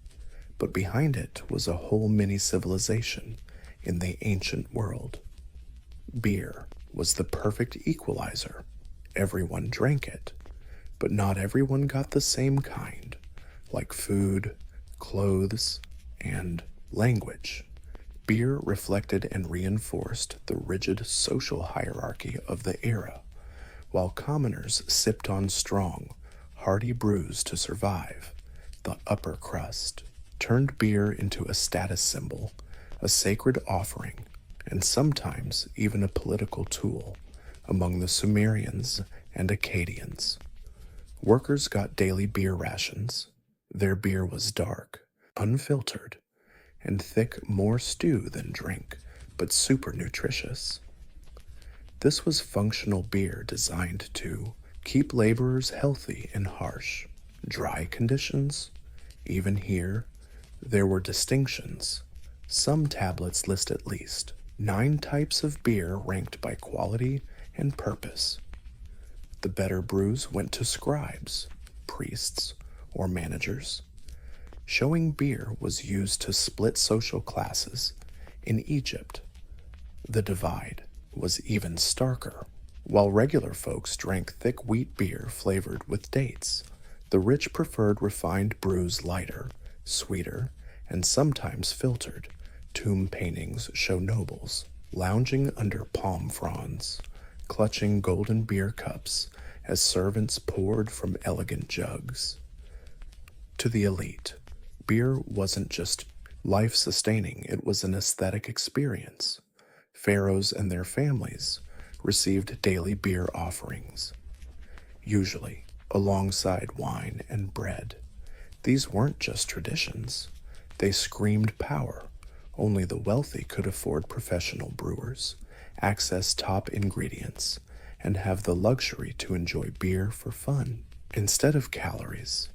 but behind it was a whole mini civilization in the ancient world. Beer was the perfect equalizer. Everyone drank it, but not everyone got the same kind, like food, clothes, and language. Beer reflected and reinforced the rigid social hierarchy of the era, while commoners sipped on strong, hearty brews to survive. The upper crust turned beer into a status symbol, a sacred offering, and sometimes even a political tool among the Sumerians and Akkadians. Workers got daily beer rations. Their beer was dark, unfiltered, and thick, more stew than drink, but super nutritious. This was functional beer designed to keep laborers healthy in harsh, dry conditions. Even here, there were distinctions. Some tablets list at least 9 types of beer ranked by quality and purpose. The better brews went to scribes, priests, or managers. Showing beer was used to split social classes. In Egypt, the divide was even starker. While regular folks drank thick wheat beer flavored with dates, the rich preferred refined brews lighter, sweeter, and sometimes filtered. Tomb paintings show nobles lounging under palm fronds, clutching golden beer cups as servants poured from elegant jugs. To the elite, beer wasn't just life-sustaining, it was an aesthetic experience. Pharaohs and their families received daily beer offerings, usually alongside wine and bread. These weren't just traditions, they screamed power. Only the wealthy could afford professional brewers, access top ingredients, and have the luxury to enjoy beer for fun. Instead of calories,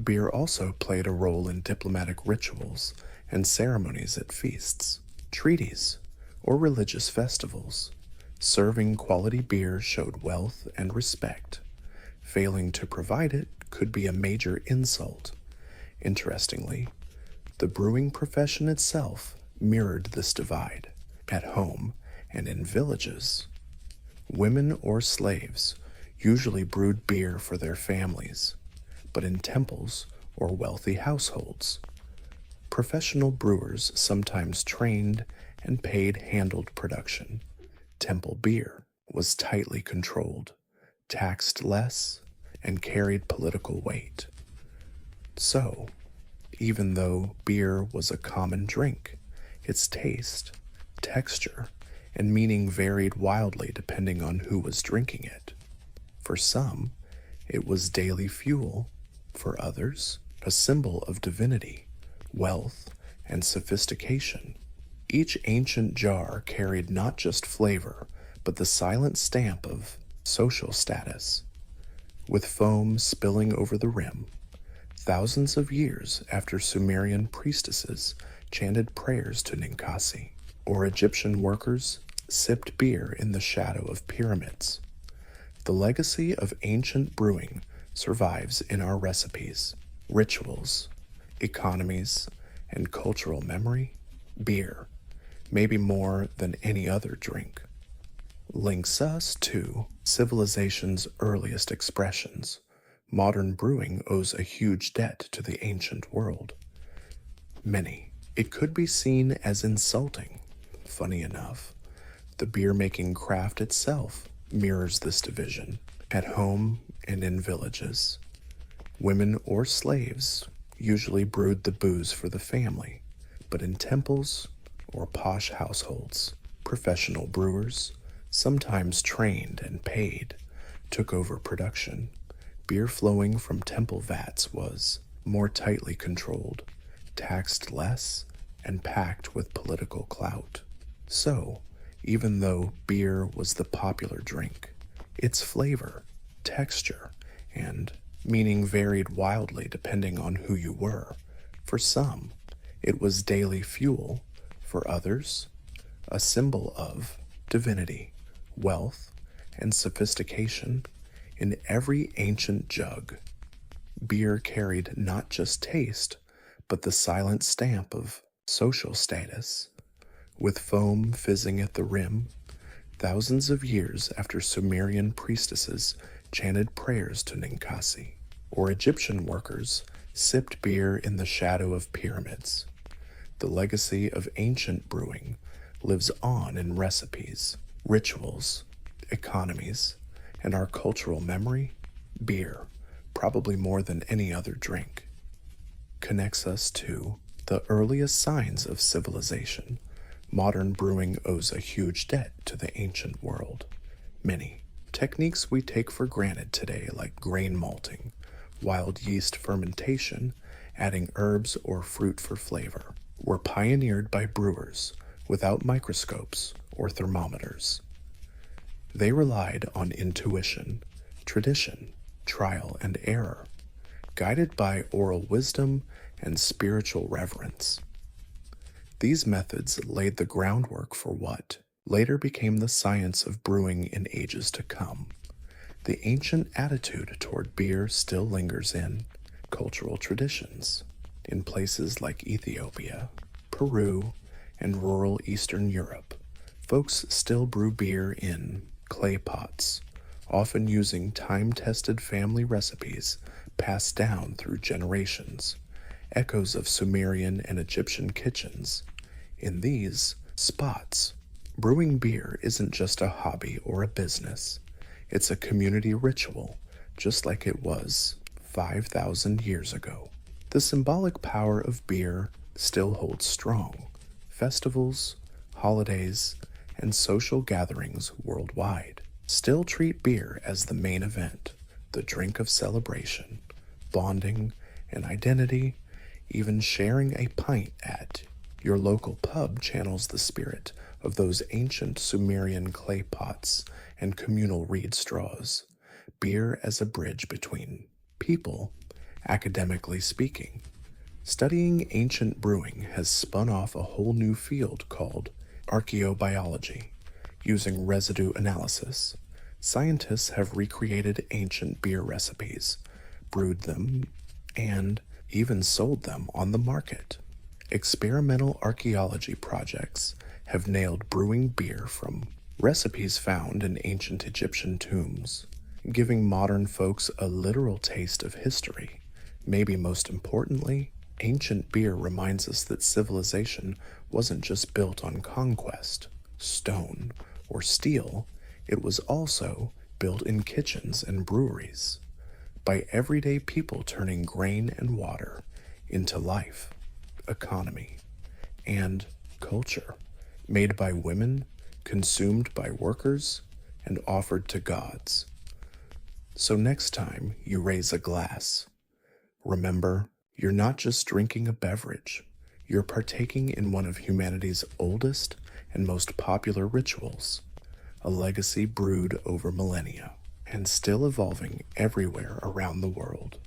beer also played a role in diplomatic rituals and ceremonies at feasts, treaties, or religious festivals. Serving quality beer showed wealth and respect. Failing to provide it could be a major insult. Interestingly, the brewing profession itself mirrored this divide. At home and in villages, women or slaves usually brewed beer for their families, but in temples or wealthy households, professional brewers sometimes trained and paid handled production. Temple beer was tightly controlled, taxed less, and carried political weight. So, even though beer was a common drink, its taste, texture, and meaning varied wildly depending on who was drinking it. For some, it was daily fuel. For others, a symbol of divinity, wealth, and sophistication. Each ancient jar carried not just flavor, but the silent stamp of social status. With foam spilling over the rim, thousands of years after Sumerian priestesses chanted prayers to Ninkasi, or Egyptian workers sipped beer in the shadow of pyramids. The legacy of ancient brewing survives in our recipes, rituals, economies, and cultural memory. Beer, maybe more than any other drink, links us to civilization's earliest expressions. Modern brewing owes a huge debt to the ancient world. It could be seen as insulting. Funny enough, the beer-making craft itself mirrors this division. At home and in villages, women or slaves usually brewed the booze for the family, but in temples or posh households, professional brewers, sometimes trained and paid, took over production. Beer flowing from temple vats was more tightly controlled, taxed less, and packed with political clout. So, even though beer was the popular drink, its flavor, texture, and meaning varied wildly depending on who you were. For some, it was daily fuel. For others, a symbol of divinity, wealth, and sophistication. In every ancient jug, beer carried not just taste, but the silent stamp of social status. With foam fizzing at the rim, thousands of years after Sumerian priestesses chanted prayers to Ninkasi, or Egyptian workers sipped beer in the shadow of pyramids. The legacy of ancient brewing lives on in recipes, rituals, economies, and our cultural memory. Beer, probably more than any other drink, connects us to the earliest signs of civilization. Modern brewing owes a huge debt to the ancient world. Many techniques we take for granted today, like grain malting, wild yeast fermentation, adding herbs or fruit for flavor, were pioneered by brewers without microscopes or thermometers. They relied on intuition, tradition, trial and error, guided by oral wisdom and spiritual reverence. These methods laid the groundwork for what later became the science of brewing in ages to come. The ancient attitude toward beer still lingers in cultural traditions. In places like Ethiopia, Peru, and rural Eastern Europe, folks still brew beer in clay pots, often using time-tested family recipes passed down through generations. Echoes of Sumerian and Egyptian kitchens. In these spots, brewing beer isn't just a hobby or a business. It's a community ritual, just like it was 5,000 years ago. The symbolic power of beer still holds strong. Festivals, holidays, and social gatherings worldwide still treat beer as the main event, the drink of celebration, bonding, and identity. Even sharing a pint at your local pub channels the spirit of those ancient Sumerian clay pots and communal reed straws. Beer as a bridge between people, academically speaking. Studying ancient brewing has spun off a whole new field called archaeobiology. Using residue analysis, scientists have recreated ancient beer recipes, brewed them, and even sold them on the market. Experimental archaeology projects have nailed brewing beer from recipes found in ancient Egyptian tombs, giving modern folks a literal taste of history. Maybe most importantly, ancient beer reminds us that civilization wasn't just built on conquest, stone, or steel. It was also built in kitchens and breweries, by everyday people turning grain and water into life, economy, and culture, made by women, consumed by workers, and offered to gods. So next time you raise a glass, remember, you're not just drinking a beverage, you're partaking in one of humanity's oldest and most popular rituals, a legacy brewed over millennia and still evolving everywhere around the world.